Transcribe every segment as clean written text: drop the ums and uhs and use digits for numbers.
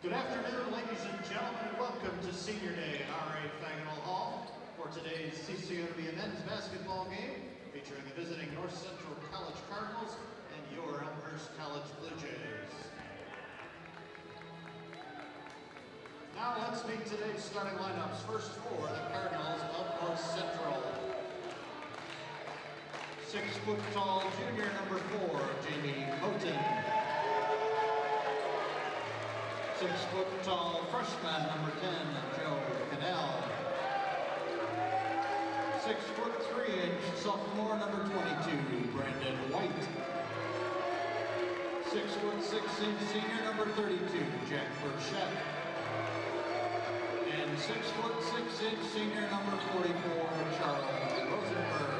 Good afternoon, ladies and gentlemen, and welcome to Senior Day at R.A. Fagnall Hall for today's CCOW men's basketball game featuring the visiting North Central College Cardinals and your Elmhurst College Blue Jays. Now let's meet today's starting lineups. First for the Cardinals of North Central. 6-foot-tall junior number 4, Jamie Houghton. 6-foot-tall freshman number 10, Joe Cannell. 6'3" sophomore number 22, Brandon White. 6'6" senior number 32, Jack Burchett. And 6'6" senior number 44, Charles Rosenberg.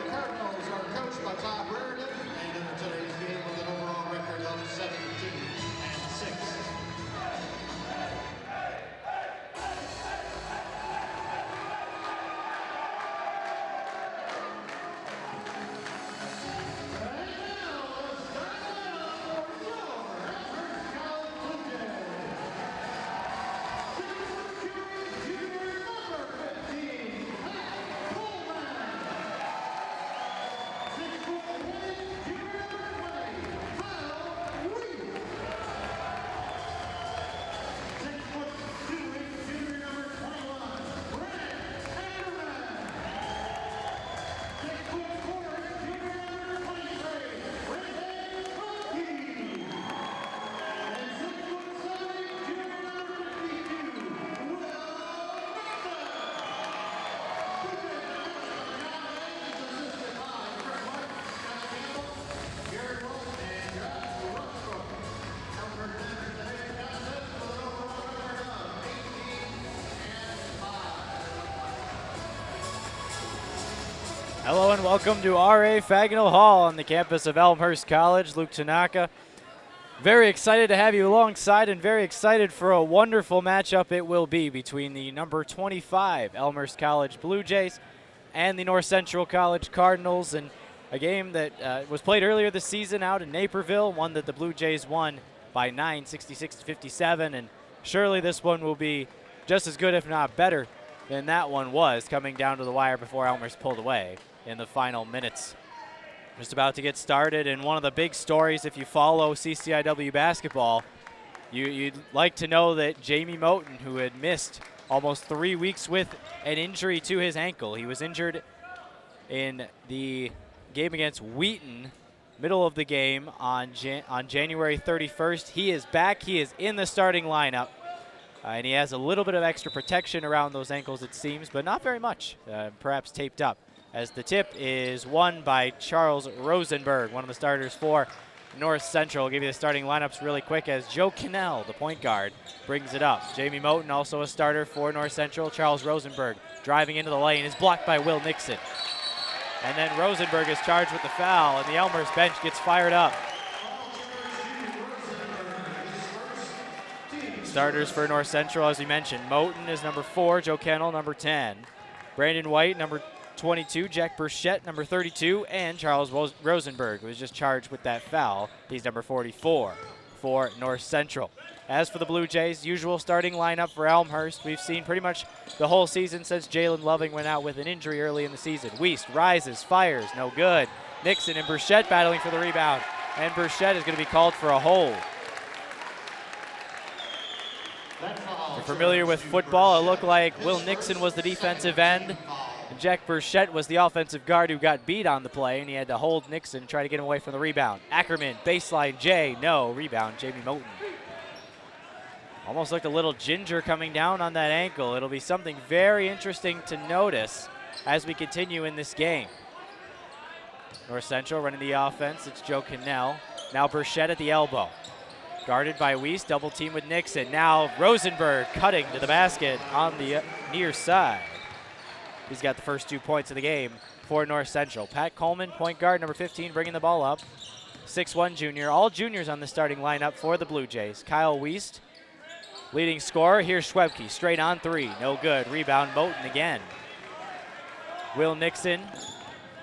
The Cardinals are coached by Todd Reardon and enter today's game with an overall record of 17-6. Hello and welcome to R.A. Fagnall Hall on the campus of Elmhurst College. Luke Tanaka, very excited to have you alongside and very excited for a wonderful matchup it will be between the number 25 Elmhurst College Blue Jays and the North Central College Cardinals, and a game that was played earlier this season out in Naperville, one that the Blue Jays won by 9, 66-57, and surely this one will be just as good if not better than that one was, coming down to the wire before Elmhurst pulled away in the final minutes. Just about to get started, and one of the big stories, if you follow CCIW basketball, you'd like to know that Jamie Moten, who had missed almost 3 weeks with an injury to his ankle, he was injured in the game against Wheaton, middle of the game on January 31st. He is back. He is in the starting lineup. And he has a little bit of extra protection around those ankles, it seems, but not very much, perhaps taped up, as the tip is won by Charles Rosenberg, one of the starters for North Central. I'll give you the starting lineups really quick as Joe Cannell, the point guard, brings it up. Jamie Moten, also a starter for North Central. Charles Rosenberg driving into the lane is blocked by Will Nixon. And then Rosenberg is charged with the foul, and the Elmhurst bench gets fired up. Starters for North Central, as we mentioned, Moten is number 4, Joe Cannell number 10, Brandon White number 22, Jack Burchett number 32, and Charles Rosenberg, who was just charged with that foul. He's number 44 for North Central. As for the Blue Jays, usual starting lineup for Elmhurst. We've seen pretty much the whole season since Jalen Loving went out with an injury early in the season. Wiest rises, fires, no good. Nixon and Burchett battling for the rebound, and Burchett is going to be called for a hold. If you're familiar with football, it looked like Will Nixon was the defensive end, and Jack Burchett was the offensive guard who got beat on the play, and he had to hold Nixon, try to get him away from the rebound. Ackerman, baseline, Jay, no, rebound, Jamie Moten. Almost looked a little ginger coming down on that ankle. It'll be something very interesting to notice as we continue in this game. North Central running the offense, it's Joe Cannell. Now Burchett at the elbow. Guarded by Wiest, double team with Nixon. Now Rosenberg cutting to the basket on the near side. He's got the first 2 points of the game for North Central. Pat Coleman, point guard, number 15, bringing the ball up. 6'1" junior. All juniors on the starting lineup for the Blue Jays. Kyle Wiest, leading scorer. Here's Schwebke, straight on 3. No good. Rebound, Moten again. Will Nixon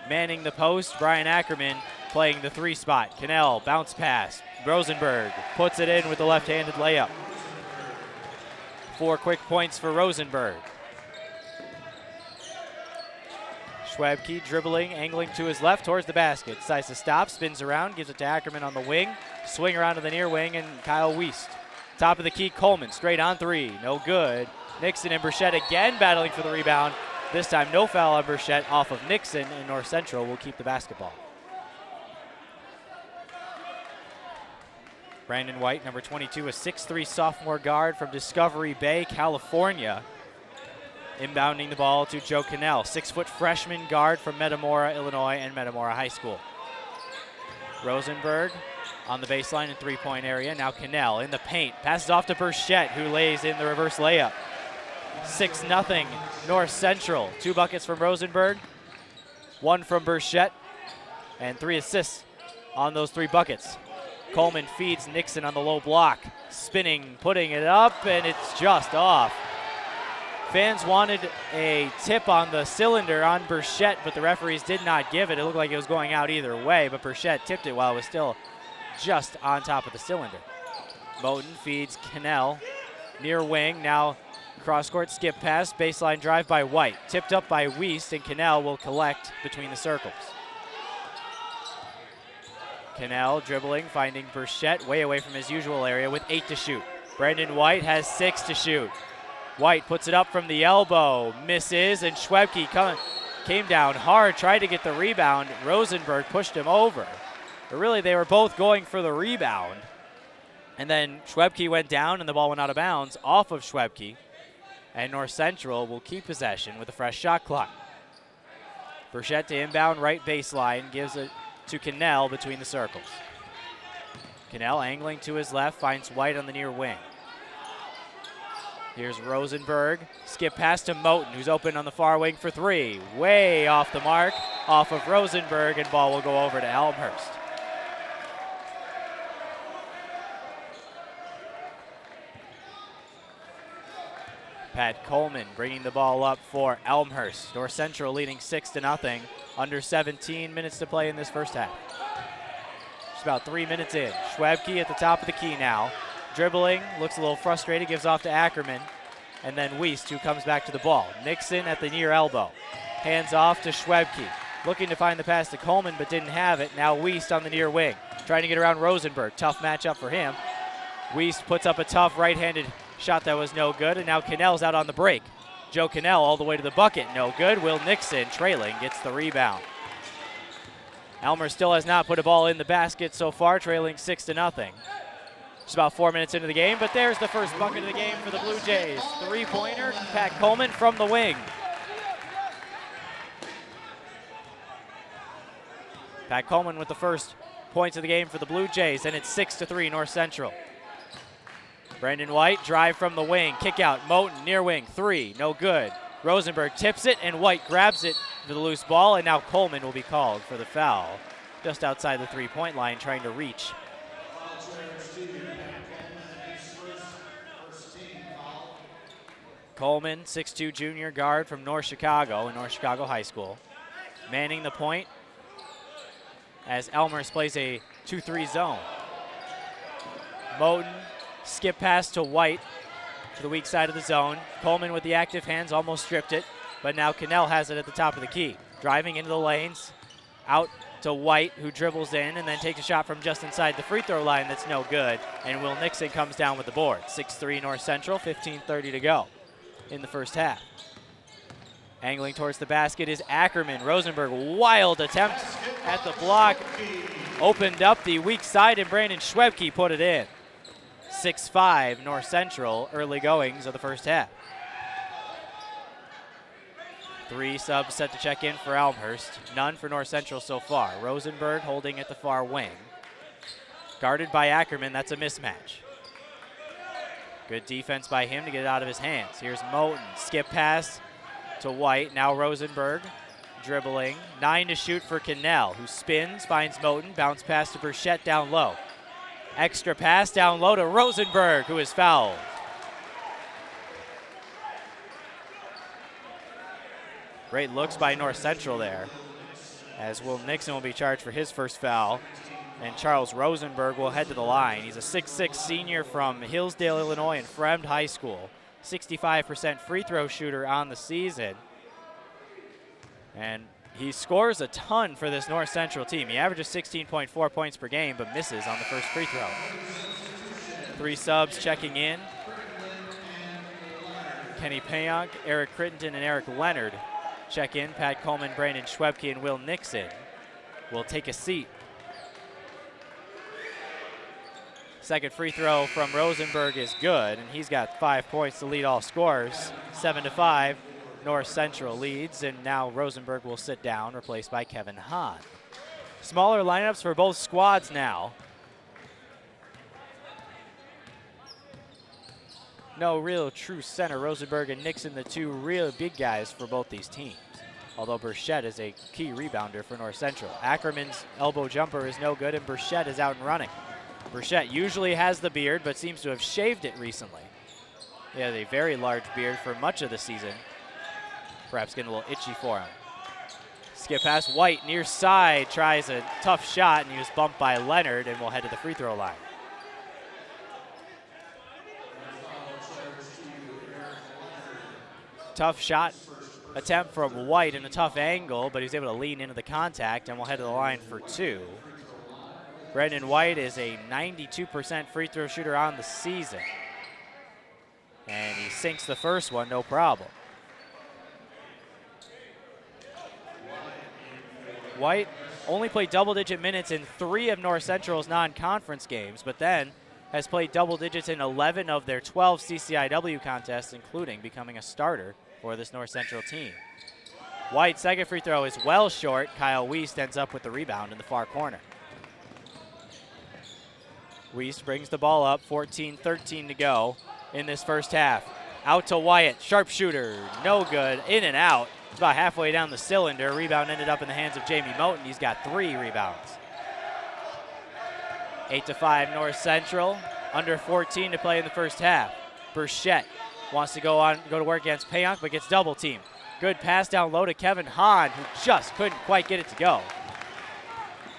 manning the post. Brian Ackerman playing the 3 spot. Cannell, bounce pass. Rosenberg puts it in with the left-handed layup. 4 quick points for Rosenberg. Schwabke dribbling, angling to his left towards the basket. Decides to stop, spins around, gives it to Ackerman on the wing. Swing around to the near wing, and Kyle Wiest. Top of the key, Coleman, straight on 3. No good. Nixon and Burchett again battling for the rebound. This time no foul on Burchett off of Nixon, and North Central will keep the basketball. Brandon White, number 22, a 6'3" sophomore guard from Discovery Bay, California. Inbounding the ball to Joe Cannell, 6-foot freshman guard from Metamora, Illinois, and Metamora High School. Rosenberg on the baseline in three-point area. Now Cannell in the paint, passes off to Burchett, who lays in the reverse layup. 6-0 North Central. 2 buckets from Rosenberg, 1 from Burchett, and 3 assists on those 3 buckets. Coleman feeds Nixon on the low block, spinning, putting it up, and it's just off. Fans wanted a tip on the cylinder on Burchett, but the referees did not give it. It looked like it was going out either way, but Burchett tipped it while it was still just on top of the cylinder. Moten feeds Cannell, near wing, now cross-court skip pass, baseline drive by White. Tipped up by Wiest, and Cannell will collect between the circles. Cannell dribbling, finding Burchett way away from his usual area with 8 to shoot. Brandon White has 6 to shoot. White puts it up from the elbow, misses, and Schwabke came down hard, tried to get the rebound. Rosenberg pushed him over. But really, they were both going for the rebound. And then Schwabke went down, and the ball went out of bounds off of Schwabke. And North Central will keep possession with a fresh shot clock. Burchett to inbound right baseline, gives it to Cannell between the circles. Cannell angling to his left, finds White on the near wing. Here's Rosenberg, skip pass to Moten, who's open on the far wing for 3. Way off the mark, off of Rosenberg, and ball will go over to Elmhurst. Pat Coleman bringing the ball up for Elmhurst. North Central leading 6-0. Under 17 minutes to play in this first half. Just about 3 minutes in. Schwabke at the top of the key now. Dribbling, looks a little frustrated, gives off to Ackerman. And then Wiest, who comes back to the ball. Nixon at the near elbow. Hands off to Schwabke. Looking to find the pass to Coleman, but didn't have it. Now Wiest on the near wing. Trying to get around Rosenberg. Tough matchup for him. Wiest puts up a tough right-handed shot that was no good, and now Cannell's out on the break. Joe Cannell all the way to the bucket, no good. Will Nixon, trailing, gets the rebound. Elmhurst still has not put a ball in the basket so far, trailing 6-0. Just about 4 minutes into the game, but there's the first bucket of the game for the Blue Jays. 3-pointer, Pat Coleman from the wing. Pat Coleman with the first points of the game for the Blue Jays, and it's 6-3 North Central. Brandon White, drive from the wing, kick out, Moten, near wing, 3, no good. Rosenberg tips it, and White grabs it for the loose ball, and now Coleman will be called for the foul. Just outside the 3-point line, trying to reach. Coleman, 6'2" junior guard from North Chicago in North Chicago High School. Manning the point as Elmhurst plays a 2-3 zone. Moten, skip pass to White to the weak side of the zone. Coleman with the active hands almost stripped it, but now Cannell has it at the top of the key. Driving into the lanes, out to White, who dribbles in and then takes a shot from just inside the free throw line that's no good, and Will Nixon comes down with the board. 6-3 North Central, 15:30 to go in the first half. Angling towards the basket is Ackerman. Rosenberg, wild attempt at the block. Opened up the weak side, and Brandon Schwabke put it in. 6-5 North Central, early goings of the first half. 3 subs set to check in for Elmhurst. None for North Central so far. Rosenberg holding at the far wing. Guarded by Ackerman, that's a mismatch. Good defense by him to get it out of his hands. Here's Moten, skip pass to White. Now Rosenberg dribbling. 9 to shoot for Cannell, who spins, finds Moten, bounce pass to Burchett down low. Extra pass down low to Rosenberg, who is fouled. Great looks by North Central there, as Will Nixon will be charged for his first foul, and Charles Rosenberg will head to the line. He's a 6'6" senior from Hillsdale, Illinois, and Fremd High School. 65% free throw shooter on the season. And he scores a ton for this North Central team. He averages 16.4 points per game, but misses on the first free throw. 3 subs checking in. Kenny Payonk, Eric Crittenden, and Eric Leonard check in. Pat Coleman, Brandon Schwebke, and Will Nixon will take a seat. Second free throw from Rosenberg is good, and he's got 5 points to lead all scorers. 7-5, North Central leads, and now Rosenberg will sit down, replaced by Kevin Hahn. Smaller lineups for both squads now. No real true center. Rosenberg and Nixon, the 2 real big guys for both these teams. Although Burchett is a key rebounder for North Central. Ackerman's elbow jumper is no good, and Burchett is out and running. Burchett usually has the beard, but seems to have shaved it recently. He had a very large beard for much of the season. Perhaps getting a little itchy for him. Skip pass, White near side, tries a tough shot, and he was bumped by Leonard and will head to the free throw line. Tough shot attempt from White in a tough angle, but he was able to lean into the contact and will head to the line for 2. Brendan White is a 92% free throw shooter on the season. And he sinks the first one, no problem. White only played double-digit minutes in 3 of North Central's non-conference games, but then has played double digits in 11 of their 12 CCIW contests, including becoming a starter for this North Central team. White's second free throw is well short. Kyle Wiest ends up with the rebound in the far corner. Wiest brings the ball up, 14-13 to go in this first half. Out to Wyatt, sharpshooter, no good, in and out. It's about halfway down the cylinder. Rebound ended up in the hands of Jamie Moten. He's got 3 rebounds. 8-5 North Central, under 14 to play in the first half. Burchett wants to go to work against Payonk, but gets double teamed. Good pass down low to Kevin Hahn, who just couldn't quite get it to go.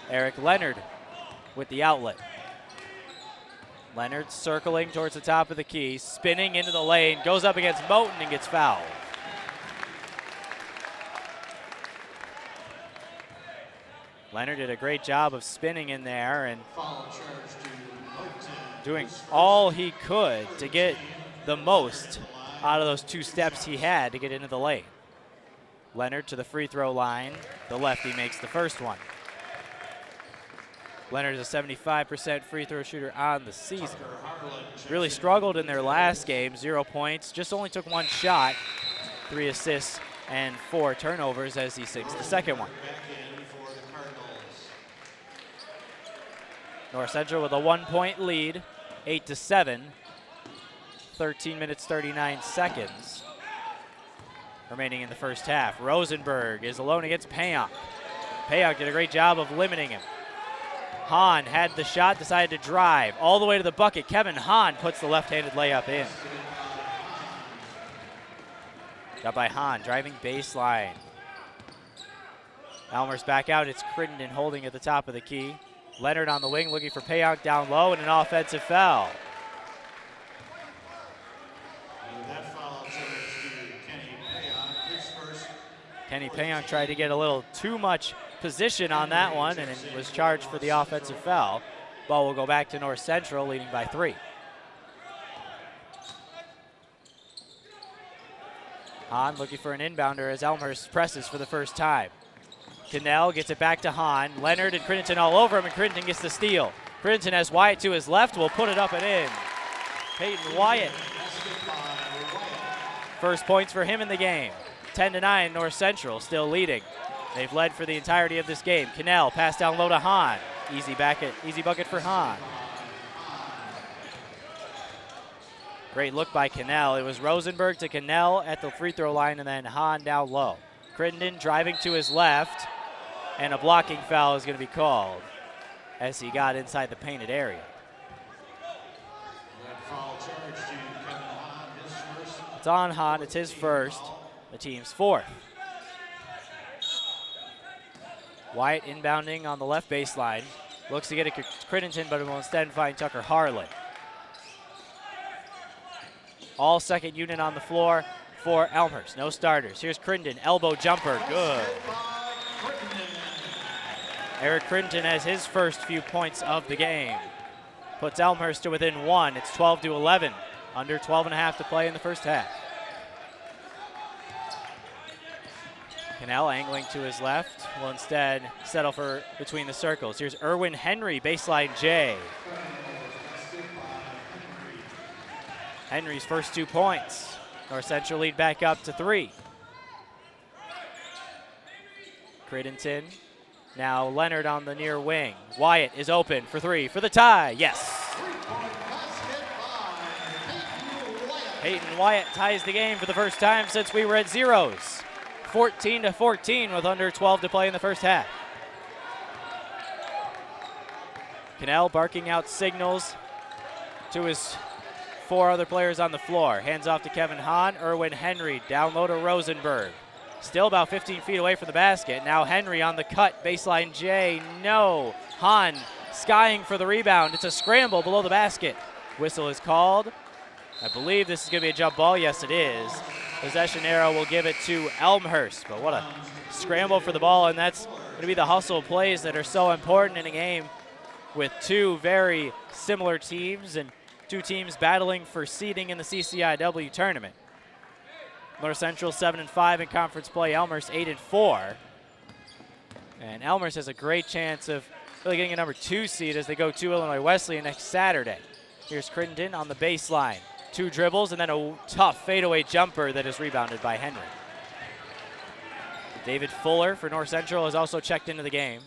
Eric Leonard with the outlet. Leonard circling towards the top of the key, spinning into the lane, goes up against Moten and gets fouled. Leonard did a great job of spinning in there and doing all he could to get the most out of those 2 steps he had to get into the lane. Leonard to the free throw line. The lefty makes the first one. Leonard is a 75% free throw shooter on the season. Really struggled in their last game, 0 points, just only took 1 shot, 3 assists and 4 turnovers as he sinks the second one. North Central with a 1-point lead, 8-7, 13 minutes, 39 seconds remaining in the first half. Rosenberg is alone against Payonk. Payonk did a great job of limiting him. Hahn had the shot, decided to drive all the way to the bucket. Kevin Hahn puts the left-handed layup in. Got by Hahn, driving baseline. Elmhurst back out. It's Crittenden holding at the top of the key. Leonard on the wing looking for Payonk down low and an offensive foul. That foul turns to Kenny Payonk, his first. Kenny Payonk tried to get a little too much position on that one and was charged for the offensive foul. Ball will go back to North Central, leading by 3. Hahn looking for an inbounder as Elmhurst presses for the first time. Cannell gets it back to Hahn. Leonard and Crittenden all over him, and Crittenden gets the steal. Crittenden has Wyatt to his left, will put it up and in. Peyton Wyatt. First points for him in the game. 10-9, North Central still leading. They've led for the entirety of this game. Cannell, pass down low to Hahn. Easy bucket for Hahn. Great look by Cannell. It was Rosenberg to Cannell at the free throw line and then Hahn down low. Crittenden driving to his left, and a blocking foul is going to be called as he got inside the painted area. It's on Hahn, it's his first, the team's 4th. Wyatt inbounding on the left baseline. Looks to get it to Crittenden, but will instead find Tucker Harlan. All second unit on the floor for Elmhurst. No starters. Here's Crittenden, elbow jumper, good. Eric Crittenden has his first few points of the game. Puts Elmhurst to within 1. It's 12-11. Under 12 and a half to play in the first half. Cannell angling to his left will instead settle for between the circles. Here's Erwin Henry, baseline J. Henry's first 2 points. North Central lead back up to 3. Crittenden. Now Leonard on the near wing. Wyatt is open for 3 for the tie. Yes. Peyton Wyatt ties the game for the first time since we were at zeros. 14-14 with under 12 to play in the first half. Cannell barking out signals to his 4 other players on the floor. Hands off to Kevin Hahn. Erwin Henry down low to Rosenberg. Still about 15 feet away from the basket. Now Henry on the cut. Baseline J. No. Hahn skying for the rebound. It's a scramble below the basket. Whistle is called. I believe this is going to be a jump ball. Yes, it is. Possession arrow will give it to Elmhurst. But what a scramble for the ball. And that's going to be the hustle plays that are so important in a game with 2 very similar teams and 2 teams battling for seeding in the CCIW tournament. North Central 7-5 in conference play. Elmhurst 8-4. And Elmhurst has a great chance of really getting a number 2 seed as they go to Illinois Wesleyan next Saturday. Here's Crittenden on the baseline. 2 dribbles and then a tough fadeaway jumper that is rebounded by Henry. David Fuller for North Central has also checked into the game.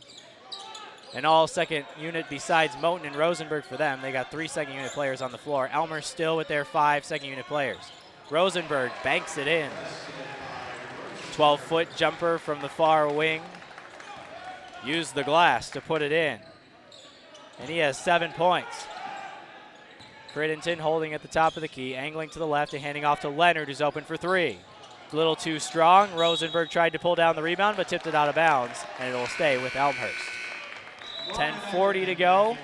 And all second unit besides Moten and Rosenberg for them. They got 3 second unit players on the floor. Elmhurst still with their 5 second unit players. Rosenberg banks it in. 12-foot jumper from the far wing. Used the glass to put it in. And he has 7 points. Crittenden holding at the top of the key, angling to the left and handing off to Leonard, who's open for 3. A little too strong. Rosenberg tried to pull down the rebound, but tipped it out of bounds, and it'll stay with Elmhurst. 10:40 to go.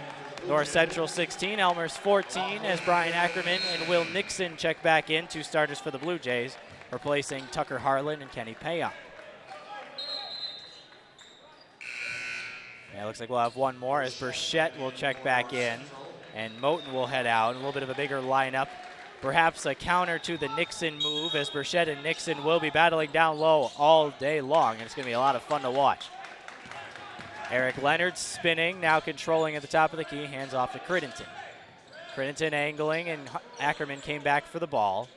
North Central 16, Elmhurst 14, as Brian Ackerman and Will Nixon check back in, 2 starters for the Blue Jays, replacing Tucker Harlan and Kenny Payon. Yeah, it looks like we'll have 1 more as Burchett will check back in, and Moten will head out. A little bit of a bigger lineup. Perhaps a counter to the Nixon move, as Burchett and Nixon will be battling down low all day long, and it's going to be a lot of fun to watch. Eric Leonard spinning, now controlling at the top of the key, hands off to Crittenden. Crittenden angling, and Ackerman came back for the ball.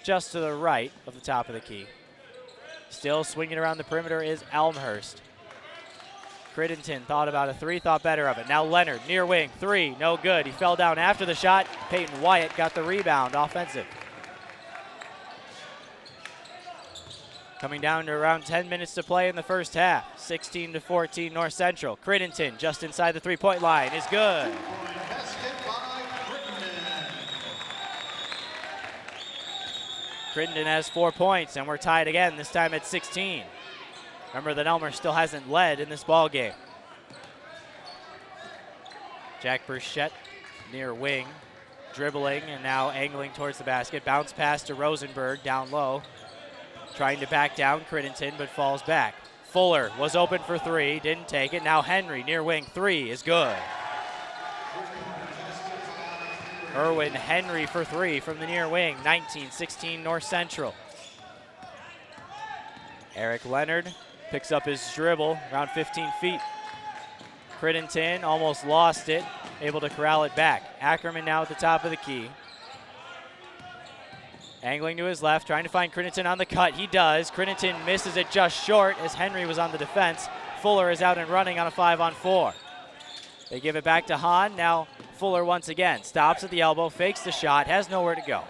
Just to the right of the top of the key. Still swinging around the perimeter is Elmhurst. Crittenden thought about a 3, thought better of it. Now Leonard, near wing, 3, no good. He fell down after the shot. Peyton Wyatt got the rebound, offensive. Coming down to around 10 minutes to play in the first half. 16-14 North Central. Crittenden just inside the 3-point line is good. Crittenden has 4 points, and we're tied again, this time at 16. Remember that Elmhurst still hasn't led in this ball game. Jack Burchett near wing, dribbling and now angling towards the basket. Bounce pass to Rosenberg down low. Trying to back down Crittenden, but falls back. Fuller was open for 3, didn't take it. Now Henry near wing, 3 is good. Erwin Henry for 3 from the near wing, 19-16 North Central. Eric Leonard picks up his dribble around 15 feet. Crittenden almost lost it, able to corral it back. Ackerman now at the top of the key. Angling to his left, trying to find Crittenden on the cut. He does. Crittenden misses it just short as Henry was on the defense. Fuller is out and running on a 5-on-4. They give it back to Hahn. Now Fuller once again stops at the elbow, fakes the shot, has nowhere to go.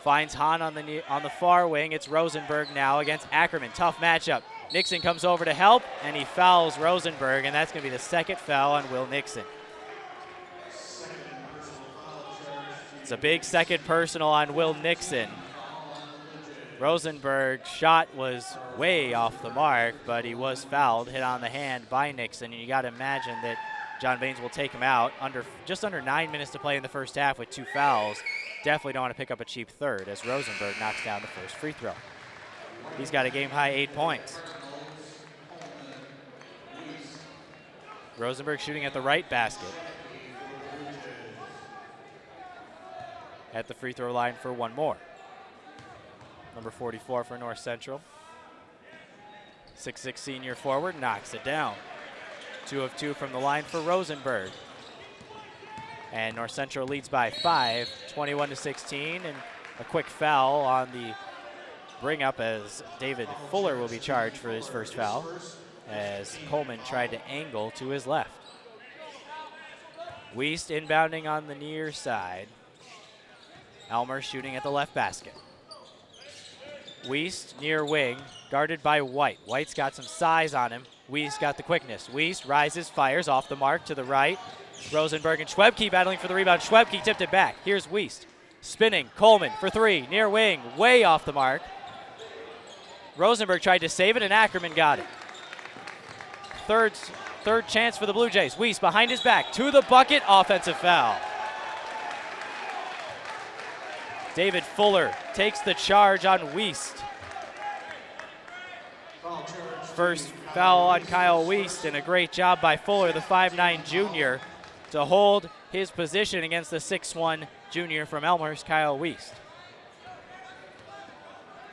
Finds Hahn on the far wing. It's Rosenberg now against Ackerman. Tough matchup. Nixon comes over to help, and he fouls Rosenberg, and that's going to be the second foul on Will Nixon. It's a big second personal on Will Nixon. Rosenberg's shot was way off the mark, but he was fouled, hit on the hand by Nixon, and you got to imagine that John Baines will take him out. Just under 9 minutes to play in the first half with 2 fouls. definitely don't want to pick up a cheap third as Rosenberg knocks down the first free throw. He's got a game-high 8 points. Rosenberg shooting at the right basket. At the free throw line for one more. Number 44 for North Central. 6'6" senior forward knocks it down. 2 of 2 from the line for Rosenberg. And North Central leads by 5, 21-16, and a quick foul on the bring up as David Fuller will be charged for his first foul as Coleman tried to angle to his left. Wiest inbounding on the near side. Elmhurst shooting at the left basket. Wiest near wing, guarded by White. White's got some size on him. Wiest got the quickness. Wiest rises, fires off the mark to the right. Rosenberg and Schwebke battling for the rebound. Schwebke tipped it back. Here's Wiest. Spinning, Coleman for 3, near wing, way off the mark. Rosenberg tried to save it and Ackerman got it. Third chance for the Blue Jays. Wiest behind his back, to the bucket, offensive foul. David Fuller takes the charge on Wiest. First foul on Kyle Wiest, and a great job by Fuller, the 5'9" junior, to hold his position against the 6'1" junior from Elmhurst, Kyle Wiest.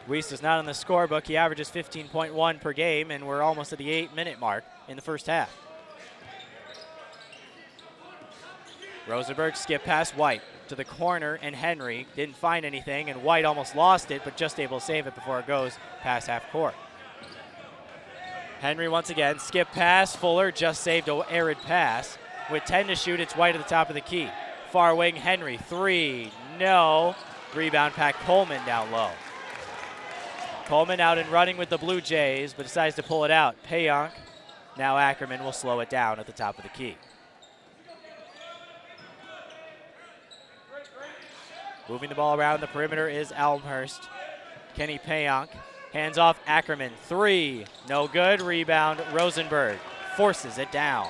Wiest is not on the scorebook. He averages 15.1 per game, and we're almost at the 8-minute mark in the first half. Rosenberg skip past White to the corner, and Henry didn't find anything, and White almost lost it, but just able to save it before it goes past half court. Henry once again, skip pass, Fuller just saved an arid pass. With 10 to shoot, it's White at the top of the key. Far wing, Henry, 3, no. Rebound, Pat Coleman down low. Coleman out and running with the Blue Jays, but decides to pull it out. Payonk, now Ackerman will slow it down at the top of the key. Moving the ball around the perimeter is Elmhurst. Kenny Payonk, hands off Ackerman, 3, no good. Rebound, Rosenberg, forces it down.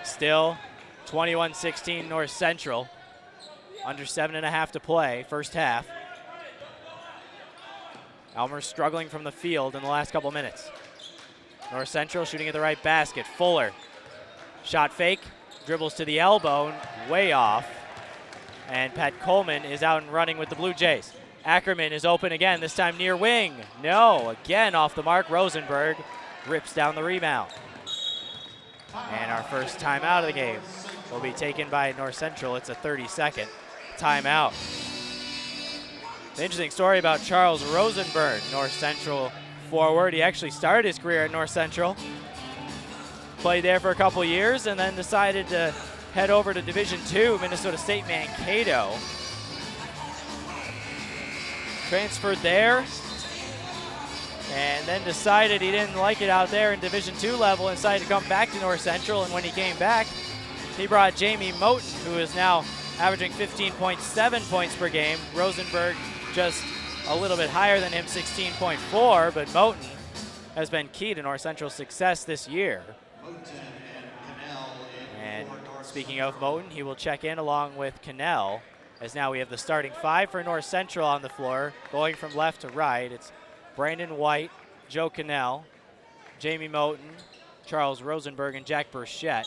Still 21-16 North Central. Under 7.5 to play, first half. Elmhurst struggling from the field in the last couple minutes. North Central shooting at the right basket. Fuller, shot fake, dribbles to the elbow, way off. And Pat Coleman is out and running with the Blue Jays. Ackerman is open again, this time near wing. No, again off the mark. Rosenberg rips down the rebound. And our first timeout of the game will be taken by North Central. It's a 30-second timeout. The interesting story about Charles Rosenberg, North Central forward. He actually started his career at North Central, played there for a couple years, and then decided to head over to Division II, Minnesota State Mankato. Transferred there, and then decided he didn't like it out there in Division II level and decided to come back to North Central. And when he came back, he brought Jamie Moten, who is now averaging 15.7 points per game. Rosenberg just a little bit higher than him, 16.4, but Moten has been key to North Central's success this year. And speaking of Moten, he will check in along with Cannell, as now we have the starting 5 for North Central on the floor. Going from left to right, it's Brandon White, Joe Cannell, Jamie Moten, Charles Rosenberg, and Jack Burchett.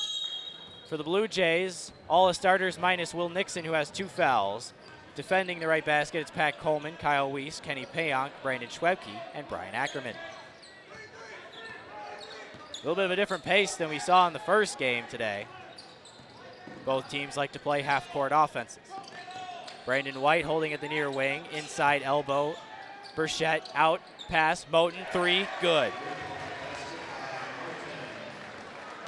For the Blue Jays, all the starters minus Will Nixon, who has 2 fouls. Defending the right basket, it's Pat Coleman, Kyle Wiest, Kenny Payonk, Brandon Schwebke, and Brian Ackerman. A little bit of a different pace than we saw in the first game today. Both teams like to play half-court offenses. Brandon White holding at the near wing, inside elbow. Burchett out, pass, Moten, 3, good.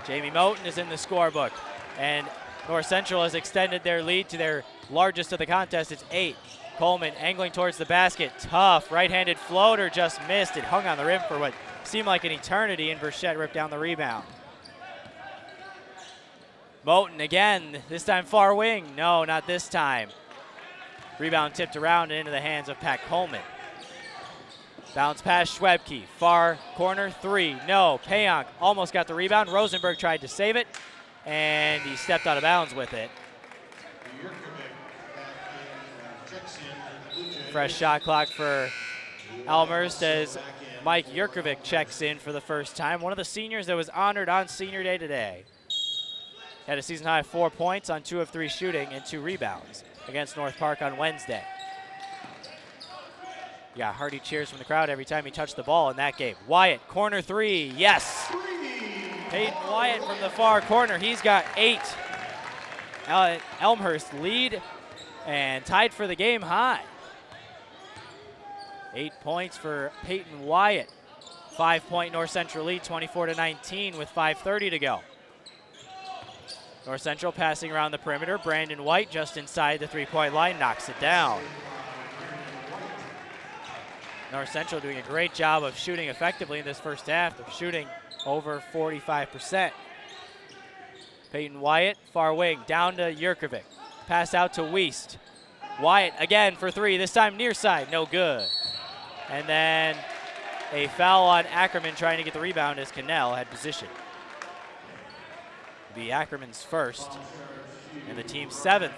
Jamie Moten is in the scorebook, and North Central has extended their lead to their largest of the contest. It's 8. Coleman angling towards the basket, tough right-handed floater, just missed. It hung on the rim for what seemed like an eternity, and Burchett ripped down the rebound. Moten again, this time far wing. No, not this time. Rebound tipped around and into the hands of Pat Coleman. Bounce pass Schwebke, far corner, 3, no. Payonk almost got the rebound. Rosenberg tried to save it, and he stepped out of bounds with it. checks in for the Blue Jays. Fresh shot clock for Elmhurst as Mike Yurkovic checks in for the first time. One of the seniors that was honored on Senior Day today. Had a season high 4 points on 2 of 3 shooting and 2 rebounds against North Park on Wednesday. Yeah, hearty cheers from the crowd every time he touched the ball in that game. Wyatt, corner 3, yes. Peyton Wyatt from the far corner, he's got 8. Elmhurst lead and tied for the game high. 8 points for Peyton Wyatt. 5-point North Central lead, 24-19 with 5:30 to go. North Central passing around the perimeter. Brandon White just inside the 3-point line, knocks it down. North Central doing a great job of shooting effectively in this first half. They're shooting over 45%. Peyton Wyatt, far wing, down to Yurkovic. Pass out to Wiest. Wyatt again for 3, this time near side, no good. And then a foul on Ackerman trying to get the rebound as Cannell had position. Be Ackerman's first and the team's 7th.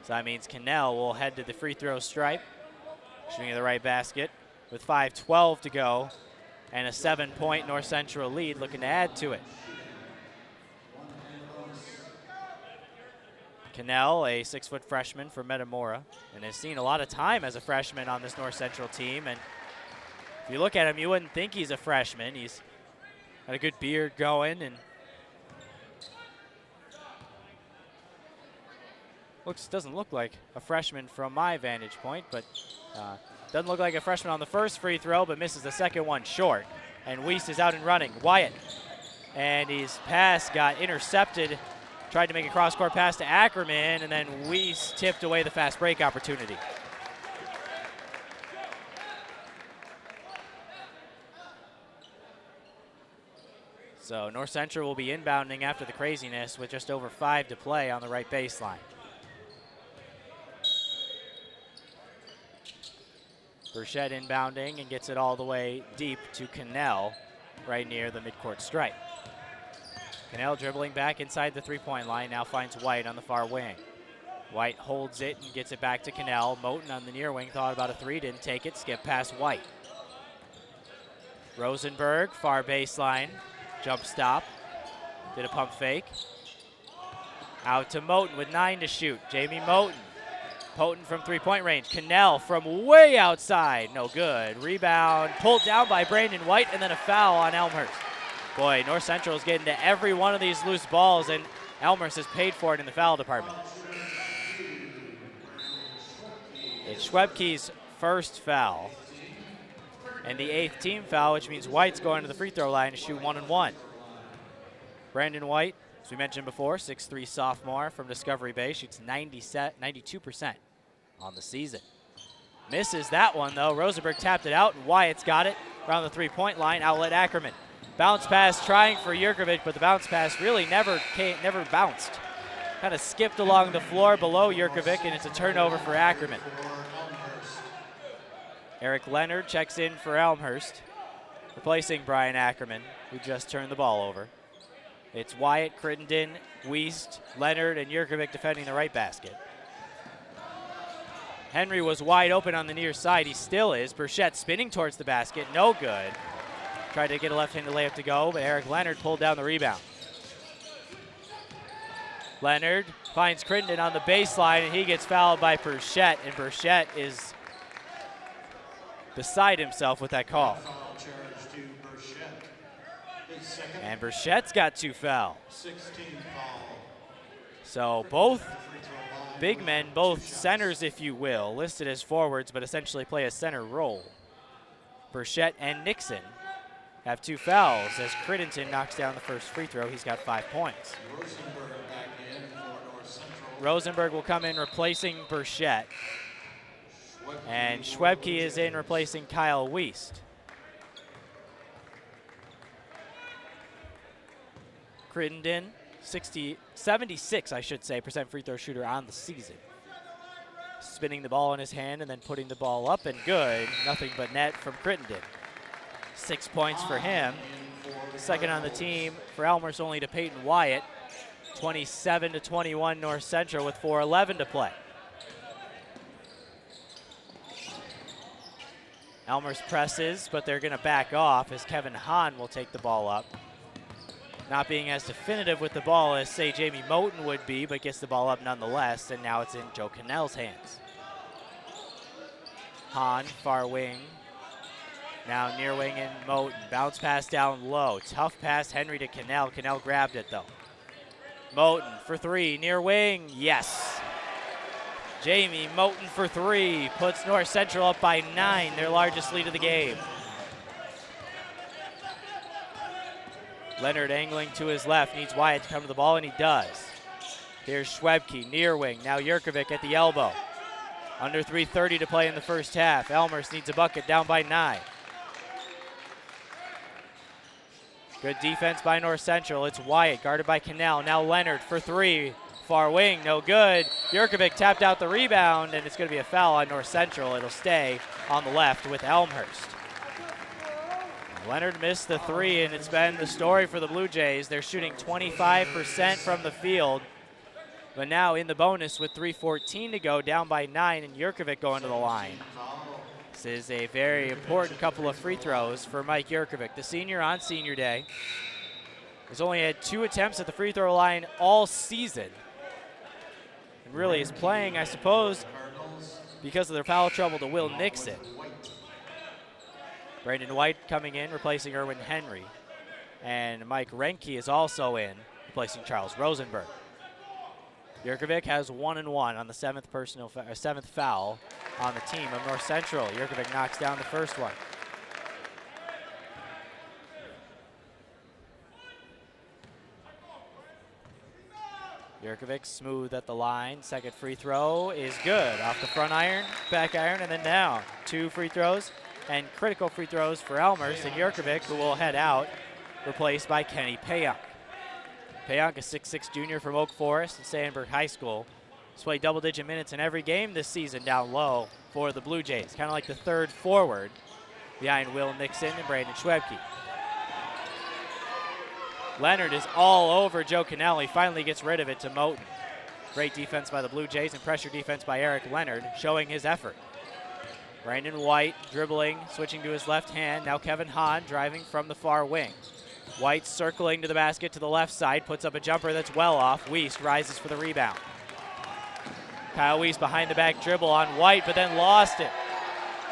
So that means Cannell will head to the free throw stripe, shooting at the right basket with 5:12 to go and a 7-point North Central lead, looking to add to it. Cannell, a 6-foot freshman from Metamora, and has seen a lot of time as a freshman on this North Central team. And if you look at him, you wouldn't think he's a freshman. He's got a good beard going and doesn't look like a freshman from my vantage point, but doesn't look like a freshman on the first free throw, but misses the second one short. And Wiest is out and running. Wyatt, and his pass got intercepted. Tried to make a cross-court pass to Ackerman, and then Wiest tipped away the fast break opportunity. So North Central will be inbounding after the craziness with just over 5 to play on the right baseline. Burchett inbounding and gets it all the way deep to Cannell right near the midcourt stripe. Cannell dribbling back inside the 3-point line, now finds White on the far wing. White holds it and gets it back to Cannell. Moten on the near wing thought about a 3, didn't take it, skip past White. Rosenberg, far baseline, jump stop, did a pump fake. Out to Moten with 9 to shoot. Jamie Moten. Moten from 3-point range. Cannell from way outside, no good. Rebound pulled down by Brandon White, and then a foul on Elmhurst. Boy, North Central is getting to every one of these loose balls, and Elmhurst has paid for it in the foul department. It's Schwebke's first foul, and the 8th team foul, which means White's going to the free throw line to shoot 1-and-1. Brandon White, as we mentioned before, 6'3" sophomore from Discovery Bay, shoots 92% on the season. Misses that one, though. Rosenberg tapped it out, and Wyatt's got it around the 3-point line. Outlet Ackerman. Bounce pass trying for Yurkovic, but the bounce pass really never bounced. Kind of skipped along the floor below Yurkovic, and it's a turnover for Ackerman. Eric Leonard checks in for Elmhurst, replacing Brian Ackerman, who just turned the ball over. It's Wyatt, Crittenden, Wiest, Leonard, and Yurkovic defending the right basket. Henry was wide open on the near side. He still is. Burchett spinning towards the basket. No good. Tried to get a left-handed layup to go, but Eric Leonard pulled down the rebound. Leonard finds Crittenden on the baseline, and he gets fouled by Burchett, and Burchett is beside himself with that call. And Burchett's got 2 fouls. So both big men, both centers, if you will, listed as forwards, but essentially play a center role. Burchett and Nixon have 2 fouls as Crittenden knocks down the first free throw. He's got 5 points. Rosenberg will come in replacing Burchett. And Schwebke is in replacing Kyle Wiest. Crittenden, 76, I should say, percent free throw shooter on the season. Spinning the ball in his hand and then putting the ball up, and good. Nothing but net from Crittenden. 6 points for him. Second on the team for Elmhurst, only to Peyton Wyatt. 27-21 North Central with 4:11 to play. Elmhurst presses, but they're going to back off as Kevin Hahn will take the ball up. Not being as definitive with the ball as, say, Jamie Moten would be, but gets the ball up nonetheless, and now it's in Joe Cannell's hands. Hahn, far wing. Now near wing in Moten. Bounce pass down low. Tough pass, Henry to Cannell. Cannell grabbed it, though. Moten for three, near wing, yes. Jamie Moten for three, puts North Central up by 9, their largest lead of the game. Leonard angling to his left, needs Wyatt to come to the ball, and he does. Here's Schwebke, near wing, now Jurkovic at the elbow. Under 3:30 to play in the first half. Elmhurst needs a bucket, down by 9. Good defense by North Central. It's Wyatt, guarded by Cannell. Now Leonard for three. Far wing, no good. Jurkovic tapped out the rebound, and it's going to be a foul on North Central. It'll stay on the left with Elmhurst. Leonard missed the three, and it's been the story for the Blue Jays. They're shooting 25% from the field, but now in the bonus with 3:14 to go, down by 9, and Jurkovic going to the line. This is a very important couple of free throws for Mike Jurkovic, the senior on senior day. He's only had 2 attempts at the free throw line all season. And really is playing, I suppose, because of their foul trouble to Will Nixon. Brandon White coming in, replacing Erwin Henry. And Mike Renke is also in, replacing Charles Rosenberg. Jurkovic has 1 and 1 on the 7th foul on the team of North Central. Jurkovic knocks down the first one. Jurkovic smooth at the line. Second free throw is good. Off the front iron, back iron, and then down. 2 free throws and critical free throws for Elmhurst, and Jurkovic, who will head out, replaced by Kenny Payunk. Payunk, a 6'6 junior from Oak Forest and Sandburg High School. He's played double-digit minutes in every game this season down low for the Blue Jays. Kind of like the third forward behind Will Nixon and Brandon Schwebke. Leonard is all over Joe Cannell. He finally gets rid of it to Moten. Great defense by the Blue Jays and pressure defense by Eric Leonard, showing his effort. Brandon White dribbling, switching to his left hand. Now Kevin Hahn driving from the far wing. White circling to the basket to the left side, puts up a jumper that's well off. Wiest rises for the rebound. Kyle Wiest behind the back dribble on White, but then lost it.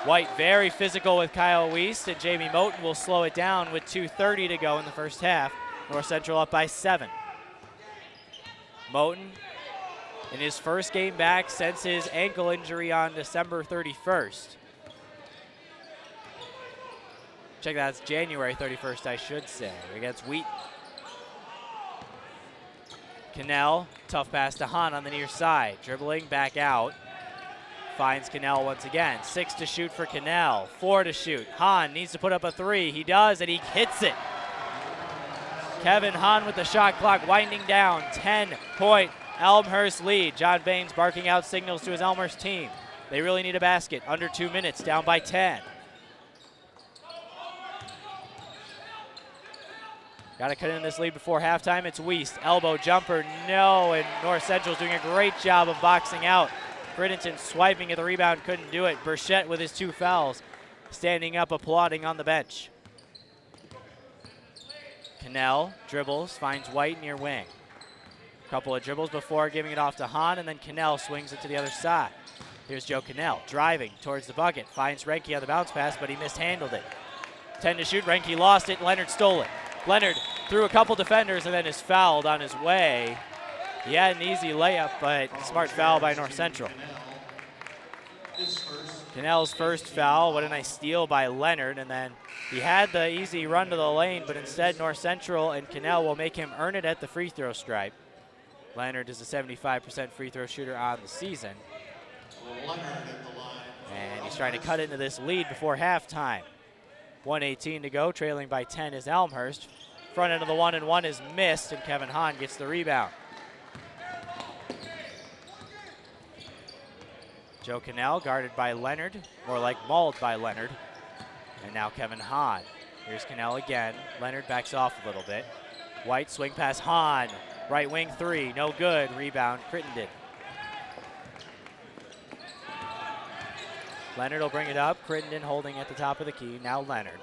White very physical with Kyle Wiest, and Jamie Moten will slow it down with 2:30 to go in the first half. North Central up by 7. Moten in his first game back since his ankle injury on December 31st. Check that, it's January 31st, I should say, against Wheaton. Cannell, tough pass to Hahn on the near side. Dribbling back out. Finds Cannell once again. 6 to shoot for Cannell, 4 to shoot. Hahn needs to put up a 3. He does, and he hits it. Kevin Hahn with the shot clock winding down. 10-point Elmhurst lead. John Baines barking out signals to his Elmhurst team. They really need a basket. Under 2 minutes, down by 10. Got to cut in this lead before halftime. It's Wiest. Elbow jumper, no, and North Central's doing a great job of boxing out. Brittington swiping at the rebound, couldn't do it. Burchett with his 2 fouls, standing up, applauding on the bench. Cannell dribbles, finds White near wing. Couple of dribbles before giving it off to Hahn, and then Cannell swings it to the other side. Here's Joe Cannell driving towards the bucket, finds Renke on the bounce pass, but he mishandled it. 10 to shoot, Renke lost it, Leonard stole it. Leonard through a couple defenders and then is fouled on his way. He had an easy layup, but smart foul by North Central. Cannell's first foul, what a nice steal by Leonard, and then he had the easy run to the lane, but instead North Central and Cannell will make him earn it at the free throw stripe. Leonard is a 75% free throw shooter on the season. And he's trying to cut into this lead before halftime. 1:18 to go, trailing by 10 is Elmhurst. Front end of the 1-and-1 is missed, and Kevin Hahn gets the rebound. Joe Cannell guarded by Leonard, more like mauled by Leonard. And now Kevin Hahn. Here's Cannell again. Leonard backs off a little bit. White swing pass, Hahn. Right wing three, no good. Rebound, Crittenden. Leonard will bring it up. Crittenden holding at the top of the key. Now Leonard.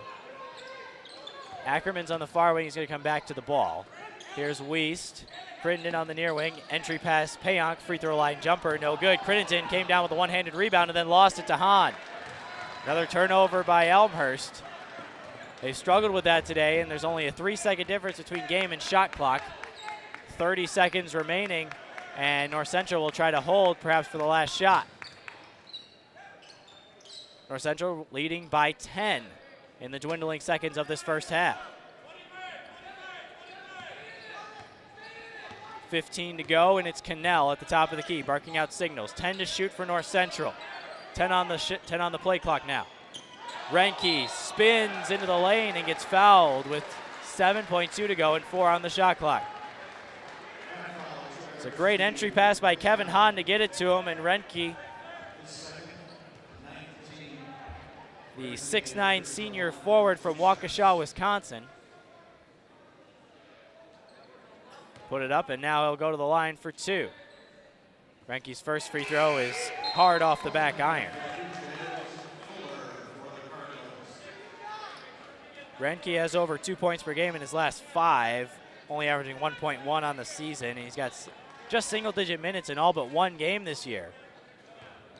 Ackerman's on the far wing. He's going to come back to the ball. Here's Wiest. Crittenden on the near wing. Entry pass, Payonk. Free throw line jumper, no good. Crittenden came down with a one-handed rebound and then lost it to Hahn. Another turnover by Elmhurst. They've struggled with that today, and there's only a 3-second difference between game and shot clock. 30 seconds remaining, and North Central will try to hold perhaps for the last shot. North Central leading by 10 in the dwindling seconds of this first half. 15 to go, and it's Cannell at the top of the key, barking out signals. 10 to shoot for North Central. 10 on the play clock now. Renke spins into the lane and gets fouled with 7.2 to go and 4 on the shot clock. It's a great entry pass by Kevin Hahn to get it to him, and Renke, the 6'9" senior forward from Waukesha, Wisconsin, put it up, and now he'll go to the line for 2. Renke's first free throw is hard off the back iron. Renke has over 2 points per game in his last 5, only averaging 1.1 on the season. And he's got just single-digit minutes in all but one game this year,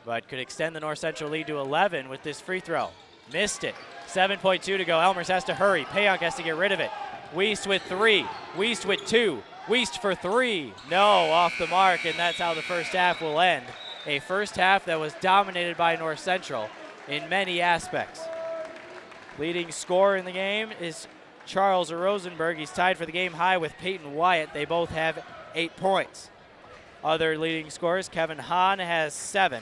but could extend the North Central lead to 11 with this free throw. Missed it. 7.2 to go. Elmhurst has to hurry. Payonk has to get rid of it. Wiest with 3. Wiest with 2. Wiest for 3. No, off the mark, and that's how the first half will end. A first half that was dominated by North Central in many aspects. Leading scorer in the game is Charles Rosenberg. He's tied for the game high with Peyton Wyatt. They both have 8 points. Other leading scorers, Kevin Hahn has 7.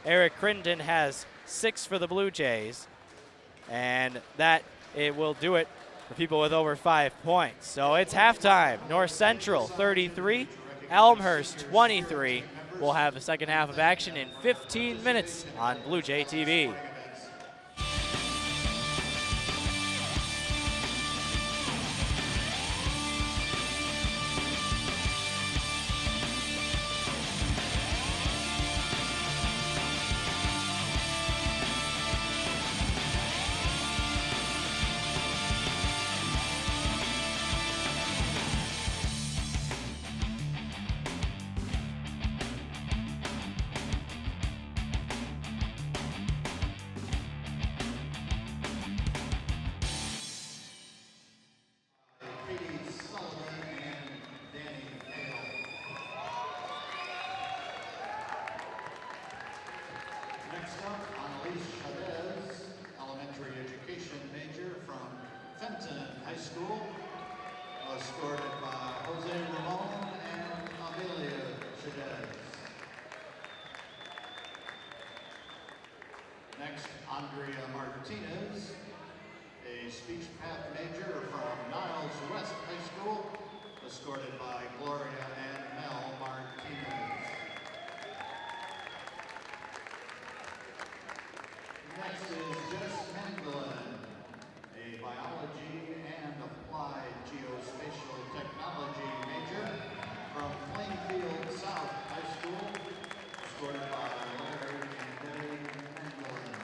Eric Crittenden has 6 for the Blue Jays. And that it will do it for people with over 5 points. So it's halftime. North Central 33, Elmhurst 23. We'll have the second half of action in 15 minutes on Blue Jay TV. Escorted by Jose Ramon and Amelia Chavez. Next, Andrea Martinez, a speech path major from Niles West High School, escorted by Gloria and Mel Martinez. Next is Jess Mandolin, a biology and applied geospatial technology major from Plainfield South High School, escorted by Larry and Debbie Mandolin.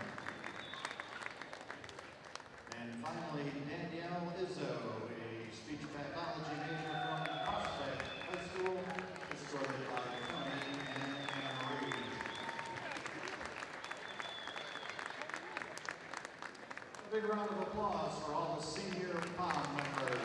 And finally, Danielle Izzo, a speech pathology major from Prospect High School, escorted by Tony and Anna Marie. A big round of applause for all the senior prom members.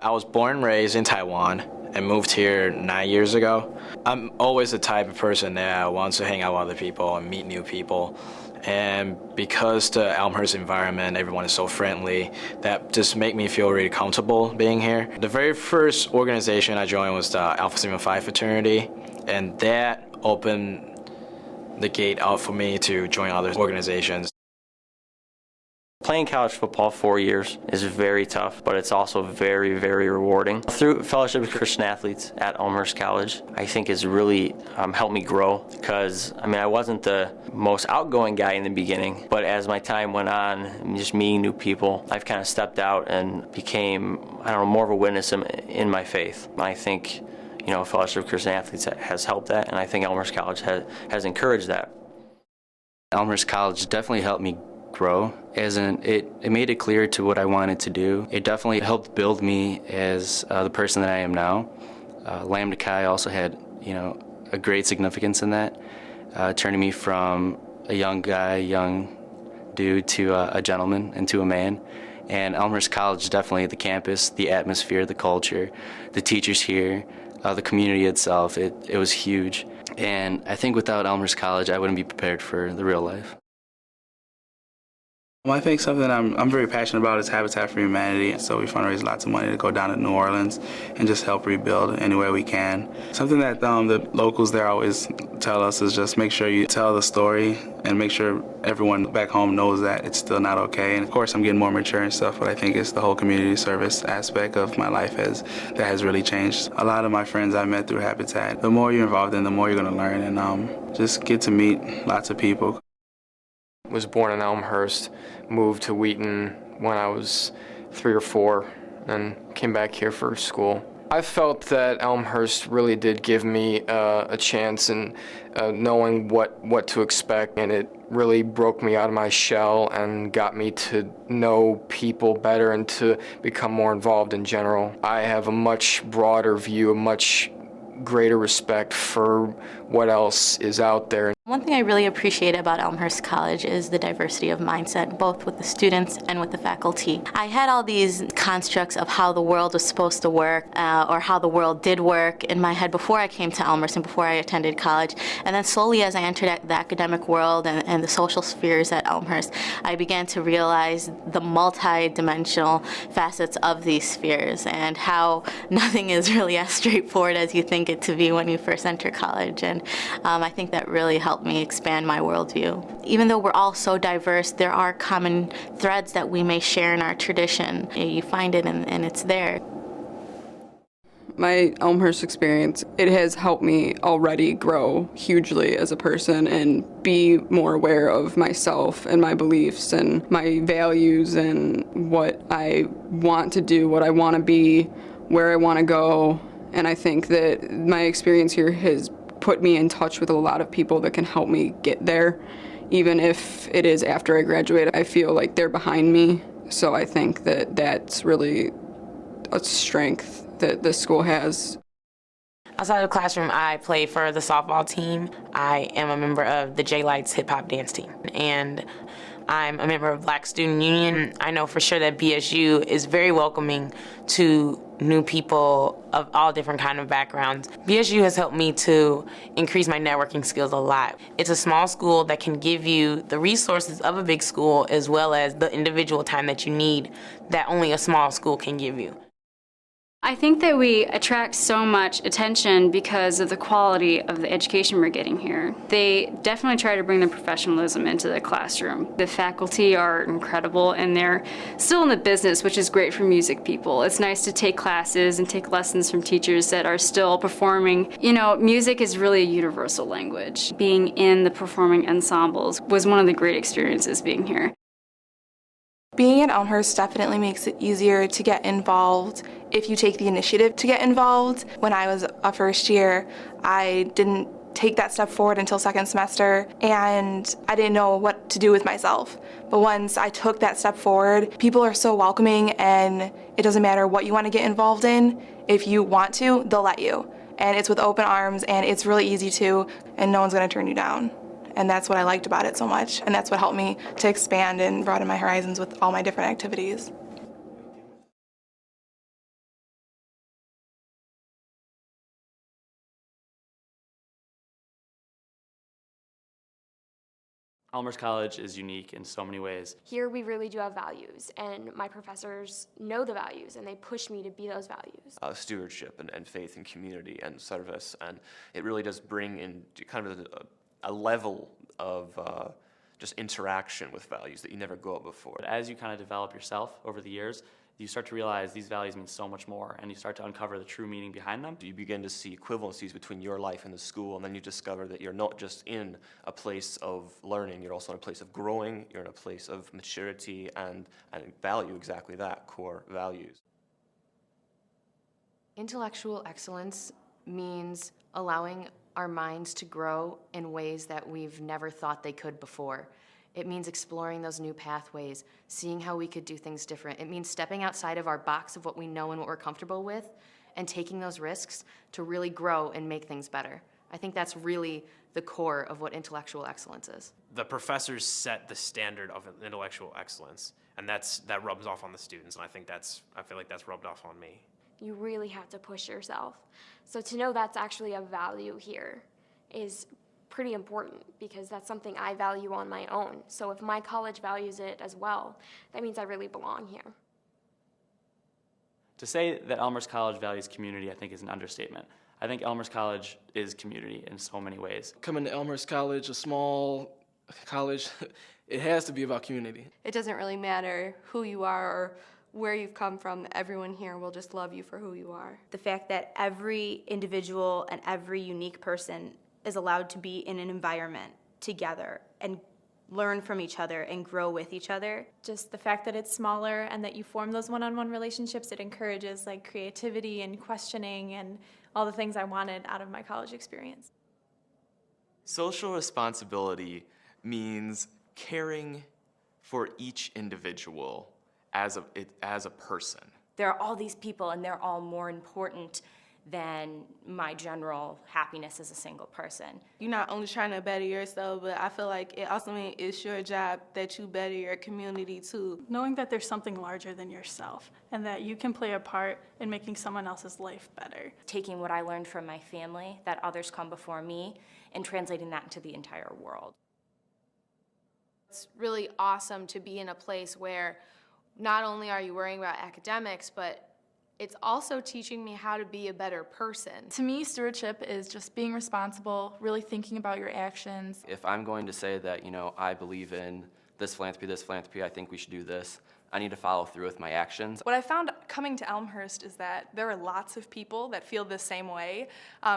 I was born and raised in Taiwan and moved here 9 years ago. I'm always the type of person that wants to hang out with other people and meet new people. And because the Elmhurst environment, everyone is so friendly, that just make me feel really comfortable being here. The very first organization I joined was the Alpha Sigma Phi fraternity, and that opened the gate out for me to join other organizations. Playing college football 4 years is very tough, but it's also very, very rewarding. Through Fellowship of Christian Athletes at Elmhurst College, I think has really helped me grow because, I wasn't the most outgoing guy in the beginning, but as my time went on, just meeting new people, I've kind of stepped out and became, more of a witness in my faith. I think, Fellowship of Christian Athletes has helped that, and I think Elmhurst College has encouraged that. Elmhurst College definitely helped me grow, as in it made it clear to what I wanted to do. It definitely helped build me as the person that I am now. Lambda Chi also had, a great significance in that, turning me from a young dude to a gentleman and to a man. And Elmhurst College, definitely the campus, the atmosphere, the culture, the teachers here, the community itself, it was huge. And I think without Elmhurst College, I wouldn't be prepared for the real life. Well, I think something I'm very passionate about is Habitat for Humanity. So we fundraise lots of money to go down to New Orleans and just help rebuild anywhere we can. Something that the locals there always tell us is just make sure you tell the story and make sure everyone back home knows that it's still not okay. And of course I'm getting more mature and stuff, but I think it's the whole community service aspect of my life that has really changed. A lot of my friends I met through Habitat, the more you're involved in, the more you're going to learn and just get to meet lots of people. Was born in Elmhurst, moved to Wheaton when I was 3 or 4, and came back here for school. I felt that Elmhurst really did give me a chance in knowing what to expect, and it really broke me out of my shell and got me to know people better and to become more involved in general. I have a much broader view, a much greater respect for what else is out there. One thing I really appreciate about Elmhurst College is the diversity of mindset, both with the students and with the faculty. I had all these constructs of how the world was supposed to work or how the world did work in my head before I came to Elmhurst and before I attended college. And then slowly as I entered the academic world and the social spheres at Elmhurst, I began to realize the multi-dimensional facets of these spheres and how nothing is really as straightforward as you think it to be when you first enter college. And I think that really helped me expand my worldview. Even though we're all so diverse, there are common threads that we may share in our tradition. You find it and it's there. My Elmhurst experience, it has helped me already grow hugely as a person and be more aware of myself and my beliefs and my values and what I want to do, what I want to be, where I want to go. And I think that my experience here has put me in touch with a lot of people that can help me get there. Even if it is after I graduate, I feel like they're behind me. So I think that that's really a strength that this school has. Outside of the classroom, I play for the softball team. I am a member of the J-Lights hip hop dance team. And I'm a member of Black Student Union. I know for sure that BSU is very welcoming to new people of all different kind of backgrounds. BSU has helped me to increase my networking skills a lot. It's a small school that can give you the resources of a big school as well as the individual time that you need that only a small school can give you. I think that we attract so much attention because of the quality of the education we're getting here. They definitely try to bring the professionalism into the classroom. The faculty are incredible and they're still in the business, which is great for music people. It's nice to take classes and take lessons from teachers that are still performing. You know, music is really a universal language. Being in the performing ensembles was one of the great experiences being here. Being at Elmhurst definitely makes it easier to get involved if you take the initiative to get involved. When I was a first year, I didn't take that step forward until second semester, and I didn't know what to do with myself. But once I took that step forward, people are so welcoming, and it doesn't matter what you want to get involved in. If you want to, they'll let you. And it's with open arms, and it's really easy to, and no one's going to turn you down. And that's what I liked about it so much, and that's what helped me to expand and broaden my horizons with all my different activities. Elmhurst College is unique in so many ways. Here we really do have values, and my professors know the values, and they push me to be those values. Stewardship and faith and community and service, and it really does bring in kind of a level of just interaction with values that you never got before. But as you kind of develop yourself over the years, you start to realize these values mean so much more, and you start to uncover the true meaning behind them. You begin to see equivalencies between your life and the school, and then you discover that you're not just in a place of learning, you're also in a place of growing, you're in a place of maturity and value exactly that, core values. Intellectual excellence means allowing our minds to grow in ways that we've never thought they could before. It means exploring those new pathways, seeing how we could do things different. It means stepping outside of our box of what we know and what we're comfortable with and taking those risks to really grow and make things better. I think that's really the core of what intellectual excellence is. The professors set the standard of intellectual excellence, and that rubs off on the students, and I feel like that's rubbed off on me. You really have to push yourself. So to know that's actually a value here is pretty important, because that's something I value on my own. So if my college values it as well, that means I really belong here. To say that Elmhurst College values community, I think, is an understatement. I think Elmhurst College is community in so many ways. Coming to Elmhurst College, a small college, it has to be about community. It doesn't really matter who you are or where you've come from. Everyone here will just love you for who you are. The fact that every individual and every unique person is allowed to be in an environment together and learn from each other and grow with each other. Just the fact that it's smaller and that you form those one-on-one relationships, it encourages like creativity and questioning and all the things I wanted out of my college experience. Social responsibility means caring for each individual as a person. There are all these people and they're all more important than my general happiness as a single person. You're not only trying to better yourself, but I feel like it also means it's your job that you better your community too. Knowing that there's something larger than yourself and that you can play a part in making someone else's life better. Taking what I learned from my family, that others come before me, and translating that into the entire world. It's really awesome to be in a place where not only are you worrying about academics, but it's also teaching me how to be a better person. To me, stewardship is just being responsible, really thinking about your actions. If I'm going to say that, I believe in this philanthropy, I think we should do this, I need to follow through with my actions. What I found coming to Elmhurst is that there are lots of people that feel the same way.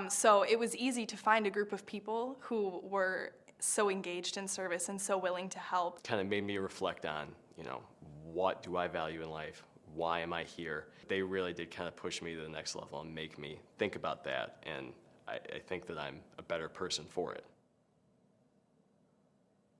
So it was easy to find a group of people who were so engaged in service and so willing to help. Kind of made me reflect on, what do I value in life? Why am I here? They really did kind of push me to the next level and make me think about that, and I think that I'm a better person for it.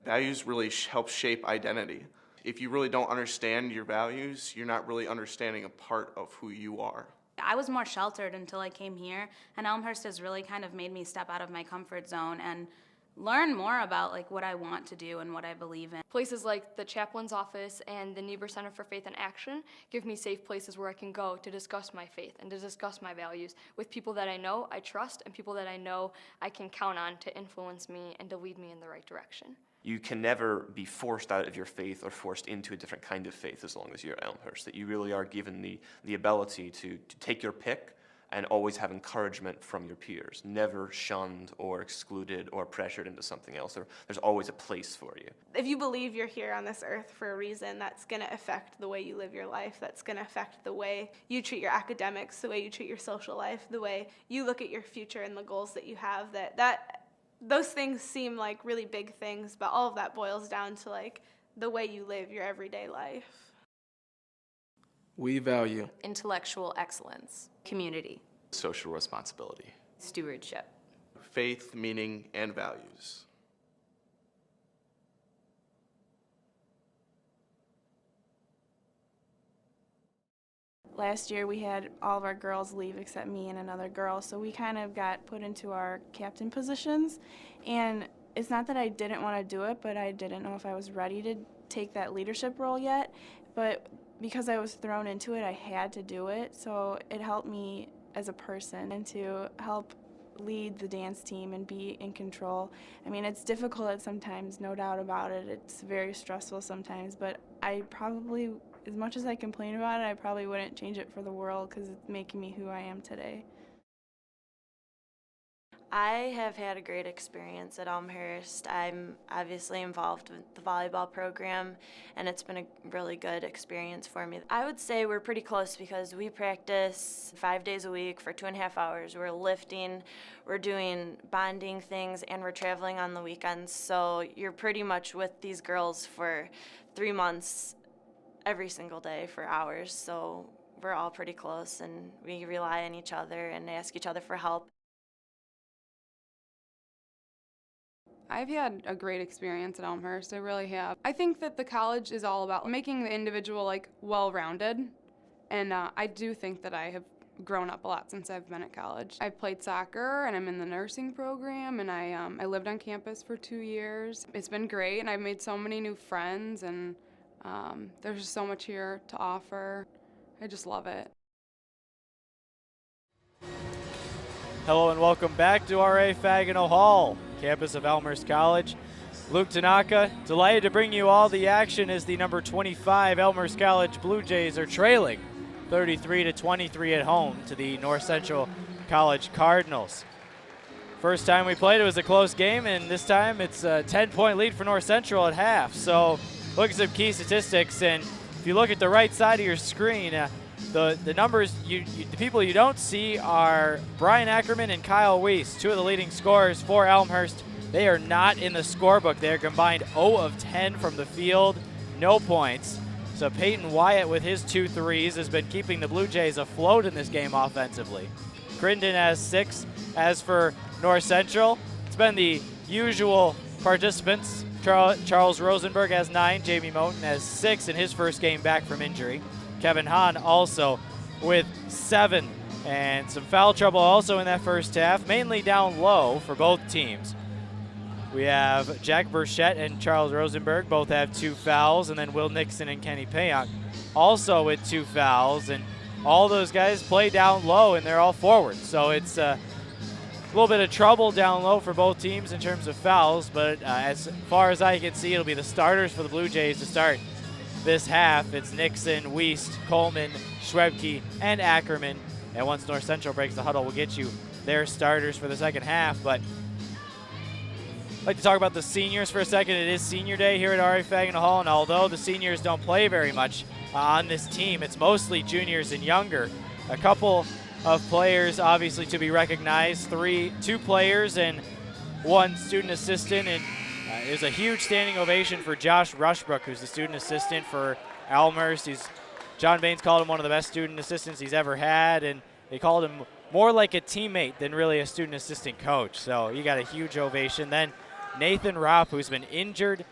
Values really help shape identity. If you really don't understand your values, you're not really understanding a part of who you are. I was more sheltered until I came here, and Elmhurst has really kind of made me step out of my comfort zone and learn more about what I want to do and what I believe in. Places like the chaplain's office and the Niebuhr Center for Faith and Action give me safe places where I can go to discuss my faith and to discuss my values with people that I know I trust and people that I know I can count on to influence me and to lead me in the right direction. You can never be forced out of your faith or forced into a different kind of faith as long as you're at Elmhurst, that you really are given the ability to take your pick and always have encouragement from your peers, never shunned or excluded or pressured into something else. There's always a place for you. If you believe you're here on this earth for a reason, that's going to affect the way you live your life. That's going to affect the way you treat your academics, the way you treat your social life, the way you look at your future and the goals that you have. Those things seem like really big things, but all of that boils down to the way you live your everyday life. We value intellectual excellence, community, social responsibility, stewardship, faith, meaning, and values. Last year we had all of our girls leave except me and another girl, so we kind of got put into our captain positions. And it's not that I didn't want to do it, but I didn't know if I was ready to take that leadership role yet. But because I was thrown into it, I had to do it. So it helped me as a person and to help lead the dance team and be in control. I mean, it's difficult at sometimes, no doubt about it. It's very stressful sometimes, but I probably, as much as I complain about it, I probably wouldn't change it for the world because it's making me who I am today. I have had a great experience at Elmhurst. I'm obviously involved with the volleyball program, and it's been a really good experience for me. I would say we're pretty close because we practice 5 days a week for 2.5 hours. We're lifting, we're doing bonding things, and we're traveling on the weekends. So you're pretty much with these girls for 3 months every single day for hours. So we're all pretty close, and we rely on each other and ask each other for help. I've had a great experience at Elmhurst, I really have. I think that the college is all about making the individual well-rounded, and I do think that I have grown up a lot since I've been at college. I've played soccer and I'm in the nursing program, and I lived on campus for 2 years. It's been great, and I've made so many new friends, and there's just so much here to offer. I just love it. Hello and welcome back to R.A. Fagino Hall, campus of Elmhurst College. Luke Tanaka, delighted to bring you all the action as the number 25 Elmhurst College Blue Jays are trailing 33-23 at home to the North Central College Cardinals. First time we played, it was a close game, and this time it's a 10-point lead for North Central at half. So look at some key statistics, and if you look at the right side of your screen, the numbers, the people you don't see are Brian Ackerman and Kyle Weiss, two of the leading scorers for Elmhurst. They are not in the scorebook. They're combined 0 of 10 from the field, no points. So Peyton Wyatt with his 2 threes has been keeping the Blue Jays afloat in this game offensively. Crittenden has 6. As for North Central, it's been the usual participants. Charles Rosenberg has 9, Jamie Moten has 6 in his first game back from injury. Kevin Hahn also with 7, and some foul trouble also in that first half, mainly down low for both teams. We have Jack Burchett and Charles Rosenberg both have 2 fouls, and then Will Nixon and Kenny Payank also with 2 fouls, and all those guys play down low, and they're all forward. So it's a little bit of trouble down low for both teams in terms of fouls, but as far as I can see, it'll be the starters for the Blue Jays to start this half. It's Nixon, Wiest, Coleman, Schwebke, and Ackerman. And once North Central breaks the huddle, we'll get you their starters for the second half. But I'd like to talk about the seniors for a second. It is senior day here at R.A. Fagino Hall, and although the seniors don't play very much on this team, it's mostly juniors and younger. A couple of players obviously to be recognized, 2 players and 1 student assistant, and there's a huge standing ovation for Josh Rushbrook, who's the student assistant for Elmhurst. John Baines called him one of the best student assistants he's ever had, and they called him more like a teammate than really a student assistant coach. So you got a huge ovation. Then Nathan Ropp, who's been injured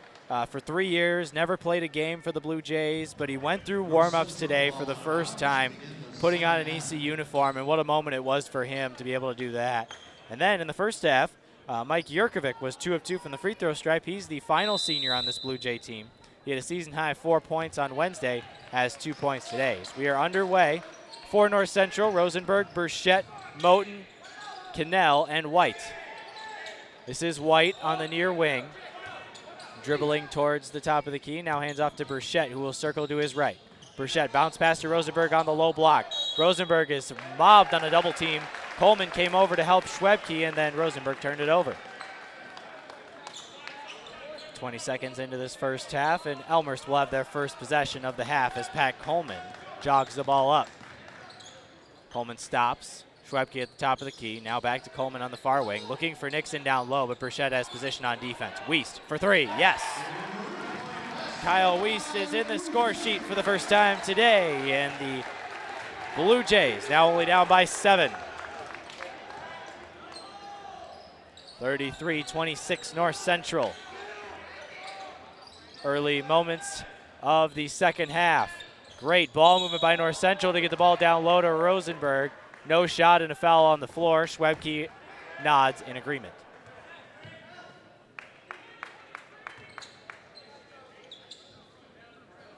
for 3 years, never played a game for the Blue Jays, but he went through warm-ups today for the first time, putting on an EC uniform, and what a moment it was for him to be able to do that. And then in the first half, Mike Yurkovic was 2 of 2 from the free throw stripe. He's the final senior on this Blue Jay team. He had a season-high 4 points on Wednesday, has 2 points today. So we are underway for North Central. Rosenberg, Burchett, Moten, Cannell, and White. This is White on the near wing, dribbling towards the top of the key. Now hands off to Burchett, who will circle to his right. Burchett bounce pass to Rosenberg on the low block. Rosenberg is mobbed on a double team. Coleman came over to help Schwebke, and then Rosenberg turned it over. 20 seconds into this first half, and Elmhurst will have their first possession of the half as Pat Coleman jogs the ball up. Coleman stops. Schwebke at the top of the key. Now back to Coleman on the far wing, looking for Nixon down low, but Burchett has position on defense. Wiest for 3, yes. Kyle Wiest is in the score sheet for the first time today, and the Blue Jays now only down by 7. 33-26 North Central. Early moments of the second half. Great ball movement by North Central to get the ball down low to Rosenberg. No shot and a foul on the floor. Schwebke nods in agreement.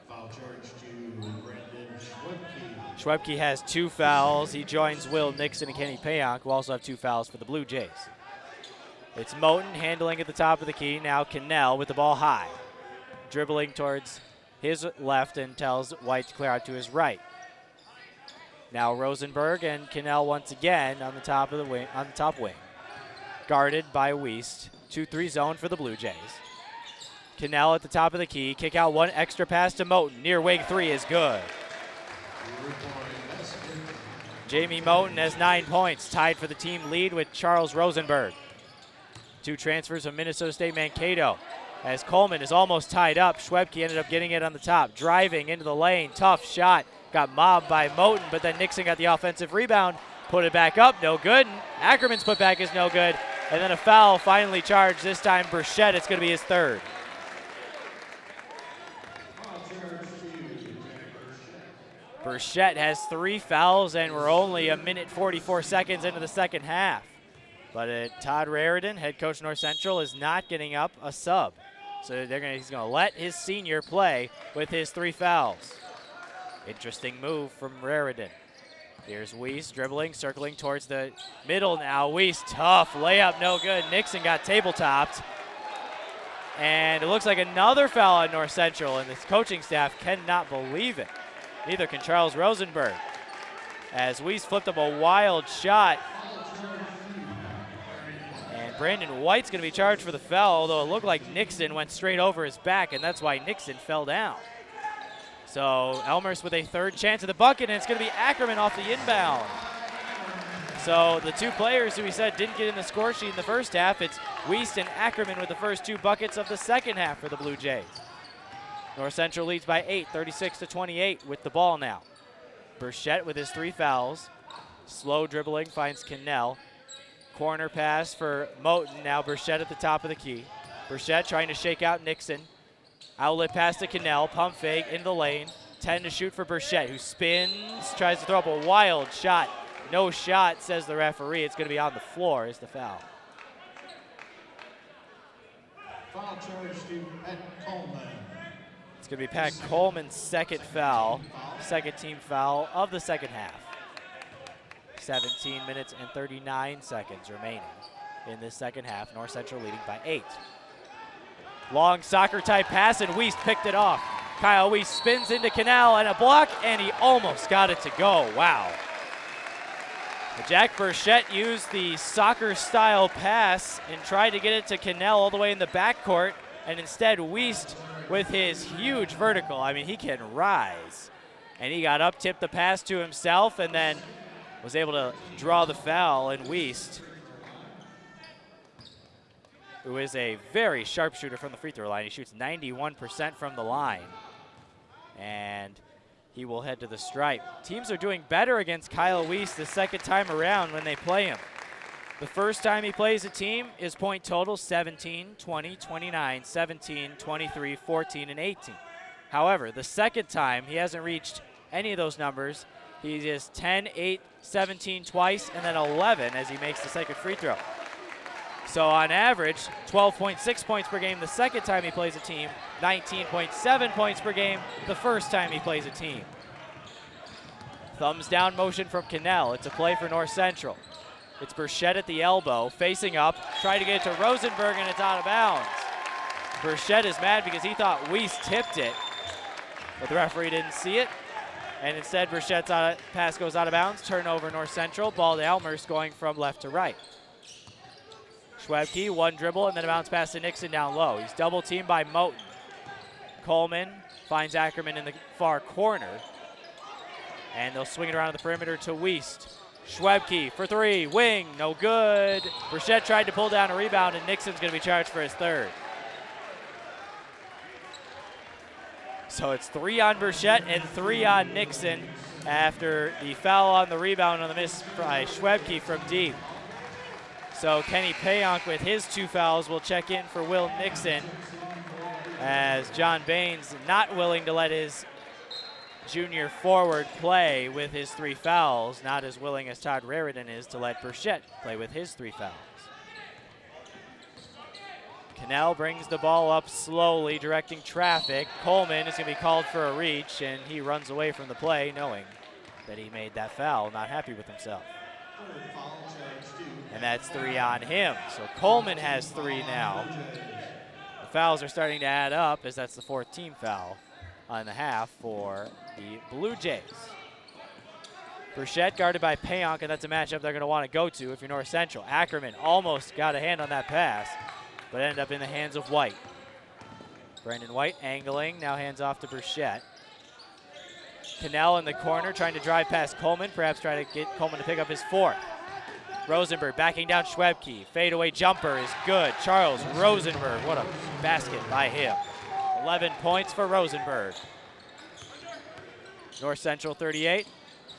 Foul charge to Brandon Schwebke. Schwebke has 2 fouls. He joins Will Nixon and Kenny Payank, who also have 2 fouls for the Blue Jays. It's Moten handling at the top of the key. Now Cannell with the ball high. Dribbling towards his left and tells White to clear out to his right. Now Rosenberg and Cannell once again on the top of the wing, on the top wing. guarded by Wiest. 2-3 zone for the Blue Jays. Cannell at the top of the key. Kick out one extra pass to Moten. Near wing three is good. Jamie Moten has 9 points, tied for the team lead with Charles Rosenberg. 2 transfers from Minnesota State Mankato. As Coleman is almost tied up, Schwebke ended up getting it on the top, driving into the lane, tough shot, got mobbed by Moten, but then Nixon got the offensive rebound, put it back up, no good. Ackerman's put back is no good, and then a foul finally charged, this time Burchett, it's gonna be his third. Burchett has 3 fouls, and we're only a minute 44 seconds into the second half. But Todd Raridan, head coach North Central, is not getting up a sub. So he's going to let his senior play with his 3 fouls. Interesting move from Raridan. Here's Wiest dribbling, circling towards the middle now. Wiest, tough layup, no good. Nixon got tabletopped. And it looks like another foul on North Central, and this coaching staff cannot believe it. Neither can Charles Rosenberg. As Wiest flipped up a wild shot. And Brandon White's going to be charged for the foul, although it looked like Nixon went straight over his back, and that's why Nixon fell down. So Elmhurst with a 3rd chance at the bucket, and it's going to be Ackerman off the inbound. So the 2 players who we said didn't get in the score sheet in the first half, it's Wiest and Ackerman with the first 2 buckets of the second half for the Blue Jays. North Central leads by 8, 36-28 with the ball now. Burchett with his 3 fouls. Slow dribbling, finds Cannell. Corner pass for Moten, now Burchett at the top of the key. Burchett trying to shake out Nixon. Outlet pass to Cannell, pump fake into the lane. 10 to shoot for Burchett, who spins, tries to throw up a wild shot. No shot, says the referee. It's going to be on the floor is the foul. Foul charge to Pat Coleman. It's going to be Pat Coleman's 2nd foul, 2nd team foul of the second half. 17 minutes and 39 seconds remaining in this second half. North Central leading by 8. Long soccer-type pass, and Wiest picked it off. Kyle Wiest spins into Cannell and a block, and he almost got it to go. Wow. Jack Burchett used the soccer-style pass and tried to get it to Cannell all the way in the backcourt, and instead Wiest with his huge vertical. I mean, he can rise. And he got up, tipped the pass to himself, and then was able to draw the foul. And Wiest, who is a very sharp shooter from the free throw line, he shoots 91% from the line. And he will head to the stripe. Teams are doing better against Kyle Wiest the second time around when they play him. The first time he plays a team, his point total 17, 20, 29, 17, 23, 14, and 18. However, the second time, he hasn't reached any of those numbers. He is 10, 8, 17 twice, and then 11 as he makes the second free throw. So on average, 12.6 points per game the second time he plays a team, 19.7 points per game the first time he plays a team. Thumbs down motion from Cannell. It's a play for North Central. It's Burchett at the elbow, facing up, trying to get it to Rosenberg, and it's out of bounds. Burchett is mad because he thought Wiest tipped it, but the referee didn't see it. And instead, Burchett's pass goes out of bounds. Turnover North Central. Ball to Elmhurst going from left to right. Schwebke, 1 dribble, and then a bounce pass to Nixon down low. He's double teamed by Moten. Coleman finds Ackerman in the far corner. And they'll swing it around the perimeter to Wiest. Schwebke for 3, wing, no good. Burchett tried to pull down a rebound, and Nixon's going to be charged for his 3rd. So it's 3 on Burchett and 3 on Nixon after the foul on the rebound on the miss by Schwebke from deep. So Kenny Payonk with his 2 fouls will check in for Will Nixon, as John Baines not willing to let his junior forward play with his 3 fouls, not as willing as Todd Raridan is to let Burchett play with his 3 fouls. Cannell brings the ball up slowly, directing traffic. Coleman is going to be called for a reach, and he runs away from the play knowing that he made that foul, not happy with himself. And that's 3 on him. So Coleman has 3 now. The fouls are starting to add up, as that's the 4th team foul on the half for the Blue Jays. Burchett guarded by Payonk, and that's a matchup they're going to want to go to if you're North Central. Ackerman almost got a hand on that pass, but ended up in the hands of White. Brandon White angling, now hands off to Burchett. Cannell in the corner trying to drive past Coleman, perhaps try to get Coleman to pick up his fourth. Rosenberg backing down Schwebke. Fadeaway jumper is good. Charles Rosenberg, what a basket by him. 11 points for Rosenberg. North Central 38,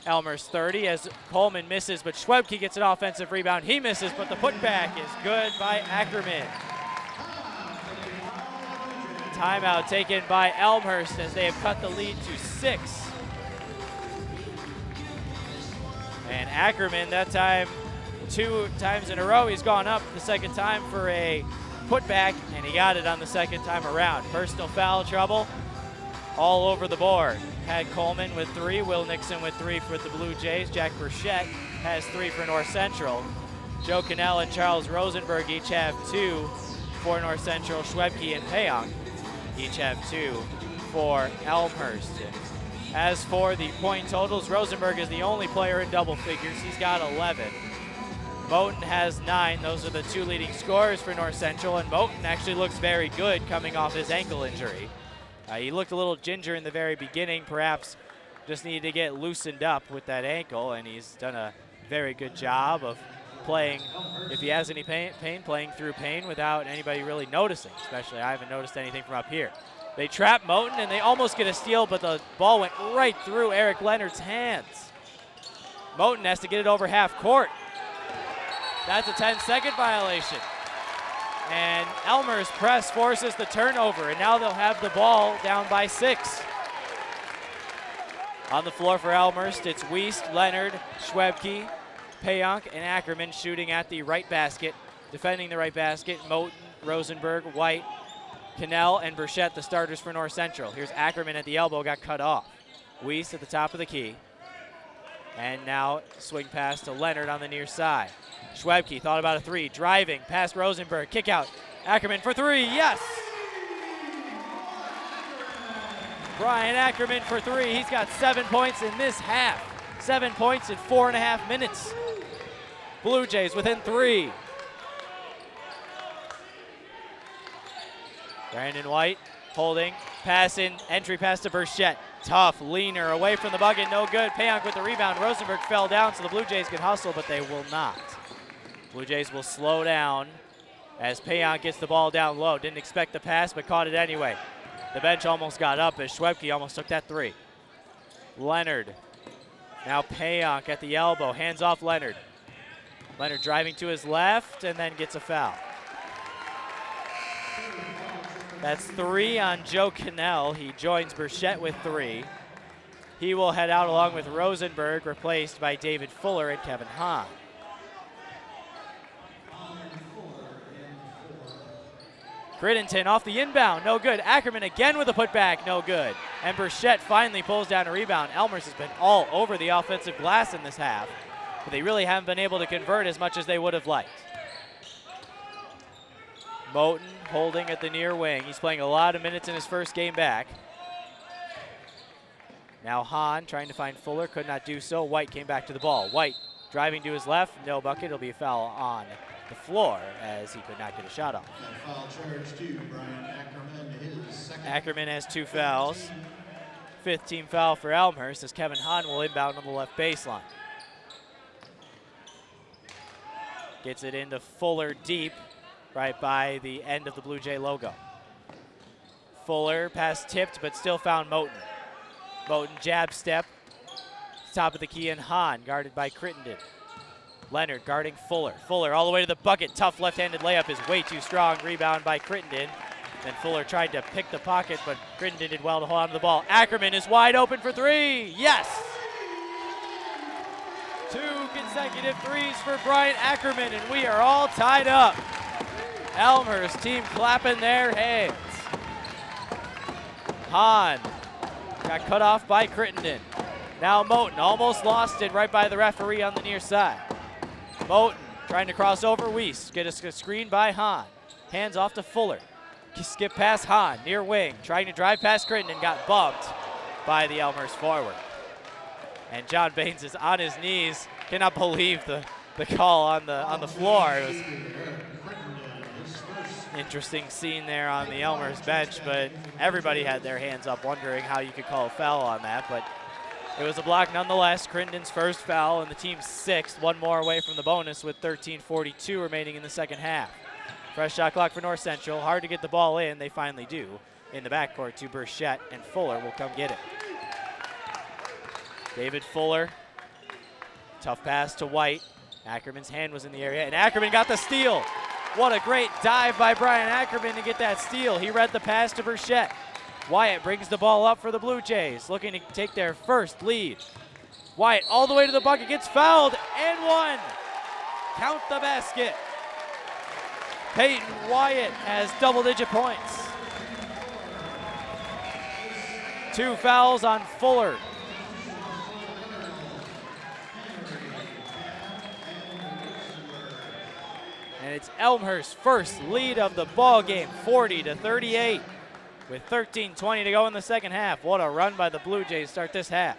Elmhurst 30 as Coleman misses, but Schwebke gets an offensive rebound. He misses, but the putback is good by Ackerman. Timeout taken by Elmhurst as they have cut the lead to 6. And Ackerman, that time, 2 times in a row, he's gone up the second time for a putback, and he got it on the second time around. Personal foul trouble all over the board. Had Coleman with 3, Will Nixon with 3 for the Blue Jays. Jack Burchett has 3 for North Central. Joe Cannell and Charles Rosenberg each have 2 for North Central. Schwebke and Payonk each have 2 for Elmhurst. As for the point totals, Rosenberg is the only player in double figures. He's got 11. Moten has 9. Those are the 2 leading scorers for North Central, and Moten actually looks very good coming off his ankle injury. He looked a little ginger in the very beginning, perhaps just needed to get loosened up with that ankle, and he's done a very good job of playing, if he has any pain, playing through pain without anybody really noticing, especially I haven't noticed anything from up here. They trap Moten, and they almost get a steal, but the ball went right through Eric Leonard's hands. Moten has to get it over half court. That's a 10-second violation. And Elmer's press forces the turnover, and now they'll have the ball down by 6. On the floor for Elmhurst, it's Wiest, Leonard, Schwebke, Payonk, and Ackerman shooting at the right basket. Defending the right basket, Moten, Rosenberg, White, Cannell, and Burchett, the starters for North Central. Here's Ackerman at the elbow, got cut off. Wiest at the top of the key. And now swing pass to Leonard on the near side. Schwebke thought about a 3, driving past Rosenberg, kick out. Ackerman for 3, yes! Brian Ackerman for 3, he's got 7 points in this half. 7 points in 4.5 minutes. Blue Jays within 3. Brandon White holding, passing, entry pass to Burchett. Tough leaner away from the bucket, no good. Payonk with the rebound. Rosenberg fell down so the Blue Jays can hustle, but they will not. Blue Jays will slow down as Payonk gets the ball down low. Didn't expect the pass, but caught it anyway. The bench almost got up as Schwebke almost took that 3. Leonard, now Payonk at the elbow, hands off Leonard. Leonard driving to his left and then gets a foul. That's 3 on Joe Cannell. He joins Burchett with 3. He will head out along with Rosenberg, replaced by David Fuller and Kevin Hahn. Crittenden off the inbound, no good. Ackerman again with a putback, no good. And Burchett finally pulls down a rebound. Elmhurst has been all over the offensive glass in this half, but they really haven't been able to convert as much as they would have liked. Moten holding at the near wing. He's playing a lot of minutes in his first game back. Now Hahn trying to find Fuller, could not do so. White came back to the ball. White driving to his left, no bucket. It'll be a foul on the floor as he could not get a shot off. Foul charge to Brian Ackerman, his second. Ackerman has 2 fouls. 5th team foul for Elmhurst as Kevin Hahn will inbound on the left baseline. Gets it into Fuller deep, right by the end of the Blue Jay logo. Fuller pass tipped, but still found Moten. Moten jab step, top of the key, and Hahn guarded by Crittenden. Leonard guarding Fuller. Fuller all the way to the bucket. Tough left-handed layup is way too strong. Rebound by Crittenden. Then Fuller tried to pick the pocket, but Crittenden did well to hold on to the ball. Ackerman is wide open for 3. Yes! 2 consecutive 3s for Brian Ackerman, and we are all tied up. Elmhurst team clapping their hands. Hahn got cut off by Crittenden. Now Moten almost lost it right by the referee on the near side. Moten trying to cross over Wiest. Get a screen by Hahn. Hands off to Fuller. Skip past Hahn, near wing. Trying to drive past Crittenden, got bumped by the Elmhurst forward. And John Baines is on his knees. Cannot believe the call on the floor. It was an interesting scene there on the Elmhurst bench, but everybody had their hands up wondering how you could call a foul on that. But it was a block nonetheless. Crittenden's first foul and the team's sixth, one more away from the bonus with 13:42 remaining in the second half. Fresh shot clock for North Central. Hard to get the ball in. They finally do. In the backcourt to Burchett, and Fuller will come get it. David Fuller. Tough pass to White. Ackerman's hand was in the area, and Ackerman got the steal. What a great dive by Brian Ackerman to get that steal. He read the pass to Burchett. Wyatt brings the ball up for the Blue Jays, looking to take their first lead. Wyatt all the way to the bucket, gets fouled, and one. Count the basket. Peyton Wyatt has double-digit points. 2 fouls on Fuller. And it's Elmhurst's first lead of the ball game, 40-38. With 13:20 to go in the second half. What a run by the Blue Jays to start this half.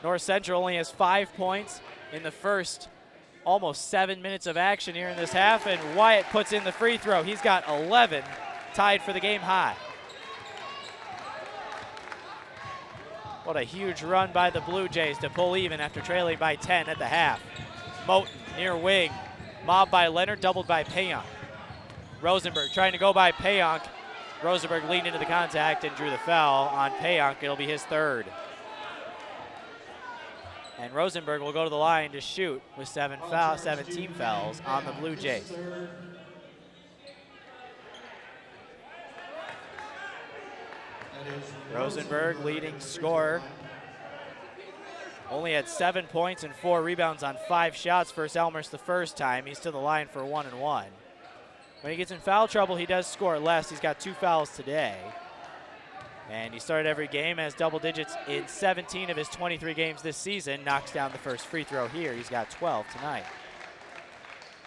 North Central only has 5 points in the first almost 7 minutes of action here in this half, and Wyatt puts in the free throw. He's got 11, tied for the game high. What a huge run by the Blue Jays to pull even after trailing by 10 at the half. Moten near wing, mobbed by Leonard, doubled by Payonk. Rosenberg trying to go by Payonk. Rosenberg leaned into the contact and drew the foul on Payonk. It'll be his third. And Rosenberg will go to the line to shoot with 17 fouls on the Blue Jays. Rosenberg, leading scorer. Only had 7 points and 4 rebounds on 5 shots versus Elmhurst the first time. He's to the line for 1 and 1. When he gets in foul trouble, he does score less. He's got 2 fouls today. And he started every game, has double digits in 17 of his 23 games this season. Knocks down the first free throw here. He's got 12 tonight.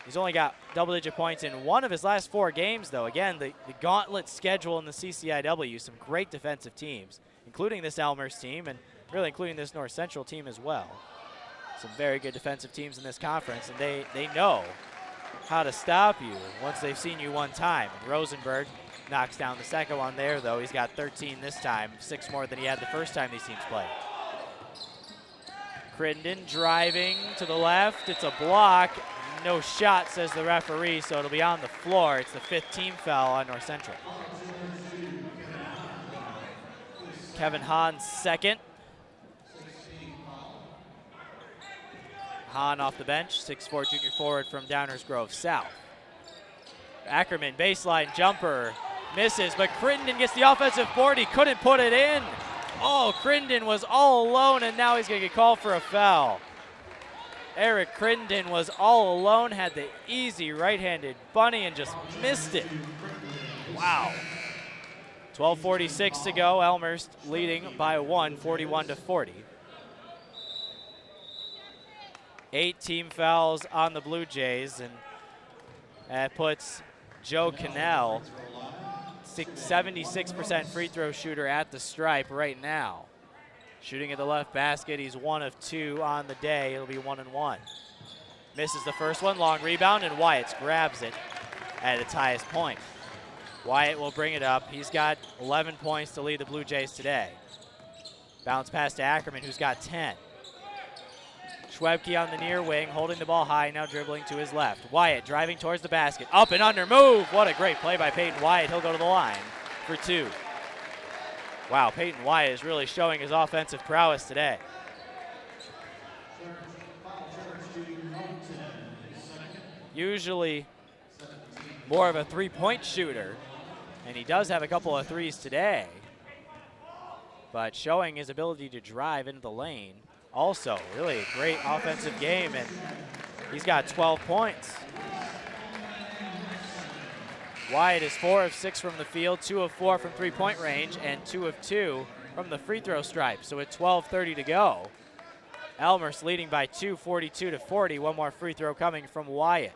He's only got double-digit points in 1 of his last 4 games, though. Again, the gauntlet schedule in the CCIW, some great defensive teams, including this Elmhurst team, and really including this North Central team as well. Some very good defensive teams in this conference, and they know how to stop you once they've seen you one time. And Rosenberg knocks down the second one there, though. He's got 13 this time, 6 more than he had the first time these teams played. Crittenden driving to the left. It's a block. No shot, says the referee, so it'll be on the floor. It's the 5th team foul on North Central. Kevin Hahn's second. Hahn off the bench, 6'4" junior forward from Downers Grove South. Ackerman, baseline jumper, misses, but Crittenden gets the offensive board. He couldn't put it in. Oh, Crittenden was all alone, and now he's going to get called for a foul. Eric Crittenden was all alone, had the easy right-handed bunny, and just missed it. Wow. 12:46 to go. Elmhurst leading by 1, 41-40. 8 team fouls on the Blue Jays, and that puts Joe Cannell, 76% free throw shooter at the stripe right now. Shooting at the left basket, he's 1 of 2 on the day. It'll be 1 and 1. Misses the first one, long rebound, and Wyatt grabs it at its highest point. Wyatt will bring it up. He's got 11 points to lead the Blue Jays today. Bounce pass to Ackerman, who's got 10. Schwebke on the near wing, holding the ball high, now dribbling to his left. Wyatt driving towards the basket. Up and under move. What a great play by Peyton Wyatt. He'll go to the line for 2. Wow, Peyton Wyatt is really showing his offensive prowess today. Usually more of a three-point shooter, and he does have a couple of threes today, but showing his ability to drive into the lane. Also, really a great offensive game, and he's got 12 points. Wyatt is 4 of 6 from the field, 2 of 4 from three-point range, and 2 of 2 from the free throw stripe. So at 12:30 to go, Elmhurst leading by 2, 42-40. One more free throw coming from Wyatt.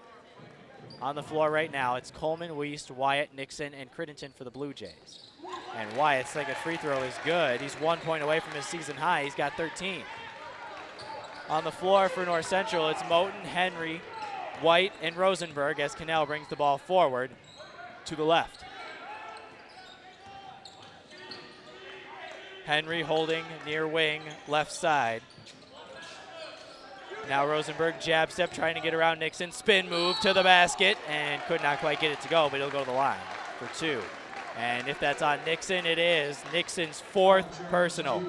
On the floor right now, it's Coleman, Weist, Wyatt, Nixon, and Crittenden for the Blue Jays. And Wyatt's second free throw is good. He's 1 point away from his season high. He's got 13. On the floor for North Central, it's Moten, Henry, White, and Rosenberg as Cannell brings the ball forward to the left. Henry holding near wing, left side. Now Rosenberg jab step trying to get around Nixon. Spin move to the basket and could not quite get it to go, but he'll go to the line for 2. And if that's on Nixon, it is Nixon's 4th personal.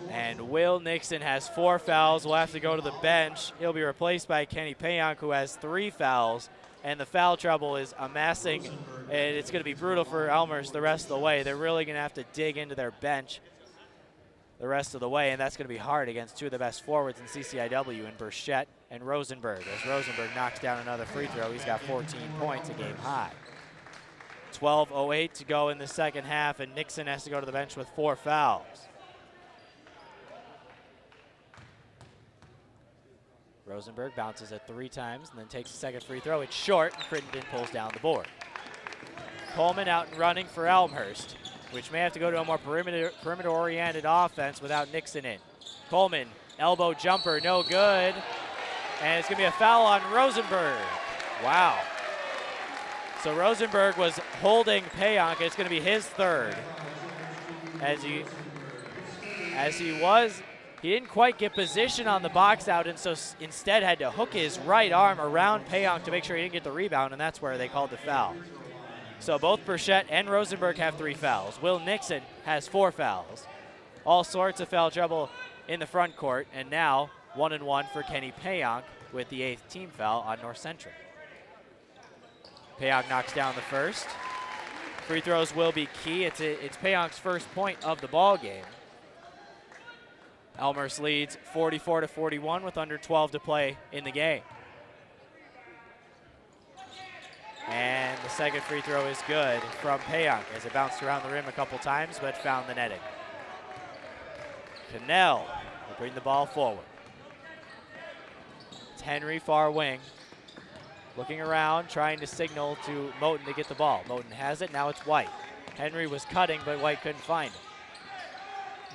And Will Nixon has 4 fouls. Will have to go to the bench. He'll be replaced by Kenny Payonk, who has 3 fouls. And the foul trouble is amassing, and it's going to be brutal for Elmhurst the rest of the way. They're really going to have to dig into their bench the rest of the way, and that's going to be hard against 2 of the best forwards in CCIW in Burchett and Rosenberg. As Rosenberg knocks down another free throw, he's got 14 points, a game high. 12:08 to go in the second half, and Nixon has to go to the bench with 4 fouls. Rosenberg bounces it 3 times and then takes the second free throw. It's short, and Crittenden pulls down the board. Coleman out and running for Elmhurst, which may have to go to a more perimeter-oriented offense without Nixon in. Coleman, elbow jumper, no good. And it's going to be a foul on Rosenberg. Wow. So Rosenberg was holding Payonk. It's going to be his 3rd. He didn't quite get position on the box out, and so instead had to hook his right arm around Payonk to make sure he didn't get the rebound, and that's where they called the foul. So both Burchett and Rosenberg have 3 fouls. Will Nixon has 4 fouls. All sorts of foul trouble in the front court, and now 1-1 for Kenny Payonk with the 8th team foul on North Central. Payonk knocks down the first. Free throws will be key. It's Payonk's first point of the ball game. Elmhurst leads 44-41 with under 12 to play in the game. And the second free throw is good from Payonk as it bounced around the rim a couple times but found the netting. Cannell will bring the ball forward. It's Henry, far wing. Looking around, trying to signal to Moten to get the ball. Moten has it, now it's White. Henry was cutting, but White couldn't find it.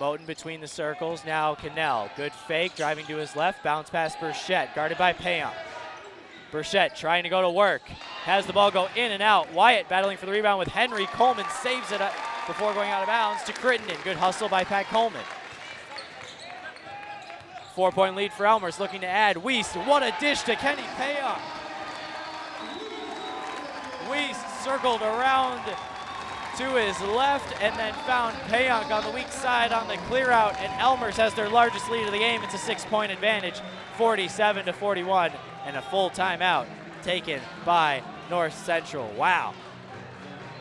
Moten between the circles, now Cannell. Good fake, driving to his left, bounce past Burchett, guarded by Payonk. Burchett trying to go to work, has the ball go in and out. Wyatt battling for the rebound with Henry. Coleman saves it before going out of bounds to Crittenden. Good hustle by Pat Coleman. 4-point lead for Elmhurst, looking to add. Weist, what a dish to Kenny Payonk. Weist circled around to his left and then found Payonk on the weak side on the clear out, and Elmhurst has their largest lead of the game. It's a 6-point advantage, 47-41, and a full timeout taken by North Central. Wow.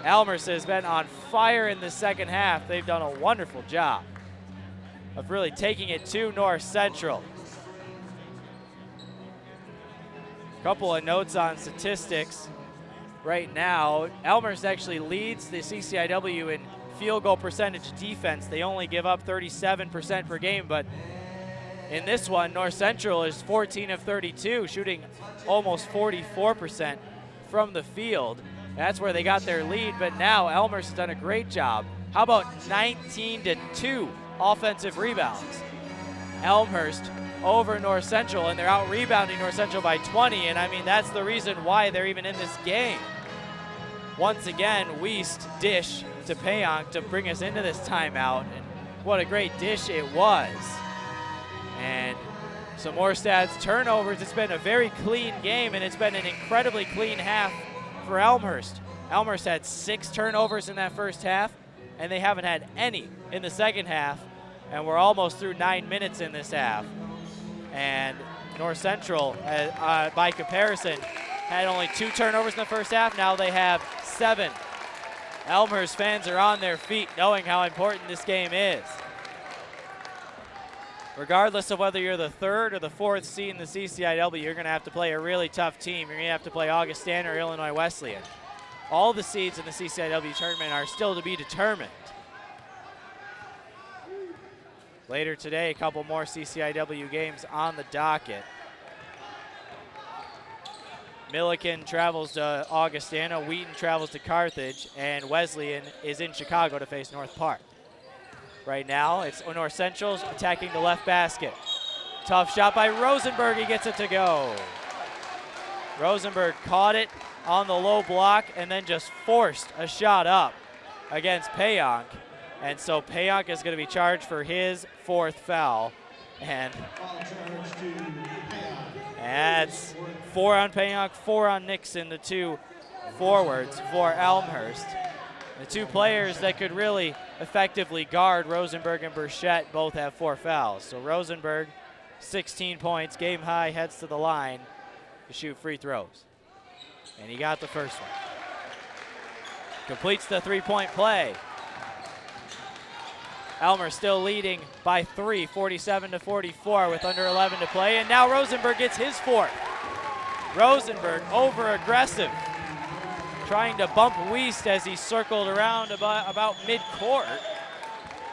Elmhurst has been on fire in the second half. They've done a wonderful job of really taking it to North Central. Couple of notes on statistics. Right now, Elmhurst actually leads the CCIW in field goal percentage defense. They only give up 37% per game, but in this one, North Central is 14 of 32, shooting almost 44% from the field. That's where they got their lead, but now Elmhurst has done a great job. How about 19-2 offensive rebounds? Elmhurst over North Central, and they're out rebounding North Central by 20, and I mean, that's the reason why they're even in this game. Once again, Weist dish to Payonk to bring us into this timeout, and what a great dish it was. And some more stats, turnovers. It's been a very clean game, and it's been an incredibly clean half for Elmhurst. Elmhurst had 6 turnovers in that first half, and they haven't had any in the second half, and we're almost through 9 minutes in this half. And North Central, by comparison, had only 2 turnovers in the first half. Now they have 7. Elmhurst fans are on their feet knowing how important this game is. Regardless of whether you're the 3rd or the 4th seed in the CCIW, you're going to have to play a really tough team. You're going to have to play Augustana or Illinois Wesleyan. All the seeds in the CCIW tournament are still to be determined. Later today, a couple more CCIW games on the docket. Milliken travels to Augustana, Wheaton travels to Carthage, and Wesleyan is in Chicago to face North Park. Right now, it's North Central's attacking the left basket. Tough shot by Rosenberg, he gets it to go. Rosenberg caught it on the low block and then just forced a shot up against Payonk. And so Payonk is going to be charged for his 4th foul. And that's 4 on Payonk, 4 on Nixon, the 2 forwards for Elmhurst. The 2 players that could really effectively guard Rosenberg and Burchett both have 4 fouls. So Rosenberg, 16 points, game high, heads to the line to shoot free throws. And he got the first one. Completes the 3-point play. Elmer still leading by 3, 47-44 with under 11 to play. And now Rosenberg gets his 4th. Rosenberg over-aggressive, trying to bump Wiest as he circled around about mid-court.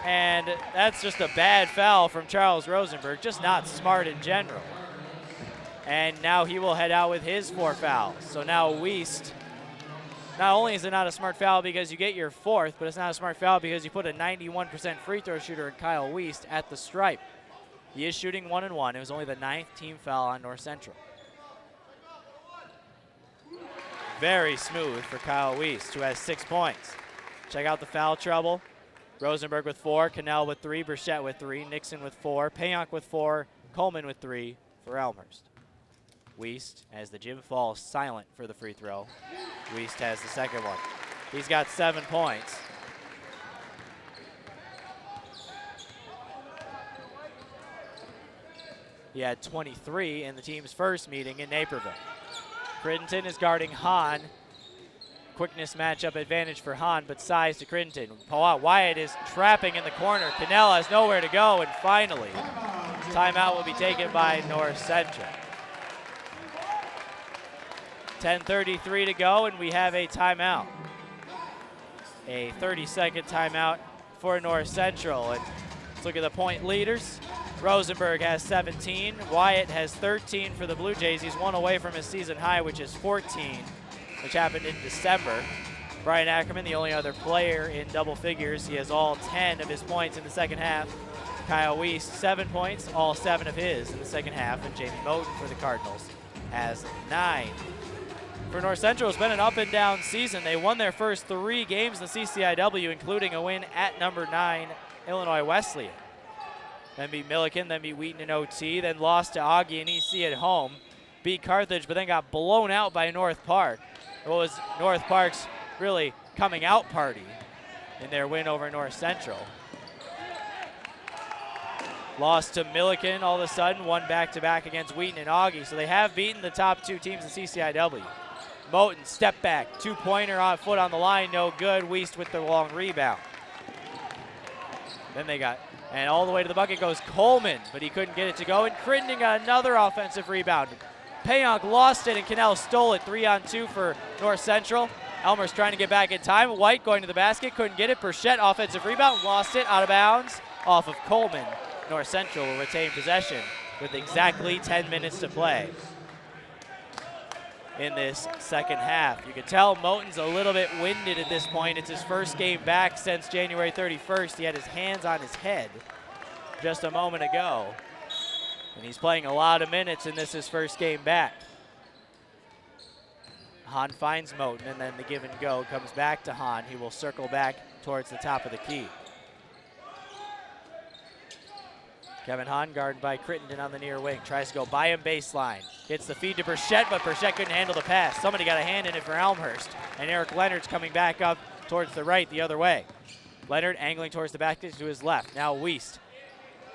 And that's just a bad foul from Charles Rosenberg, just not smart in general. And now he will head out with his 4 fouls. So now Wiest, not only is it not a smart foul because you get your 4th, but it's not a smart foul because you put a 91% free throw shooter in Kyle Wiest at the stripe. He is shooting 1-1. It was only the 9th team foul on North Central. Very smooth for Kyle Wiest, who has 6 points. Check out the foul trouble. Rosenberg with 4, Cannell with 3, Burchett with 3, Nixon with 4, Payonk with 4, Coleman with 3 for Elmhurst. Wiest, as the gym falls silent for the free throw. Wiest has the second one. He's got 7 points. He had 23 in the team's first meeting in Naperville. Crittenton is guarding Hahn. Quickness matchup advantage for Hahn, but size to Crittenton. Wyatt is trapping in the corner. Cannell has nowhere to go, and finally, timeout will be taken by North Central. 10:33 to go, and we have a timeout. A 30-second timeout for North Central. And let's look at the point leaders. Rosenberg has 17. Wyatt has 13 for the Blue Jays. He's 1 away from his season high, which is 14, which happened in December. Brian Ackerman, the only other player in double figures. He has all 10 of his points in the second half. Kyle Wiest, 7 points, all 7 of his in the second half. And Jamie Moten for the Cardinals has 9. For North Central, it's been an up-and-down season. They won their first 3 games in the CCIW, including a win at number 9, Illinois Wesleyan. Then beat Milliken, then beat Wheaton in OT, then lost to Augie and EC at home. Beat Carthage, but then got blown out by North Park. It was North Park's really coming out party in their win over North Central. Lost to Milliken all of a sudden, won back-to-back against Wheaton and Augie. So they have beaten the top 2 teams in CCIW. Moten, step back, 2-pointer on foot on the line, no good. Wiest with the long rebound. Then they got, and all the way to the bucket goes Coleman, but he couldn't get it to go. And Crittenden got another offensive rebound. Payonk lost it, and Cannell stole it. 3-on-2 for North Central. Elmer's trying to get back in time. White going to the basket, couldn't get it. Burchett, offensive rebound, lost it, out of bounds, off of Coleman. North Central will retain possession with exactly 10 minutes to play in this second half. You can tell Moten's a little bit winded at this point. It's his first game back since January 31st. He had his hands on his head just a moment ago. And he's playing a lot of minutes, and this is his first game back. Hahn finds Moten, and then the give and go comes back to Hahn. He will circle back towards the top of the key. Kevin Hahn, guarded by Crittenden on the near wing, tries to go by him baseline. Gets the feed to Burchett, but Burchett couldn't handle the pass. Somebody got a hand in it for Elmhurst. And Eric Leonard's coming back up towards the right, the other way. Leonard angling towards the basket to his left. Now Wiest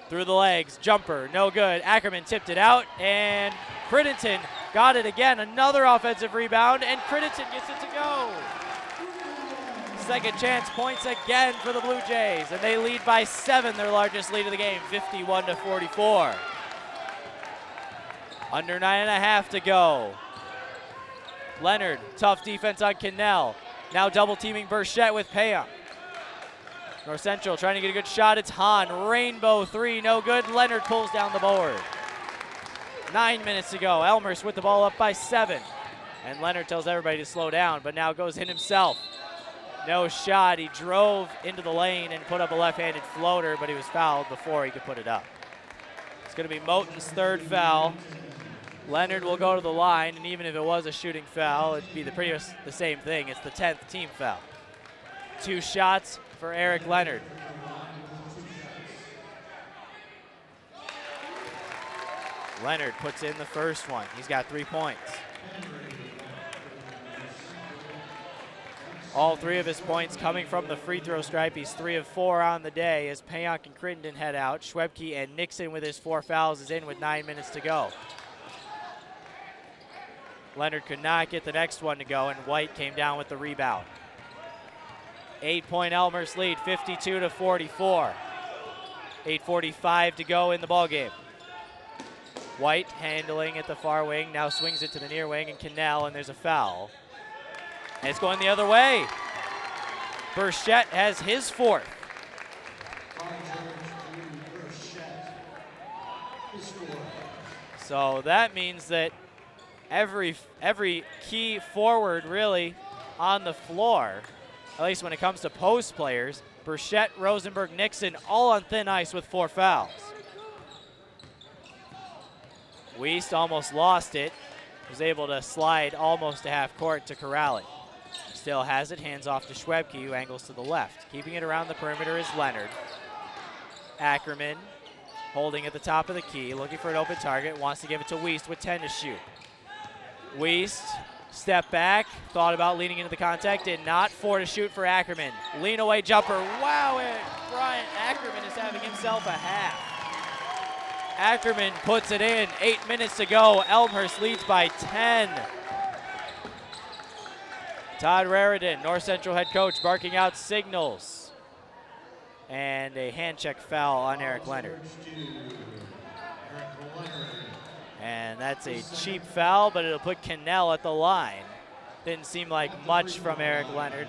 through the legs, jumper, no good. Ackerman tipped it out, and Crittenden got it again. Another offensive rebound, and Crittenden gets it to go. Second chance points again for the Blue Jays, and they lead by 7, their largest lead of the game, 51-44. Under 9.5 to go. Leonard, tough defense on Cannell. Now double teaming Burchett with Payonk. North Central trying to get a good shot. It's Hahn, rainbow 3, no good. Leonard pulls down the board. 9 minutes to go. Elmhurst with the ball up by 7. And Leonard tells everybody to slow down, but now goes in himself. No shot. He drove into the lane and put up a left-handed floater, but he was fouled before he could put it up. It's going to be Moten's third foul. Leonard will go to the line, and even if it was a shooting foul, it'd be pretty much the same thing. It's the 10th team foul. 2 shots for Eric Leonard. Leonard puts in the first one. He's got 3 points. All 3 of his points coming from the free throw stripe. He's 3 of 4 on the day as Payank and Crittenden head out. Schwebke and Nixon with his 4 fouls is in with 9 minutes to go. Leonard could not get the next one to go, and White came down with the rebound. 8-point Elmhurst lead, 52-44. 8:45 to go in the ballgame. White handling at the far wing, now swings it to the near wing, and Cannell, and there's a foul. And it's going the other way. Burchett has his 4th. So that means that every key forward really on the floor, at least when it comes to post players, Burchett, Rosenberg, Nixon, all on thin ice with 4 fouls. Wiest almost lost it, was able to slide almost to half court to corral it. Still has it, hands off to Schwebke, who angles to the left. Keeping it around the perimeter is Leonard. Ackerman holding at the top of the key, looking for an open target, wants to give it to Wiest with 10 to shoot. Wiest, step back, thought about leaning into the contact, did not. 4 to shoot for Ackerman. Lean away jumper, wow, Brian Ackerman is having himself a half. Ackerman puts it in, 8 minutes to go. Elmhurst leads by 10. Todd Raridan, North Central head coach, barking out signals. And a hand check foul on Eric Leonard. And that's a cheap foul, but it'll put Cannell at the line. Didn't seem like much from Eric Leonard.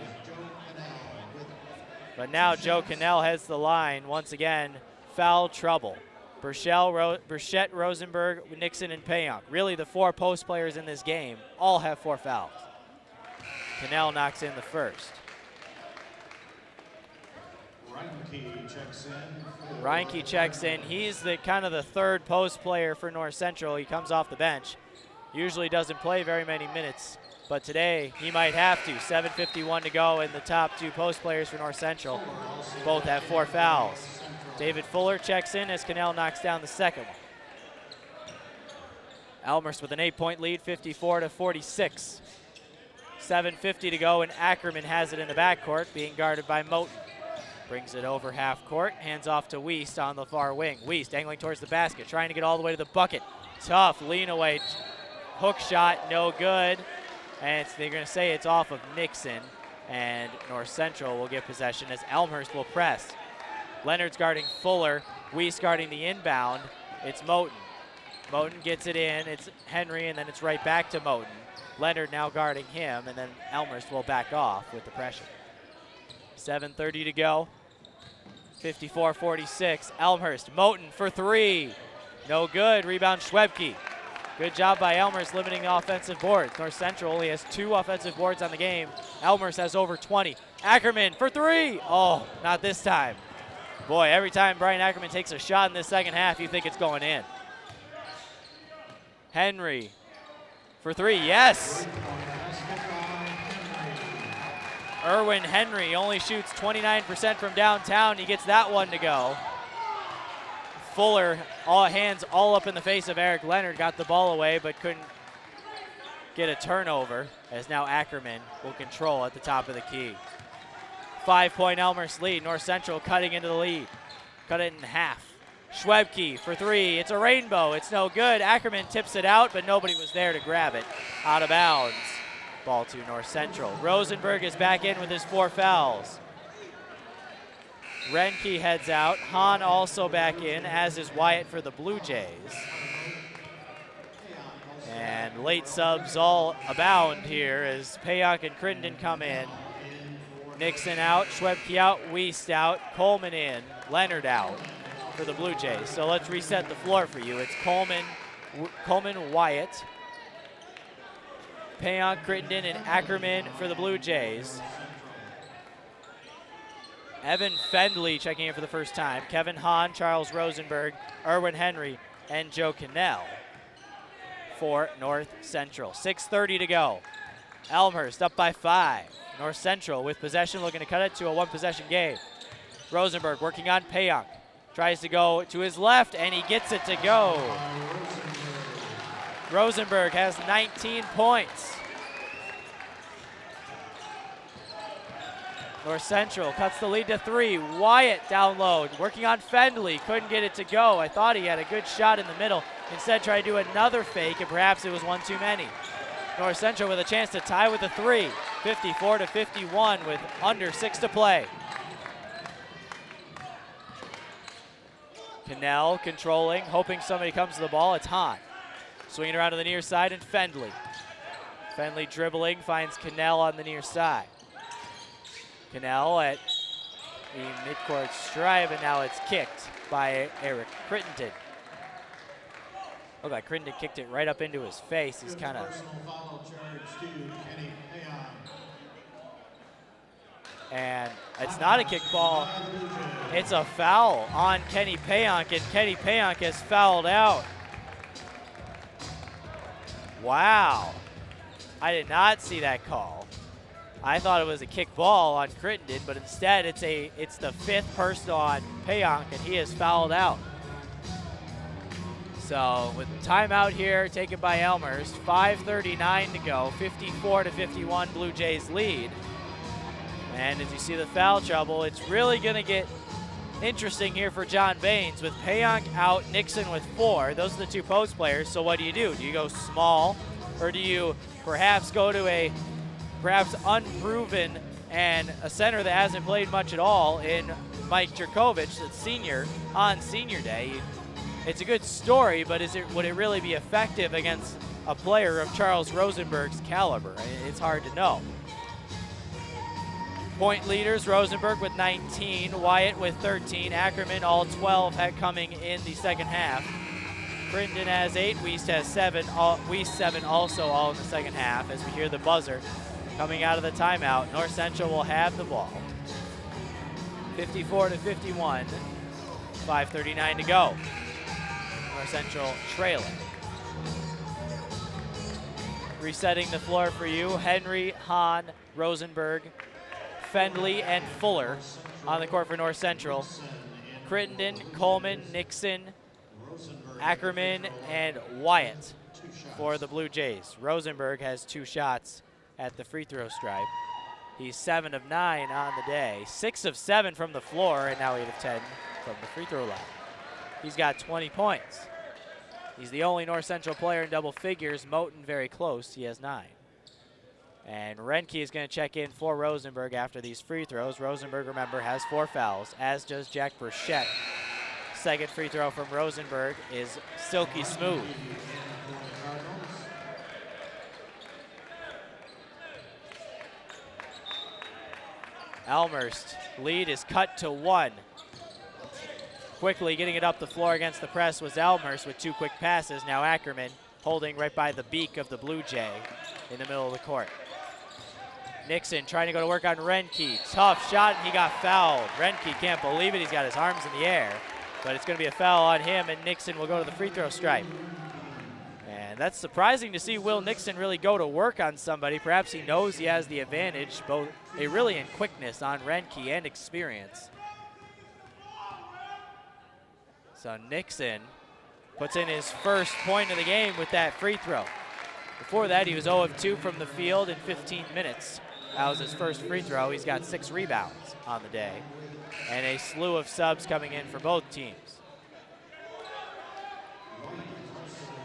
But now Joe Cannell heads the line. Once again, foul trouble. Burchett, Rosenberg, Nixon, and Payank. Really the 4 post players in this game all have 4 fouls. Cannell knocks in the first. Reinke checks in. He's the kind of the 3rd post player for North Central. He comes off the bench. Usually doesn't play very many minutes, but today he might have to. 7:51 to go, and the top 2 post players for North Central both have 4 fouls. David Fuller checks in as Cannell knocks down the second one. Elmhurst with an 8-point lead, 54-46. 7:50 to go, and Ackerman has it in the backcourt, being guarded by Moten. Brings it over half court, hands off to Wiest on the far wing. Wiest angling towards the basket, trying to get all the way to the bucket. Tough lean away, hook shot, no good. And they're going to say it's off of Nixon, and North Central will get possession as Elmhurst will press. Leonard's guarding Fuller, Wiest guarding the inbound. It's Moten. Moten gets it in, it's Henry, and then it's right back to Moten. Leonard now guarding him, and then Elmhurst will back off with the pressure. 7:30 to go. 54-46. Elmhurst, Moten for 3. No good. Rebound Schwebke. Good job by Elmhurst limiting the offensive boards. North Central only has 2 offensive boards on the game. Elmhurst has over 20. Ackerman for 3. Oh, not this time. Boy, every time Brian Ackerman takes a shot in this second half, you think it's going in. Henry for 3. Yes. Erwin Henry only shoots 29% from downtown. He gets that one to go. Fuller, all hands all up in the face of Eric Leonard, got the ball away but couldn't get a turnover, as now Ackerman will control at the top of the key. 5-point Elmhurst lead. North Central cutting into the lead. Cut it in half. Schwebke for 3. It's a rainbow. It's no good. Ackerman tips it out, but nobody was there to grab it. Out of bounds. Ball to North Central. Rosenberg is back in with his 4 fouls. Renke heads out. Hahn also back in, as is Wyatt for the Blue Jays. And late subs all abound here as Payank and Crittenden come in. Nixon out, Schwebke out, Wiest out, Coleman in, Leonard out for the Blue Jays. So let's reset the floor for you. It's Coleman, Wyatt, Payon, Crittenden, and Ackerman for the Blue Jays. Evan Fendley checking in for the first time. Kevin Hahn, Charles Rosenberg, Erwin Henry, and Joe Cannell for North Central. 6:30 to go. Elmhurst up by 5. North Central with possession, looking to cut it to a one-possession game. Rosenberg working on Payon. Tries to go to his left, and he gets it to go. Rosenberg has 19 points. North Central cuts the lead to 3. Wyatt down low, working on Fendley. Couldn't get it to go. I thought he had a good shot in the middle. Instead, tried to do another fake, and perhaps it was one too many. North Central with a chance to tie with a 3. 54-51 with under 6 to play. Cannell controlling, hoping somebody comes to the ball. It's Hahn. Swinging around to the near side, and Fendley. Fendley dribbling, finds Cannell on the near side. Cannell at the midcourt stripe, and now it's kicked by Eric Crittenden. Looked like Crittenden kicked it right up into his face. He's kind of... And it's not a kickball. It's a foul on Kenny Payonk, and Kenny Payonk has fouled out. Wow. I did not see that call. I thought it was a kickball on Crittenden, but instead it's the 5th personal on Payonk, and he has fouled out. So with timeout here taken by Elmhurst, 5:39 to go, 54-51 Blue Jays lead. And as you see the foul trouble, it's really going to get interesting here for John Baines with Payonk out, Nixon with 4. Those are the 2 post players. So what do? Do you go small, or do you perhaps go to a perhaps unproven and a center that hasn't played much at all in Mike Jerkovich, that's senior on senior day? It's a good story, but would it really be effective against a player of Charles Rosenberg's caliber? It's hard to know. Point leaders, Rosenberg with 19, Wyatt with 13, Ackerman all 12 had coming in the second half. Crittenden has 8, Wiest has 7, Wiest 7 also all in the second half as we hear the buzzer coming out of the timeout. North Central will have the ball. 54-51, 5:39 to go. North Central trailing. Resetting the floor for you, Henry, Hahn, Rosenberg, Fendley, and Fuller on the court for North Central. Crittenden, Coleman, Nixon, Ackerman, and Wyatt for the Blue Jays. Rosenberg has 2 shots at the free throw stripe. He's 7 of 9 on the day, 6 of 7 from the floor, and now 8 of 10 from the free throw line. He's got 20 points. He's the only North Central player in double figures. Moten very close, he has 9. And Renke is going to check in for Rosenberg after these free throws. Rosenberg, remember, has 4 fouls, as does Jack Burchett. Second free throw from Rosenberg is silky smooth. Elmhurst lead is cut to 1. Quickly getting it up the floor against the press was Elmhurst with 2 quick passes. Now Ackerman holding right by the beak of the Blue Jay in the middle of the court. Nixon trying to go to work on Renke. Tough shot, and he got fouled. Renke can't believe it. He's got his arms in the air, but it's going to be a foul on him, and Nixon will go to the free throw stripe. And that's surprising to see Will Nixon really go to work on somebody. Perhaps he knows he has the advantage, both really in quickness on Renke and experience. So Nixon puts in his first point of the game with that free throw. Before that, he was 0 of 2 from the field in 15 minutes. That was his first free throw. He's got 6 rebounds on the day, and a slew of subs coming in for both teams.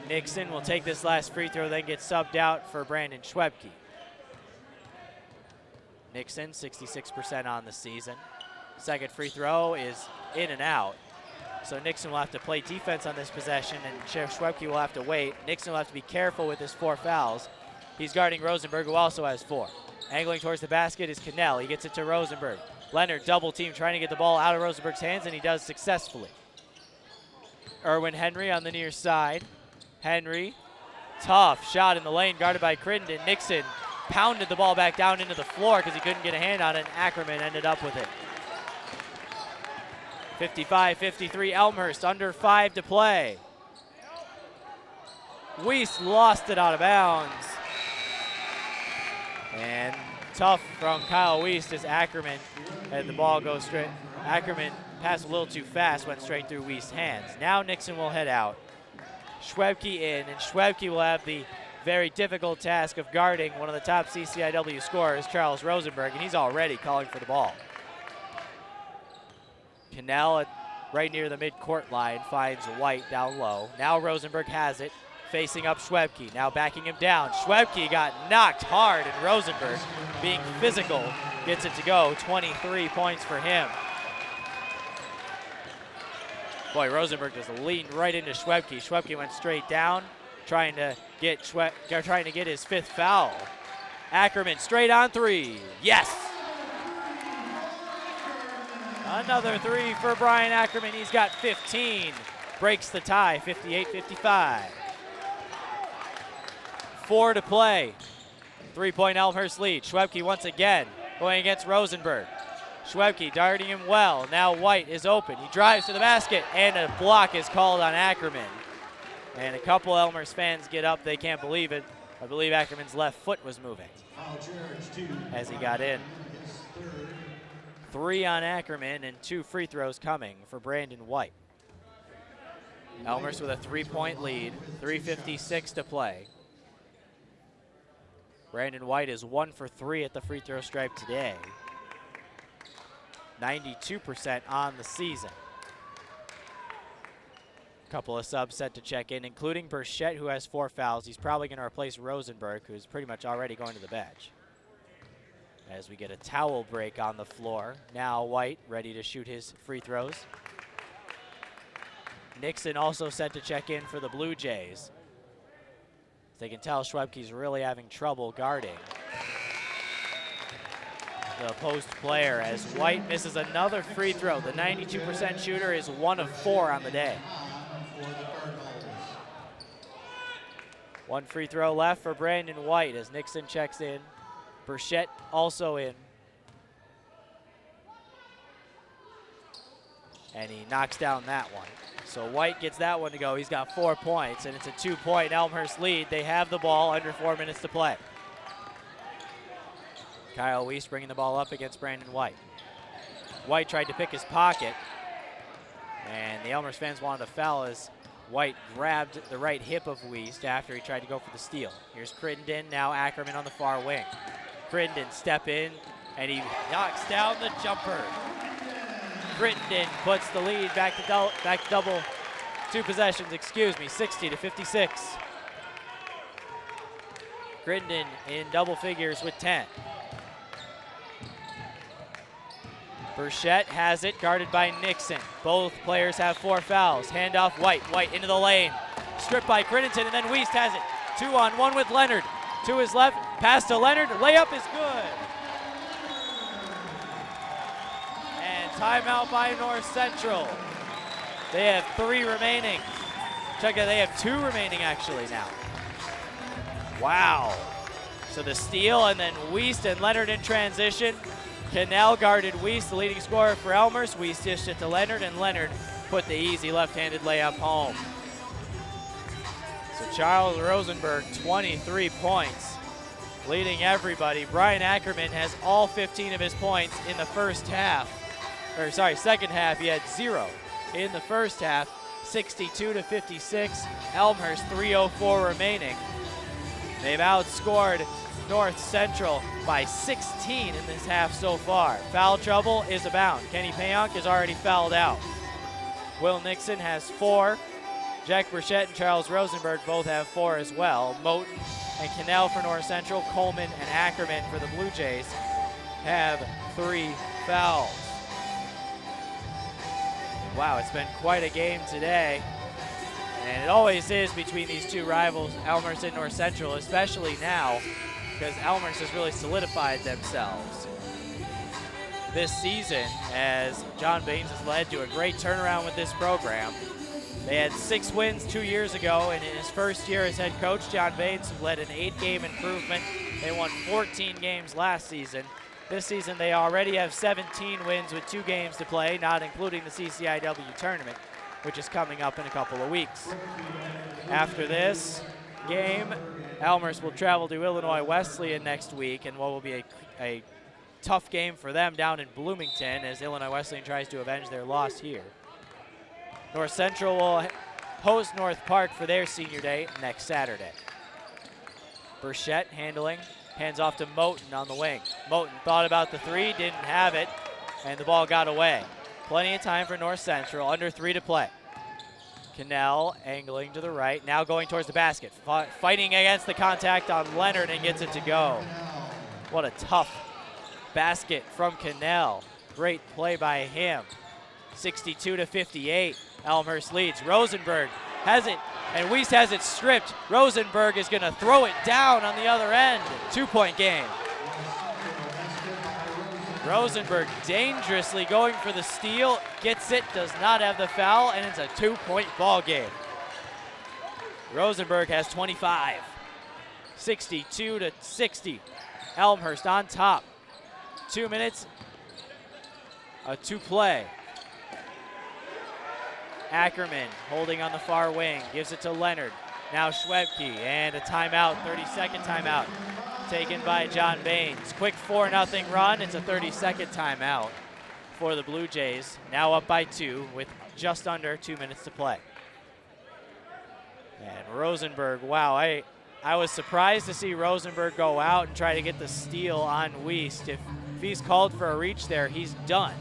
Nixon will take this last free throw, then get subbed out for Brandon Schwebke. Nixon, 66% on the season. Second free throw is in and out. So Nixon will have to play defense on this possession, and Schwebke will have to wait. Nixon will have to be careful with his 4 fouls. He's guarding Rosenberg, who also has 4. Angling towards the basket is Cannell. He gets it to Rosenberg. Leonard double team trying to get the ball out of Rosenberg's hands, and he does successfully. Erwin Henry on the near side. Henry Tough shot in the lane, guarded by Crittenden. Nixon pounded the ball back down into the floor because he couldn't get a hand on it, and Ackerman ended up with it. 55-53 Elmhurst, under 5 to play. Weiss lost it out of bounds. And tough from Kyle Weiss as Ackerman had the ball go straight. Ackerman passed a little too fast, went straight through Weiss' hands. Now Nixon will head out. Schwebke in, and Schwebke will have the very difficult task of guarding one of the top CCIW scorers, Charles Rosenberg, and he's already calling for the ball. Cannell right near the mid-court line finds White down low. Now Rosenberg has it, facing up Schwebke, now backing him down. Schwebke got knocked hard, and Rosenberg, being physical, gets it to go. 23 points for him. Boy, Rosenberg just leaned right into Schwebke. Schwebke went straight down, trying to get his 5th foul. Ackerman straight on 3. Yes! Another 3 for Brian Ackerman. He's got 15. Breaks the tie, 58-55. 4 to play. 3-point Elmhurst lead. Schwebke once again going against Rosenberg. Schwebke darting him well. Now White is open. He drives to the basket, and a block is called on Ackerman. And a couple Elmhurst fans get up. They can't believe it. I believe Ackerman's left foot was moving as he got in. 3 on Ackerman and 2 free throws coming for Brandon White. Elmhurst with a 3-point lead, 3:56 to play. Brandon White is 1 for 3 at the free throw stripe today. 92% on the season. Couple of subs set to check in, including Burchett, who has 4 fouls. He's probably going to replace Rosenberg, who's pretty much already going to the bench. As we get a towel break on the floor. Now White ready to shoot his free throws. Nixon also set to check in for the Blue Jays. They can tell Schwebke's really having trouble guarding the post player as White misses another free throw. The 92% shooter is 1 of 4 on the day. 1 free throw left for Brandon White as Nixon checks in. Burchett also in. And he knocks down that one. So White gets that one to go. He's got 4 points, and it's a 2-point Elmhurst lead. They have the ball, under 4 minutes to play. Kyle Weiss bringing the ball up against Brandon White. White tried to pick his pocket, and the Elmhurst fans wanted a foul as White grabbed the right hip of Weiss after he tried to go for the steal. Here's Crittenden, now Ackerman on the far wing. Crittenden step in, and he knocks down the jumper. Crittenden puts the lead back to double 2 possessions, 60-56. Crittenden in double figures with 10. Burchett has it, guarded by Nixon. Both players have 4 fouls. Handoff White. White into the lane. Stripped by Crittenden, and then Weiss has it. 2-on-1 with Leonard. To his left, pass to Leonard. Layup is good. And timeout by North Central. They have 3 remaining. Check it, they have 2 remaining actually now. Wow. So the steal, and then Weiss and Leonard in transition. Cannell guarded Weiss, the leading scorer for Elmhurst. Weiss dished it to Leonard, and Leonard put the easy left-handed layup home. So Charles Rosenberg, 23 points, leading everybody. Brian Ackerman has all 15 of his points in the second half. He had 0 in the first half. 62-56. Elmhurst, 3:04 remaining. They've outscored North Central by 16 in this half so far. Foul trouble is abound. Kenny Payonk is already fouled out. Will Nixon has 4. Jack Burchett and Charles Rosenberg both have 4 as well. Moten and Cannell for North Central. Coleman and Ackerman for the Blue Jays have 3 fouls. Wow, it's been quite a game today. And it always is between these 2 rivals, Elmhurst and North Central, especially now, because Elmhurst has really solidified themselves this season as John Baines has led to a great turnaround with this program. They had 6 wins 2 years ago, and in his first year as head coach, John Bates led an 8-game improvement. They won 14 games last season. This season, they already have 17 wins with 2 games to play, not including the CCIW tournament, which is coming up in a couple of weeks. After this game, Elmhurst will travel to Illinois Wesleyan next week, and what will be a tough game for them down in Bloomington as Illinois Wesleyan tries to avenge their loss here. North Central will host North Park for their senior day next Saturday. Burchett handling, hands off to Moten on the wing. Moten thought about the 3, didn't have it, and the ball got away. Plenty of time for North Central, under 3 to play. Cannell angling to the right, now going towards the basket. Fighting against the contact on Leonard and gets it to go. What a tough basket from Cannell. Great play by him. 62-58, Elmhurst leads. Rosenberg has it, and Weiss has it stripped. Rosenberg is gonna throw it down on the other end. 2-point game. Rosenberg dangerously going for the steal, gets it, does not have the foul, and it's a 2-point ball game. Rosenberg has 25. 62-60. Elmhurst on top. 2 minutes to play. Ackerman holding on the far wing, gives it to Leonard. Now Schwebke, and a timeout, 30-second timeout, taken by John Baines. Quick 4-0 run, it's a 30-second timeout for the Blue Jays. Now up by 2 with just under 2 minutes to play. And Rosenberg, wow, I was surprised to see Rosenberg go out and try to get the steal on Weiss. If he's called for a reach there, he's done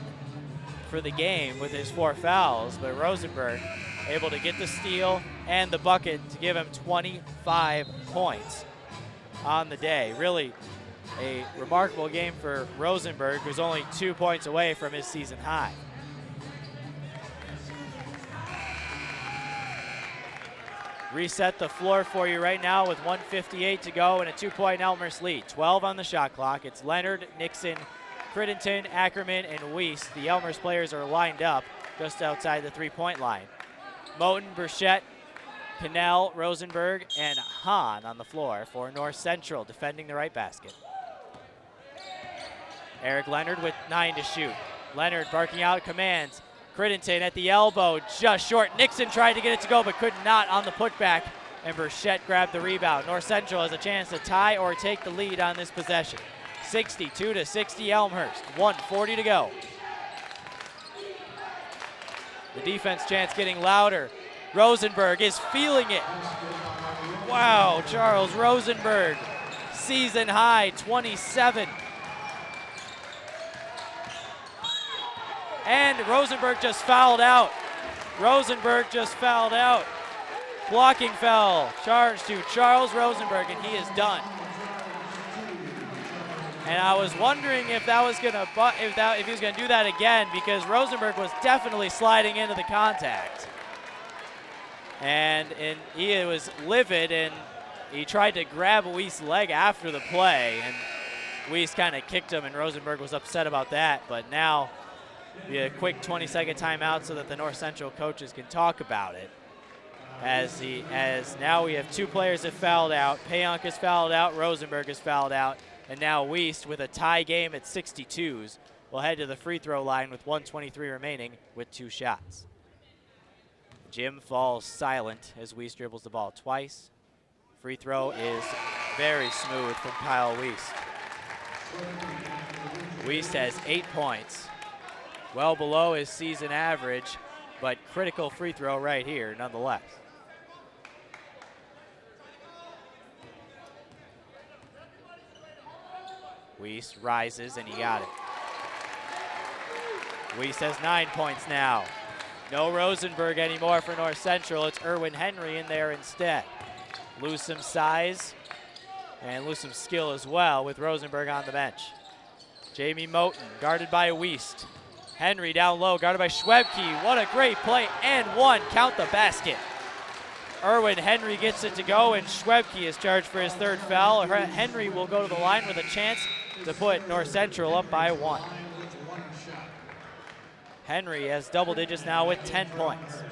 for the game with his 4 fouls, but Rosenberg able to get the steal and the bucket to give him 25 points on the day. Really a remarkable game for Rosenberg, who's only 2 points away from his season high. Reset the floor for you right now with 1:58 to go and a 2-point Elmhurst lead. 12 on the shot clock. It's Leonard, Nixon, Crittenton, Ackerman, and Weiss. The Elmhurst players are lined up just outside the 3-point line. Moten, Burchett, Cannell, Rosenberg, and Hahn on the floor for North Central, defending the right basket. Eric Leonard with 9 to shoot. Leonard barking out commands. Crittenton at the elbow, just short. Nixon tried to get it to go, but could not on the putback, and Burchett grabbed the rebound. North Central has a chance to tie or take the lead on this possession. 62-60 Elmhurst, 1:40 to go. The defense chants getting louder. Rosenberg is feeling it. Wow, Charles Rosenberg, season high 27. And Rosenberg just fouled out. Rosenberg just fouled out. Blocking foul charged to Charles Rosenberg, and he is done. And I was wondering if that was gonna if he was gonna do that again, because Rosenberg was definitely sliding into the contact. And he was livid, and he tried to grab Weiss' leg after the play, and Weiss kind of kicked him, and Rosenberg was upset about that. But now, be a quick 20-second timeout so that the North Central coaches can talk about it. As now we have 2 players that fouled out. Payonk is fouled out, Rosenberg is fouled out. And now Weiss, with a tie game at 62s, will head to the free throw line with 1:23 remaining with 2 shots. Jim falls silent as Weiss dribbles the ball twice. Free throw is very smooth from Kyle Weiss. Weiss has 8 points, well below his season average, but critical free throw right here nonetheless. Weiss rises, and he got it. Weiss has 9 points now. No Rosenberg anymore for North Central. It's Erwin Henry in there instead. Lose some size and lose some skill as well with Rosenberg on the bench. Jamie Moten guarded by Weiss. Henry down low, guarded by Schwebke. What a great play, and one. Count the basket. Erwin Henry gets it to go, and Schwebke is charged for his 3rd foul. Henry will go to the line with a chance to put North Central up by 1. Henry has double digits now with 10 points.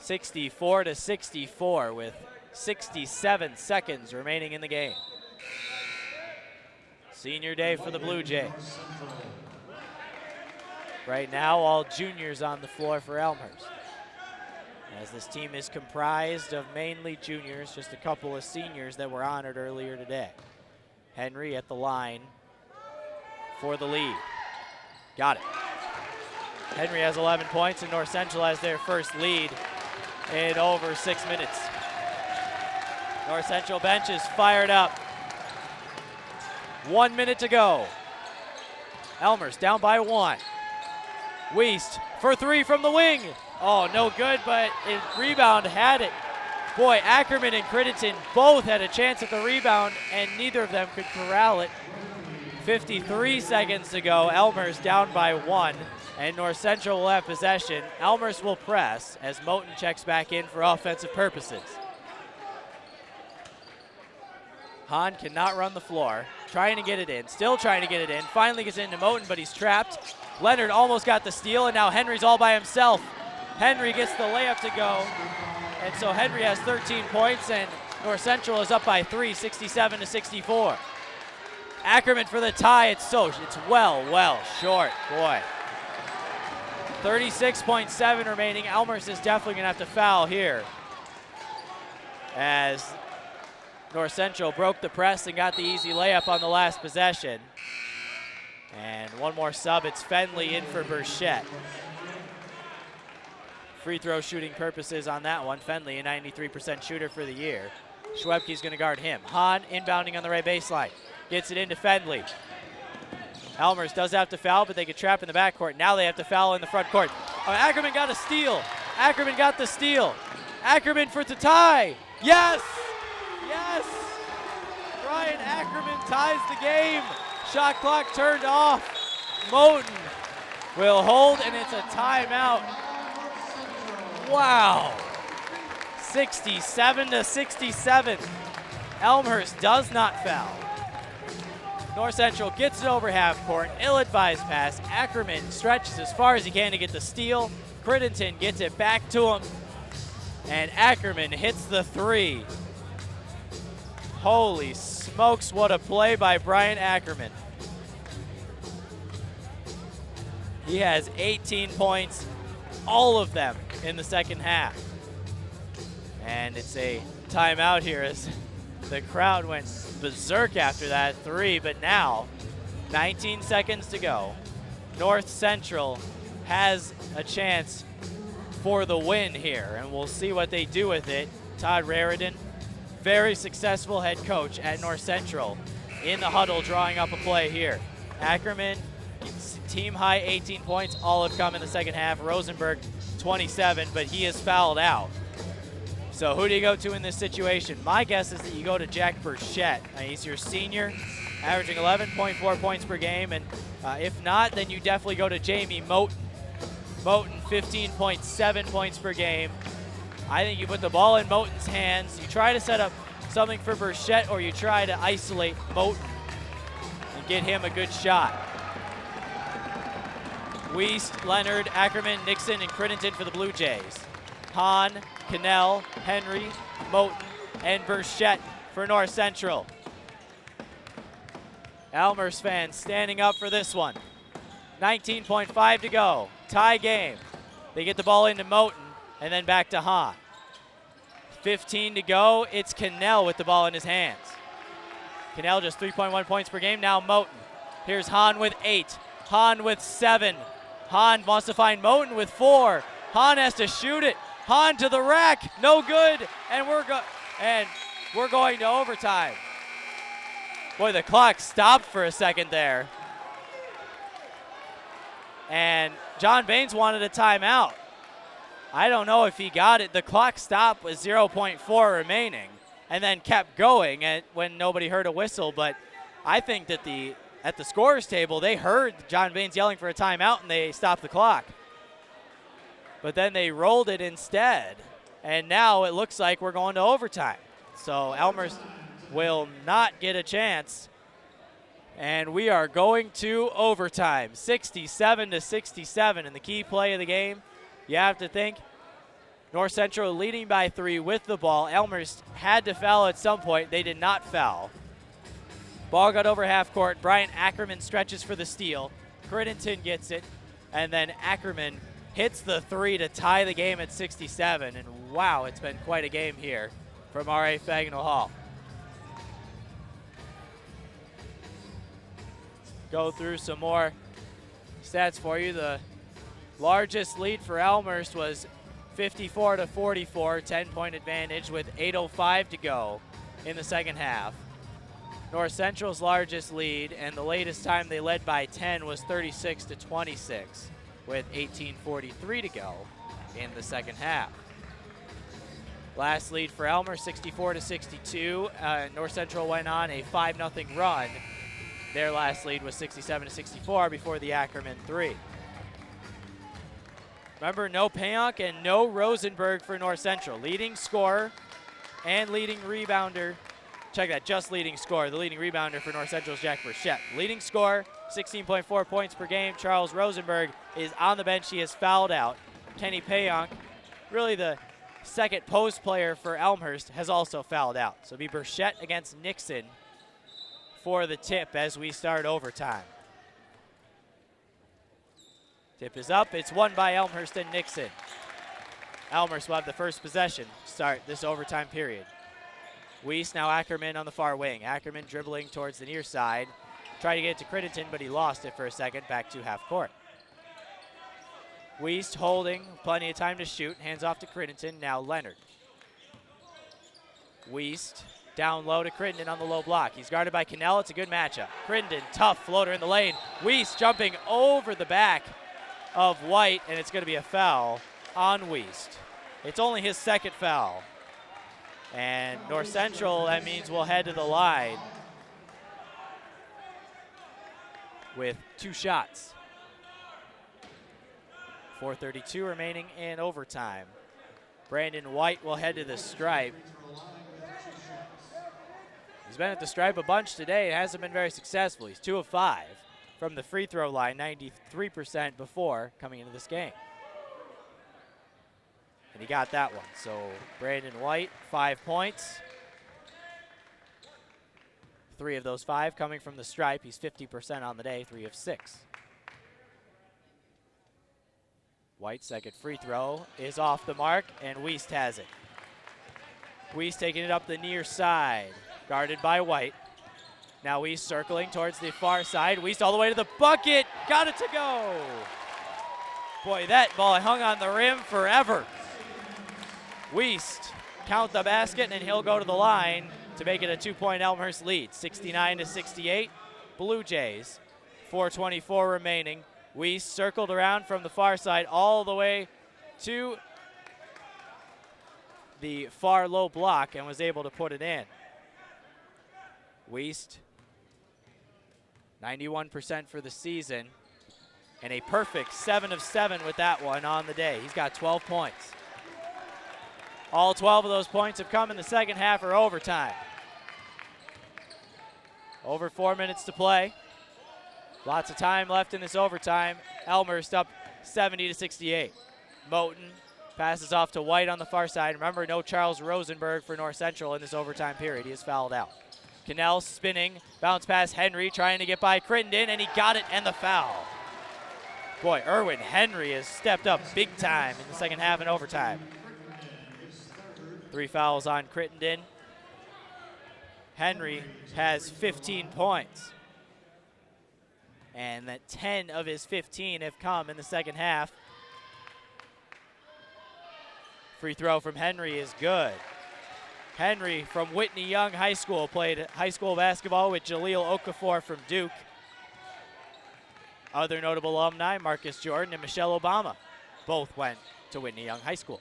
64-64 with 67 seconds remaining in the game. Senior day for the Blue Jays. Right now, all juniors on the floor for Elmhurst, as this team is comprised of mainly juniors, just a couple of seniors that were honored earlier today. Henry at the line for the lead. Got it. Henry has 11 points, and North Central has their first lead in over 6 minutes. North Central bench is fired up. 1 minute to go. Elmhurst down by 1. Weist for 3 from the wing. Oh, no good, but rebound had it. Boy, Ackerman and Crittenton both had a chance at the rebound, and neither of them could corral it. 53 seconds to go. Elmhurst down by 1, and North Central will have possession. Elmhurst will press as Moten checks back in for offensive purposes. Hahn cannot run the floor, trying to get it in, still trying to get it in, finally gets into Moten, but he's trapped. Leonard almost got the steal, and now Henry's all by himself. Henry gets the layup to go, and so Henry has 13 points, and North Central is up by 3, 67-64. Ackerman for the tie. It's well short, boy. 36.7 remaining. Elmhurst is definitely going to have to foul here, as North Central broke the press and got the easy layup on the last possession. And one more sub. It's Fenley in for Burchett. Free throw shooting purposes on that one. Fenley, a 93% shooter for the year. Schwebke's going to guard him. Hahn inbounding on the right baseline. Gets it into Fenley. Elmhurst does have to foul, but they get trapped in the backcourt. Now they have to foul in the front court. Ackerman got a steal. Ackerman got the steal. Ackerman for the tie. Yes! Yes! Brian Ackerman ties the game. Shot clock turned off. Moten will hold, and it's a timeout. Wow. 67-67. Elmhurst does not foul. North Central gets it over half court. Ill-advised pass. Ackerman stretches as far as he can to get the steal. Crittenton gets it back to him, and Ackerman hits the 3. Holy smokes, what a play by Brian Ackerman. He has 18 points, all of them in the second half. And it's a timeout here as the crowd went berserk after that 3, but now 19 seconds to go. North Central has a chance for the win here, and we'll see what they do with it. Todd Raridan, very successful head coach at North Central, in the huddle drawing up a play here. Ackerman, team high 18 points, all have come in the second half. Rosenberg 27, but he is fouled out. So who do you go to in this situation? My guess is that you go to Jack Burchett. He's your senior, averaging 11.4 points per game, and if not, then you definitely go to Jamie Moten. Moten, 15.7 points per game. I think you put the ball in Moten's hands. You try to set up something for Burchett, or you try to isolate Moten and get him a good shot. Weist, Leonard, Ackerman, Nixon, and Crittenton for the Blue Jays. Hahn, Cannell, Henry, Moten, and Burchett for North Central. Elmhurst fans standing up for this one. 19.5 to go. Tie game. They get the ball into Moten and then back to Hahn. 15 to go. It's Cannell with the ball in his hands. Cannell just 3.1 points per game. Now Moten. Here's Hahn with 8. Hahn with 7. Hahn wants to find Moten with 4. Hahn has to shoot it. Hahn to the rack. No good. And we're going to overtime. Boy, the clock stopped for a second there. And John Baines wanted a timeout. I don't know if he got it. The clock stopped with 0.4 remaining and then kept going when nobody heard a whistle. But I think that at the scorer's table, they heard John Baines yelling for a timeout and they stopped the clock. But then they rolled it instead. And now it looks like we're going to overtime. So Elmhurst will not get a chance. And we are going to overtime, 67-67. And the key play of the game, you have to think, North Central leading by 3 with the ball. Elmhurst had to foul at some point. They did not foul. Ball got over half court. Bryant Ackerman stretches for the steal. Crittenden gets it. And then Ackerman hits the 3 to tie the game at 67. And wow, it's been quite a game here from R.A. Fagnall Hall. Go through some more stats for you. The largest lead for Elmhurst was 54 to 44, 10-point advantage with 8:05 to go in the second half. North Central's largest lead and the latest time they led by 10 was 36 to 26 with 18:43 to go in the second half. Last lead for Elmhurst, 64 to 62. North Central went on a 5-0 run. Their last lead was 67 to 64 before the Ackerman 3. Remember, no Payonk and no Rosenberg for North Central. Leading scorer and leading rebounder. Check that, just leading scorer. The leading rebounder for North Central is Jack Burchett. Leading scorer, 16.4 points per game. Charles Rosenberg is on the bench. He is fouled out. Kenny Payonk, really the second post player for Elmhurst, has also fouled out. So it'll be Burchett against Nixon for the tip as we start overtime. Tip is up. It's won by Elmhurst and Nixon. Elmhurst will have the first possession to start this overtime period. Weiss, now Ackerman on the far wing. Ackerman dribbling towards the near side. Tried to get it to Crittenden, but he lost it for a second. Back to half court. Weiss holding, plenty of time to shoot. Hands off to Crittenden. Now Leonard. Weiss down low to Crittenden on the low block. He's guarded by Cannell. It's a good matchup. Crittenden, tough floater in the lane. Weiss jumping over the back of White, and it's going to be a foul on Weiss. It's only his second foul. And North Central, that means we'll head to the line with 2 shots. 4:32 remaining in overtime. Brandon White will head to the stripe. He's been at the stripe a bunch today. It hasn't been very successful. He's 2 of 5 from the free throw line, 93% before coming into this game. And he got that one. So Brandon White, 5 points. 3 of those 5 coming from the stripe. He's 50% on the day, 3 of 6. White's second free throw is off the mark, and Weiss has it. Weiss taking it up the near side, guarded by White. Now Weiss circling towards the far side. Weiss all the way to the bucket, got it to go. Boy, that ball hung on the rim forever. Weiss count the basket, and he'll go to the line to make it a 2-point Elmhurst lead, 69 to 68. Blue Jays, 4:24 remaining. Weiss circled around from the far side all the way to the far low block and was able to put it in. Weiss, 91% for the season, and a perfect 7 of 7 with that one on the day. He's got 12 points. All 12 of those points have come in the second half or overtime. Over 4 minutes to play. Lots of time left in this overtime. Elmhurst up 70 to 68. Moten passes off to White on the far side. Remember, no Charles Rosenberg for North Central in this overtime period. He is fouled out. Cannell spinning, bounce pass Henry, trying to get by Crittenden, and he got it and the foul. Boy, Erwin Henry has stepped up big time in the second half and overtime. 3 fouls on Crittenden. Henry has 15 points. And that 10 of his 15 have come in the second half. Free throw from Henry is good. Henry from Whitney Young High School played high school basketball with Jaleel Okafor from Duke. Other notable alumni, Marcus Jordan and Michelle Obama, both went to Whitney Young High School.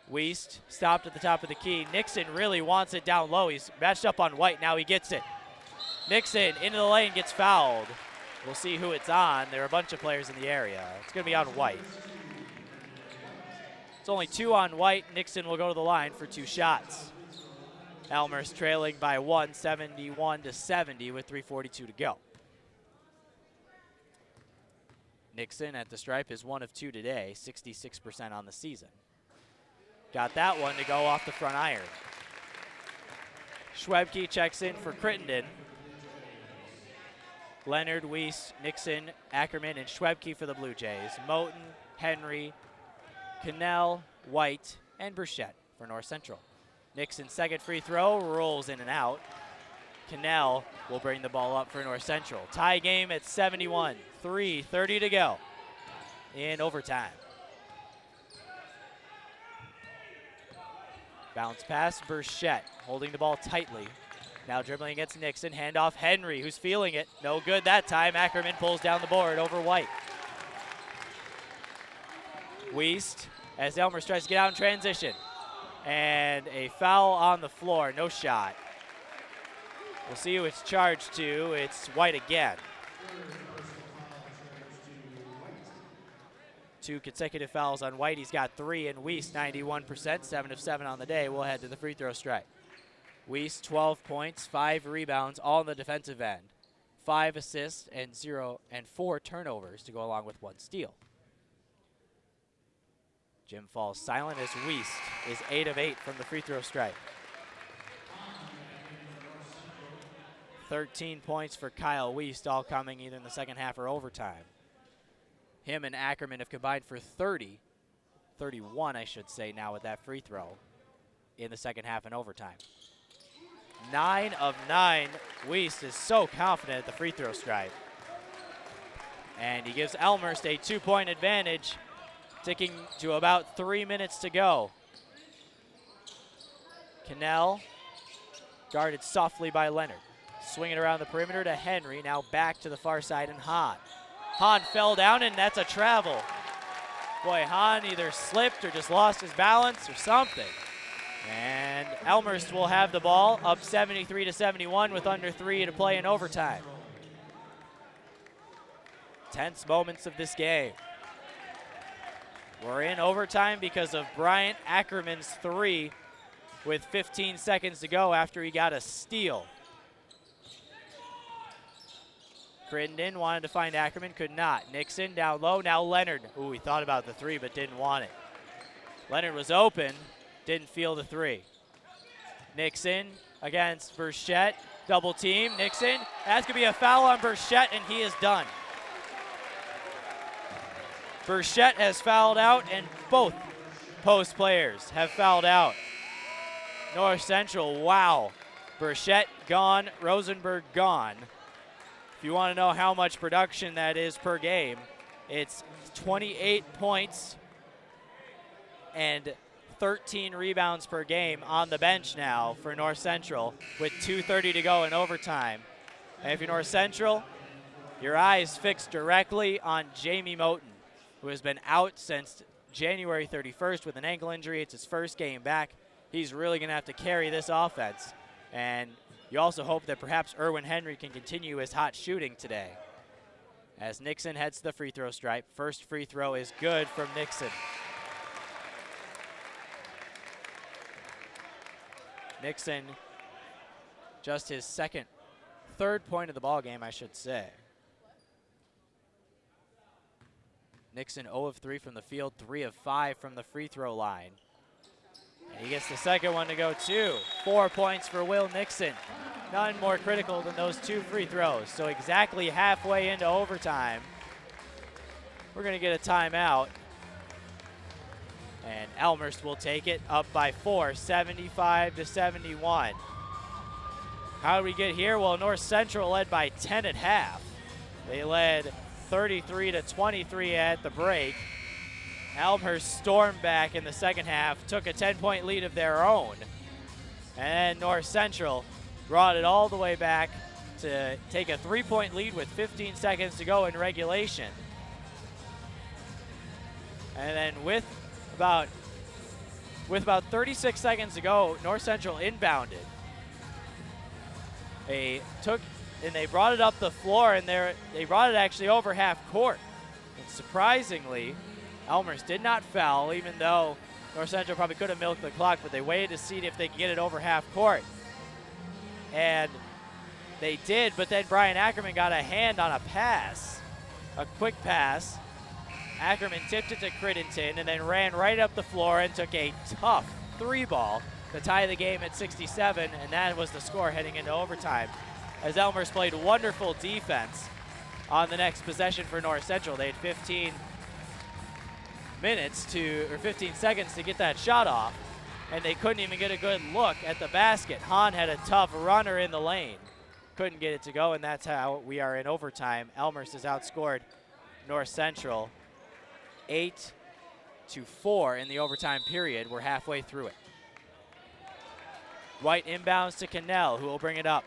Weiss stopped at the top of the key. Nixon really wants it down low. He's matched up on White. Now he gets it. Nixon into the lane, gets fouled. We'll see who it's on. There are a bunch of players in the area. It's going to be on White. It's only 2 on White. Nixon will go to the line for 2 shots. Elmhurst trailing by 1, 71 to 70 with 3:42 to go. Nixon at the stripe is 1 of 2 today, 66% on the season. Got that one to go off the front iron. Schwebke checks in for Crittenden. Leonard, Weiss, Nixon, Ackerman, and Schwebke for the Blue Jays. Moten, Henry, Cannell, White, and Burchett for North Central. Nixon's second free throw rolls in and out. Cannell will bring the ball up for North Central. Tie game at 71, 3:30 to go in overtime. Bounce pass, Burchett holding the ball tightly. Now dribbling against Nixon, handoff Henry, who's feeling it. No good that time. Ackerman pulls down the board over White. Weist, as Elmhurst tries to get out in transition. And a foul on the floor, no shot. We'll see who it's charged to. It's White again. 2 consecutive fouls on White. He's got 3, and Weiss 91%, 7 of 7 on the day. We'll head to the free throw stripe. Weiss 12 points, 5 rebounds, all on the defensive end. 5 assists and 4 turnovers to go along with 1 steal. Jim falls silent as Weiss is 8 of 8 from the free throw stripe. 13 points for Kyle Weiss, all coming either in the second half or overtime. Him and Ackerman have combined for 31 I should say now with that free throw in the second half and overtime. 9 of 9, Weiss is so confident at the free throw stripe. And he gives Elmhurst a 2-point advantage, ticking to about 3 minutes to go. Cannell, guarded softly by Leonard. Swinging around the perimeter to Henry, now back to the far side, and Hahn. Hahn fell down, and that's a travel. Boy, Hahn either slipped or just lost his balance or something. And Elmhurst will have the ball, up 73-71 with under 3 to play in overtime. Tense moments of this game. We're in overtime because of Bryant Ackerman's 3 with 15 seconds to go after he got a steal. Crittenden wanted to find Ackerman, could not. Nixon down low, now Leonard. Ooh, he thought about the 3 but didn't want it. Leonard was open, didn't feel the 3. Nixon against Burchett, double team, Nixon. That's gonna be a foul on Burchett and he is done. Burchett has fouled out and both post players have fouled out. North Central, wow. Burchett gone, Rosenberg gone. If you want to know how much production that is per game, it's 28 points and 13 rebounds per game on the bench now for North Central with 2:30 to go in overtime. And if you're North Central, your eyes fixed directly on Jamie Moten, who has been out since January 31st with an ankle injury. It's his first game back. He's really going to have to carry this offense. And you also hope that perhaps Erwin Henry can continue his hot shooting today. As Nixon heads to the free throw stripe, first free throw is good from Nixon. Nixon, just his third point of the ball game, I should say. Nixon 0 of 3 from the field, 3 of 5 from the free throw line. And he gets the second one to go too. 4 points for Will Nixon. None more critical than those 2 free throws. So exactly halfway into overtime, we're going to get a timeout. And Elmhurst will take it up by 4, 75-71. How did we get here? Well, North Central led by 10 at half. They led 33-23 at the break. Elmhurst stormed back in the second half, took a 10-point lead of their own. And North Central brought it all the way back to take a 3-point lead with 15 seconds to go in regulation. And then with about 36 seconds to go, North Central inbounded. They brought it up the floor, and they brought it actually over half court. And surprisingly, Elmhurst did not foul, even though North Central probably could have milked the clock, but they waited to see if they could get it over half court. And they did, but then Brian Ackerman got a hand on a pass, a quick pass, Ackerman tipped it to Crittenden and then ran right up the floor and took a tough 3-ball to tie the game at 67, and that was the score heading into overtime. As Elmhurst played wonderful defense on the next possession for North Central. They had 15 seconds to get that shot off, and they couldn't even get a good look at the basket. Hahn had a tough runner in the lane. Couldn't get it to go, and that's how we are in overtime. Elmhurst has outscored North Central 8-4 in the overtime period. We're halfway through it. White inbounds to Cannell, who will bring it up.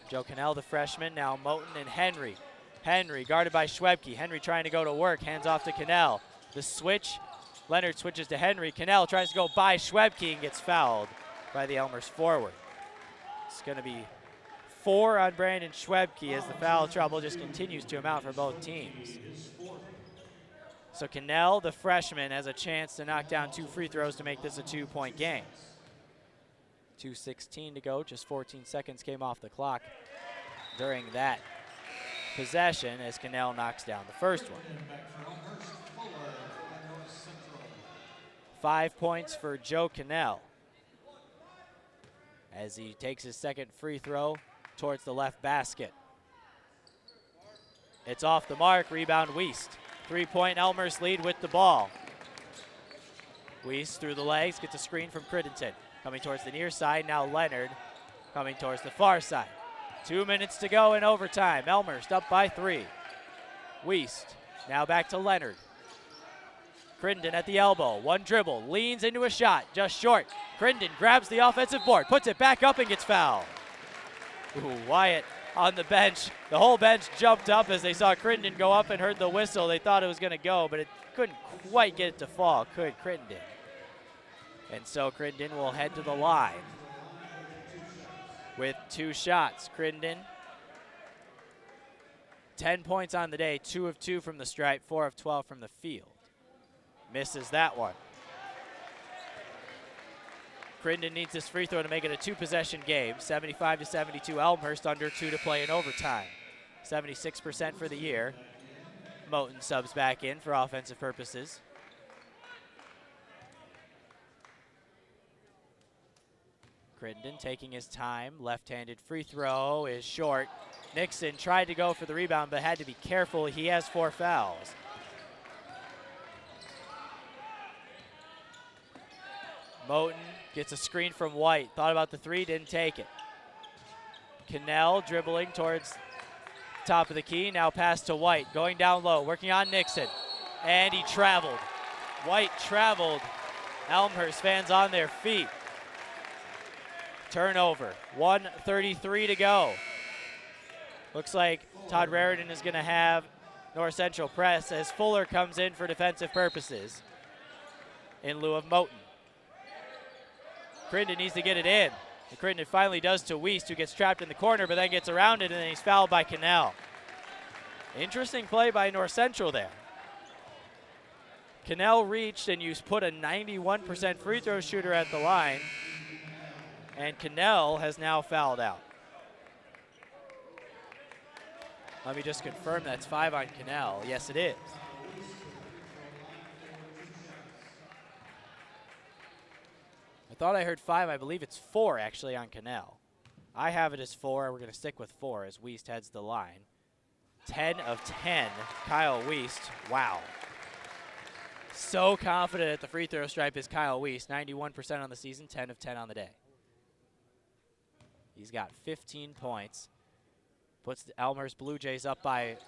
Joe Cannell, the freshman, now Moten and Henry. Henry guarded by Schwebke. Henry trying to go to work, hands off to Cannell. The switch, Leonard switches to Henry. Cannell tries to go by Schwebke and gets fouled by the Elmhurst forward. It's going to be 4 on Brandon Schwebke as the foul trouble just continues to amount for both teams. So Cannell, the freshman, has a chance to knock down 2 free throws to make this a 2-point game. 2:16 to go, just 14 seconds came off the clock during that possession as Cannell knocks down the first one. 5 points for Joe Cannell as he takes his second free throw towards the left basket. It's off the mark, rebound Wiest. 3-point Elmhurst lead with the ball. Wiest through the legs, gets a screen from Crittenden. Coming towards the near side, now Leonard coming towards the far side. 2 minutes to go in overtime. Elmhurst up by 3. Wiest now back to Leonard. Crittenden at the elbow, 1 dribble, leans into a shot, just short. Crittenden grabs the offensive board, puts it back up and gets fouled. Ooh, Wyatt on the bench. The whole bench jumped up as they saw Crittenden go up and heard the whistle. They thought it was gonna go, but it couldn't quite get it to fall, could Crittenden? And so Crittenden will head to the line with 2 shots. Crittenden, 10 points on the day, 2 of 2 from the stripe, 4 of 12 from the field. Misses that one. Crittenden needs this free throw to make it a 2-possession game. 75-72, Elmhurst under 2 to play in overtime. 76% for the year. Moten subs back in for offensive purposes. Crittenden taking his time. Left-handed free throw is short. Nixon tried to go for the rebound but had to be careful. He has 4 fouls. Moten gets a screen from White. Thought about the 3, didn't take it. Cannell dribbling towards top of the key. Now pass to White. Going down low, working on Nixon. And he traveled. White traveled. Elmhurst fans on their feet. Turnover, 1:33 to go. Looks like Todd Raridan is gonna have North Central press as Fuller comes in for defensive purposes in lieu of Moten. Crittenden needs to get it in. And Crittenden finally does to Wiest, who gets trapped in the corner but then gets around it and then he's fouled by Cannell. Interesting play by North Central there. Cannell reached and you put a 91% free throw shooter at the line. And Cannell has now fouled out. Let me just confirm that's 5 on Cannell. Yes, it is. I thought I heard 5. I believe it's 4 actually on Cannell. I have it as 4. We're going to stick with 4 as Wiest heads the line. 10 of 10, Kyle Wiest. Wow. So confident at the free throw stripe is Kyle Wiest. 91% on the season, 10 of 10 on the day. He's got 15 points. Puts the Elmhurst Blue Jays up by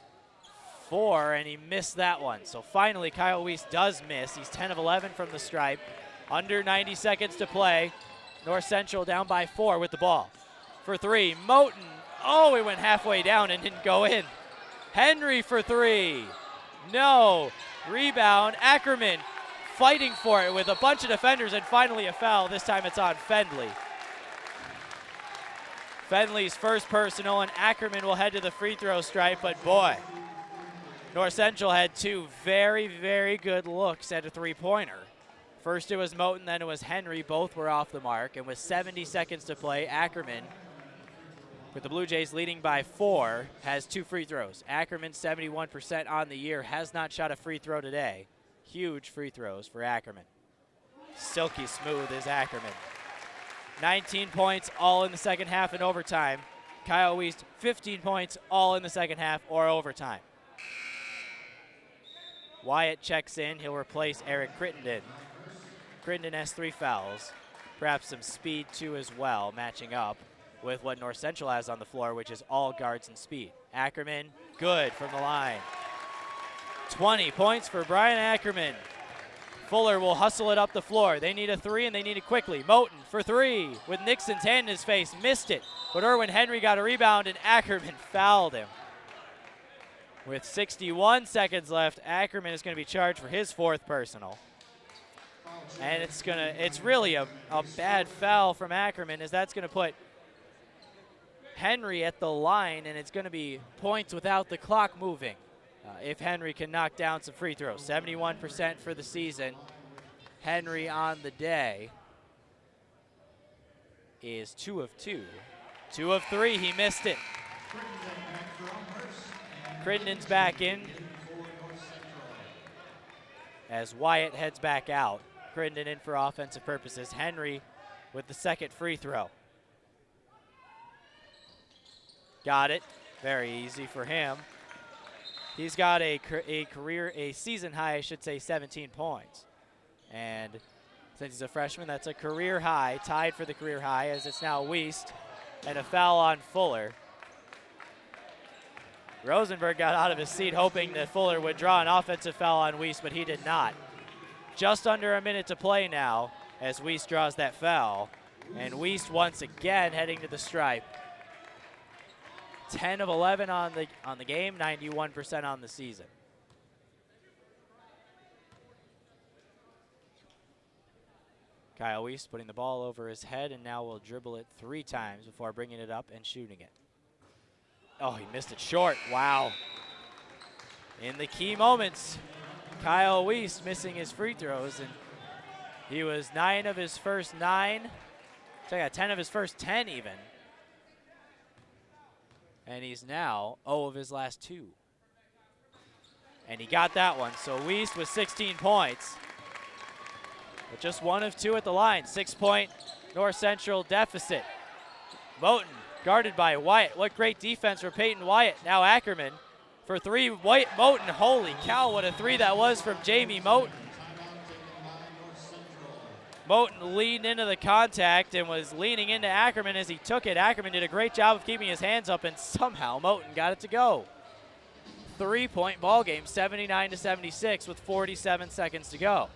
4, and he missed that one. So finally, Kyle Wiest does miss. He's 10 of 11 from the stripe. Under 90 seconds to play. North Central down by 4 with the ball. For 3, Moten. Oh, it went halfway down and didn't go in. Henry for 3. No. Rebound. Ackerman fighting for it with a bunch of defenders and finally a foul. This time it's on Fendley. Fendley's first personal, and Ackerman will head to the free throw stripe, but boy, North Central had 2 very, very good looks at a 3-pointer. First it was Moten, then it was Henry. Both were off the mark, and with 70 seconds to play, Ackerman with the Blue Jays leading by 4, has 2 free throws. Ackerman, 71% on the year, has not shot a free throw today. Huge free throws for Ackerman. Silky smooth is Ackerman. 19 points, all in the second half and overtime. Kyle Wiest, 15 points, all in the second half or overtime. Wyatt checks in. He'll replace Eric Crittenden. Crittenden has 3 fouls. Perhaps some speed, too, as well, matching up with what North Central has on the floor, which is all guards and speed. Ackerman, good from the line. 20 points for Brian Ackerman. Fuller will hustle it up the floor. They need a 3, and they need it quickly. Moten for 3 with Nixon's hand in his face. Missed it, but Erwin Henry got a rebound, and Ackerman fouled him. With 61 seconds left, Ackerman is going to be charged for his 4th personal. And it's really a bad foul from Ackerman, as that's going to put Henry at the line, and it's going to be points without the clock moving. If Henry can knock down some free throws. 71% for the season. Henry on the day is 2 of 2. 2 of 3, he missed it. Crittenden's back in as Wyatt heads back out. Crittenden in for offensive purposes. Henry with the 2nd free throw. Got it. Very easy for him. He's got a season high, I should say, 17 points. And since he's a freshman, that's a career high, tied for the career high, as it's now Wiest, and a foul on Fuller. Rosenberg got out of his seat hoping that Fuller would draw an offensive foul on Wiest, but he did not. Just under a minute to play now as Wiest draws that foul. And Wiest once again heading to the stripe. 10 of 11 on the game, 91% on the season. Kyle Wiest putting the ball over his head, and now will dribble it 3 times before bringing it up and shooting it. Oh, he missed it short. Wow. In the key moments, Kyle Wiest missing his free throws, and he was 9 of his first 9. So yeah, 10 of his first 10 even. And he's now 0 of his last 2. And he got that one. So Wiest with 16 points. But just 1 of 2 at the line. 6-point North Central deficit. Moten guarded by Wyatt. What great defense for Peyton Wyatt. Now Ackerman for 3. Moten, holy cow, what a 3 that was from Jamie Moten. Moten leaned into the contact and was leaning into Ackerman as he took it. Ackerman did a great job of keeping his hands up, and somehow Moten got it to go. 3-point ball game, 79-76 with 47 seconds to go.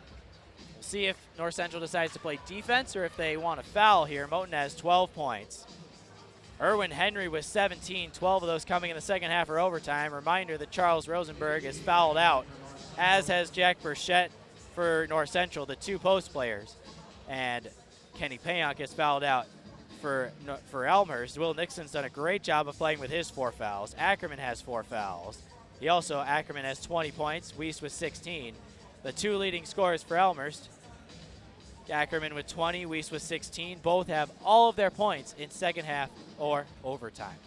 We'll see if North Central decides to play defense or if they want to foul here. Moten has 12 points. Erwin Henry with 17, 12 of those coming in the second half or overtime. Reminder that Charles Rosenberg is fouled out, as has Jack Burchett for North Central, the 2 post players. And Kenny Payonk is fouled out for Elmhurst. Will Nixon's done a great job of playing with his 4 fouls. Ackerman has 4 fouls. Ackerman has 20 points, Wiest with 16. The 2 leading scorers for Elmhurst, Ackerman with 20, Wiest with 16. Both have all of their points in second half or overtime.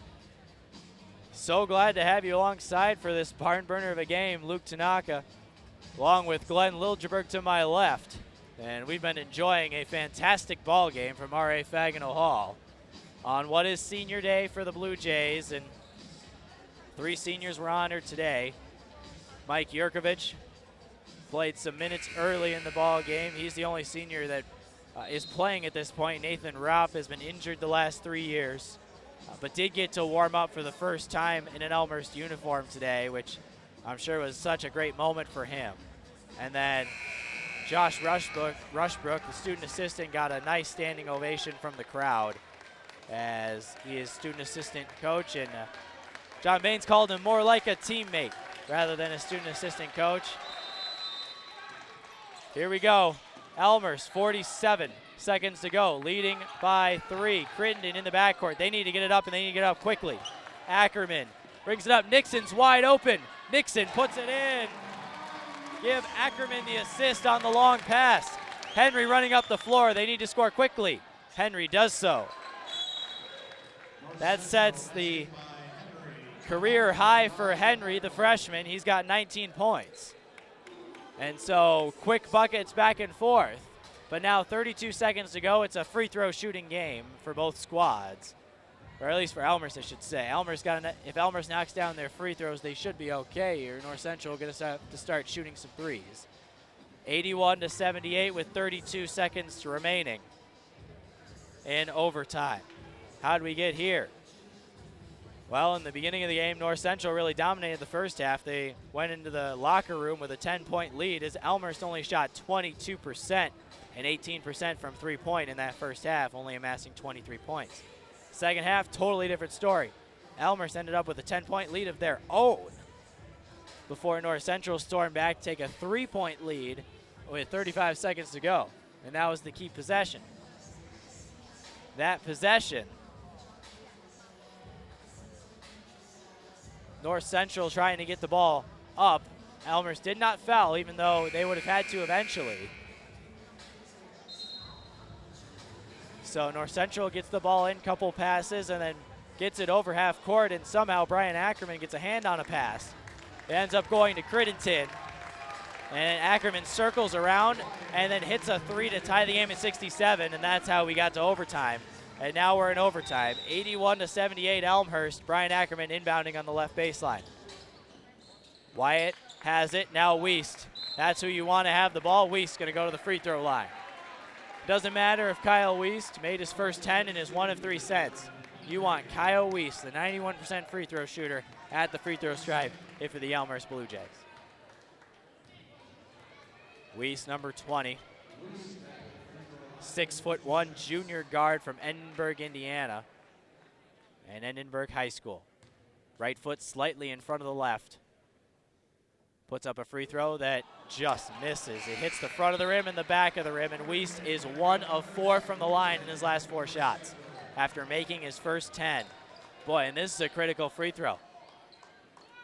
So glad to have you alongside for this barn burner of a game. Luke Tanaka, along with Glenn Liljeberg to my left. And we've been enjoying a fantastic ball game from R.A. Fagino Hall on what is senior day for the Blue Jays. And 3 seniors were honored today. Mike Yurkovich played some minutes early in the ball game. He's the only senior that is playing at this point. Nathan Raup has been injured the last 3 years, but did get to warm up for the first time in an Elmhurst uniform today, which I'm sure was such a great moment for him. And then Josh Rushbrook, the student assistant, got a nice standing ovation from the crowd as he is student assistant coach, and John Baines called him more like a teammate rather than a student assistant coach. Here we go. Elmhurst, 47 seconds to go, leading by 3. Crittenden in the backcourt. They need to get it up, and they need to get it up quickly. Ackerman brings it up. Nixon's wide open. Nixon puts it in. Give Ackerman the assist on the long pass. Henry running up the floor. They need to score quickly. Henry does so. That sets the career high for Henry, the freshman. He's got 19 points. And so quick buckets back and forth. But now 32 seconds to go. It's a free throw shooting game for both squads. Or at least for Elmhurst, I should say. If Elmhurst knocks down their free throws, they should be okay here. North Central going to have to start shooting some threes. 81-78 with 32 seconds remaining in overtime. How did we get here? Well, in the beginning of the game, North Central really dominated the first half. They went into the locker room with a 10-point lead as Elmhurst only shot 22% and 18% from three-point in that first half, only amassing 23 points. Second half, totally different story. Elmhurst ended up with a 10-point lead of their own before North Central stormed back to take a three-point lead with 35 seconds to go. And that was the key possession. That possession, North Central trying to get the ball up. Elmhurst did not foul, even though they would have had to eventually. So North Central gets the ball in, couple passes, and then gets it over half court, and somehow Brian Ackerman gets a hand on a pass. It ends up going to Crittenden, and Ackerman circles around and then hits a three to tie the game at 67, and that's how we got to overtime. And now we're in overtime. 81-78 Elmhurst. Brian Ackerman inbounding on the left baseline. Wyatt has it. Now Wiest. That's who you want to have the ball. Wiest going to go to the free throw line. Doesn't matter if Kyle Wiest made his first 10 and is 1 of 3 sets. You want Kyle Wiest, the 91% free throw shooter, at the free throw stripe if you're the Elmhurst Blue Jays. Wiest, number 20. 6'1" junior guard from Edinburgh, Indiana, and Edinburgh High School. Right foot slightly in front of the left. Puts up a free throw that just misses. It hits the front of the rim and the back of the rim, and Wiest is 1 of 4 from the line in his last 4 shots after making his first 10. Boy, and this is a critical free throw.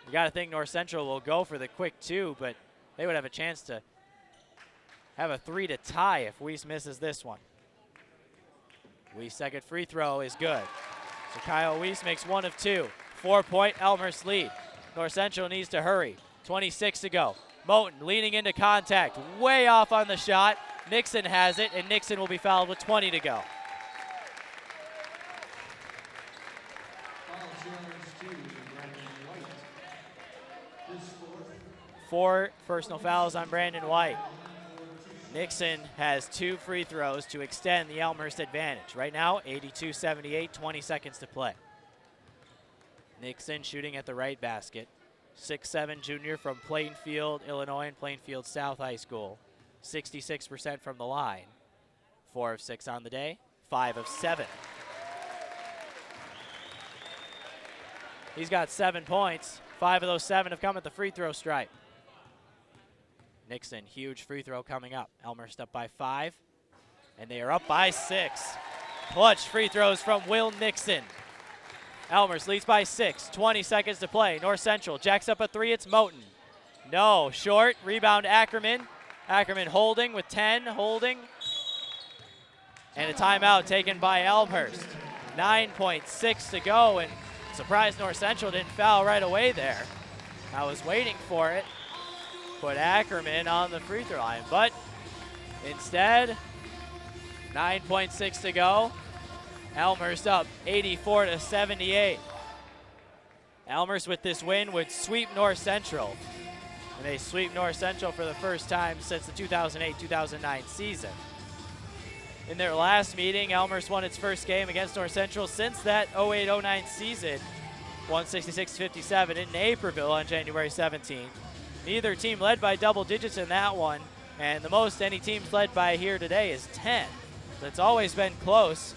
You got to think North Central will go for the quick 2, but they would have a chance to have a 3 to tie if Wiest misses this one. Wiest's second free throw is good. So Kyle Wiest makes 1 of 2. 4-point Elmhurst lead. North Central needs to hurry. 26 to go. Moten leaning into contact. Way off on the shot. Nixon has it, and Nixon will be fouled with 20 to go. Four personal fouls on Brandon White. Nixon has 2 free throws to extend the Elmhurst advantage. Right now, 82-78, 20 seconds to play. Nixon shooting at the right basket. 6'7" junior from Plainfield, Illinois, and Plainfield South High School. 66% from the line. 4 of 6 on the day, 5 of 7. He's got 7 points. 5 of those 7 have come at the free throw stripe. Nixon, huge free throw coming up. Elmhurst up by 5, and they are up by 6. Clutch free throws from Will Nixon. Elmhurst leads by 6, 20 seconds to play. North Central jacks up a 3, it's Moten. No, short, rebound Ackerman. Ackerman holding with 10, holding. And a timeout taken by Elmhurst. 9.6 to go, and surprised North Central didn't foul right away there. I was waiting for it. Put Ackerman on the free throw line, but instead, 9.6 to go. Elmhurst up 84-78. Elmhurst with this win would sweep North Central. And they sweep North Central for the first time since the 2008-2009 season. In their last meeting, Elmhurst won its first game against North Central since that 08-09 season. Won 66-57 in Naperville on January 17th. Neither team led by double digits in that one, and the most any team's led by here today is 10. So it's always been close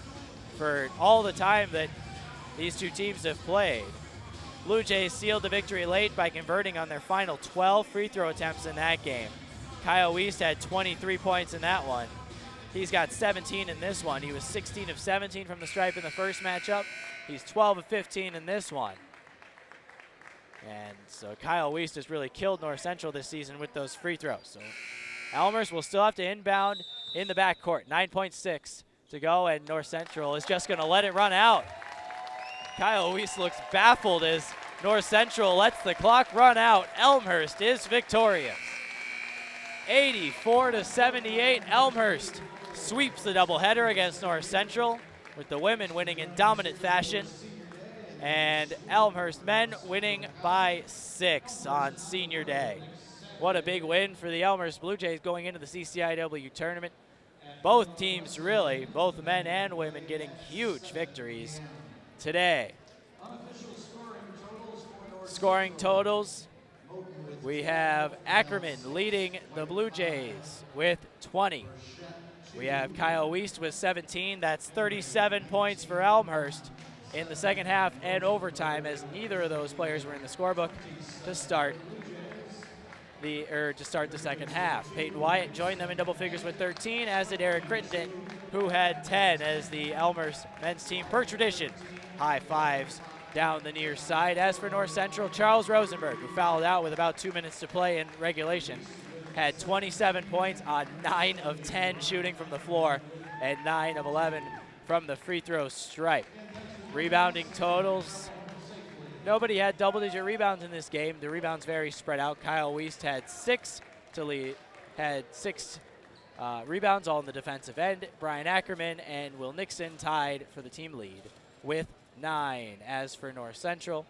for all the time that these two teams have played. Blue Jays sealed the victory late by converting on their final 12 free throw attempts in that game. Kyle Wiest had 23 points in that one. He's got 17 in this one. He was 16 of 17 from the stripe in the first matchup. He's 12 of 15 in this one. And so Kyle Wiest has really killed North Central this season with those free throws. So Elmhurst will still have to inbound in the backcourt. 9.6 to go, and North Central is just going to let it run out. Kyle Weiss looks baffled as North Central lets the clock run out. Elmhurst is victorious. 84-78, Elmhurst sweeps the doubleheader against North Central, with the women winning in dominant fashion, and Elmhurst men winning by 6 on senior day. What a big win for the Elmhurst Blue Jays going into the CCIW tournament. Both teams really, both men and women, getting huge victories today. Scoring totals, we have Ackerman leading the Blue Jays with 20. We have Kyle Weiss with 17. That's 37 points for Elmhurst in the second half and overtime, as neither of those players were in the scorebook to start the second half. Peyton Wyatt joined them in double figures with 13, as did Eric Crittenden, who had 10 as the Elmhurst men's team, per tradition, high fives down the near side. As for North Central, Charles Rosenberg, who fouled out with about 2 minutes to play in regulation, had 27 points on 9 of 10 shooting from the floor and 9 of 11 from the free throw stripe. Rebounding totals, nobody had double-digit rebounds in this game. The rebounds very spread out. Kyle Weiss had 6 rebounds, all in the defensive end. Brian Ackerman and Will Nixon tied for the team lead with 9. As for North Central,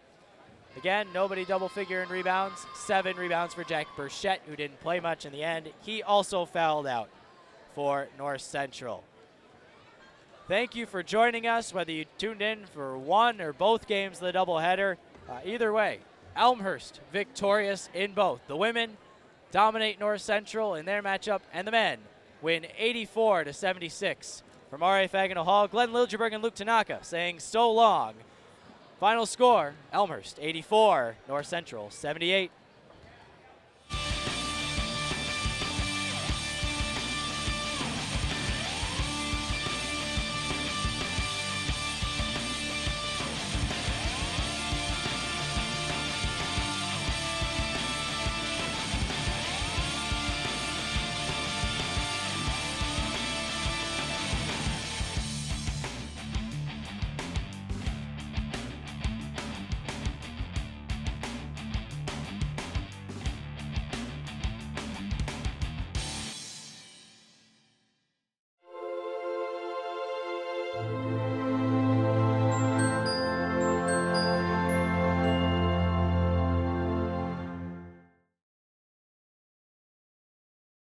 again, nobody double figure in rebounds. 7 rebounds for Jack Burchett, who didn't play much in the end. He also fouled out for North Central. Thank you for joining us, whether you tuned in for one or both games of the doubleheader. Either way, Elmhurst victorious in both. The women dominate North Central in their matchup, and the men win 84-76. From RA Fagino Hall, Glenn Liljeberg and Luke Tanaka saying so long. Final score, Elmhurst 84, North Central 78.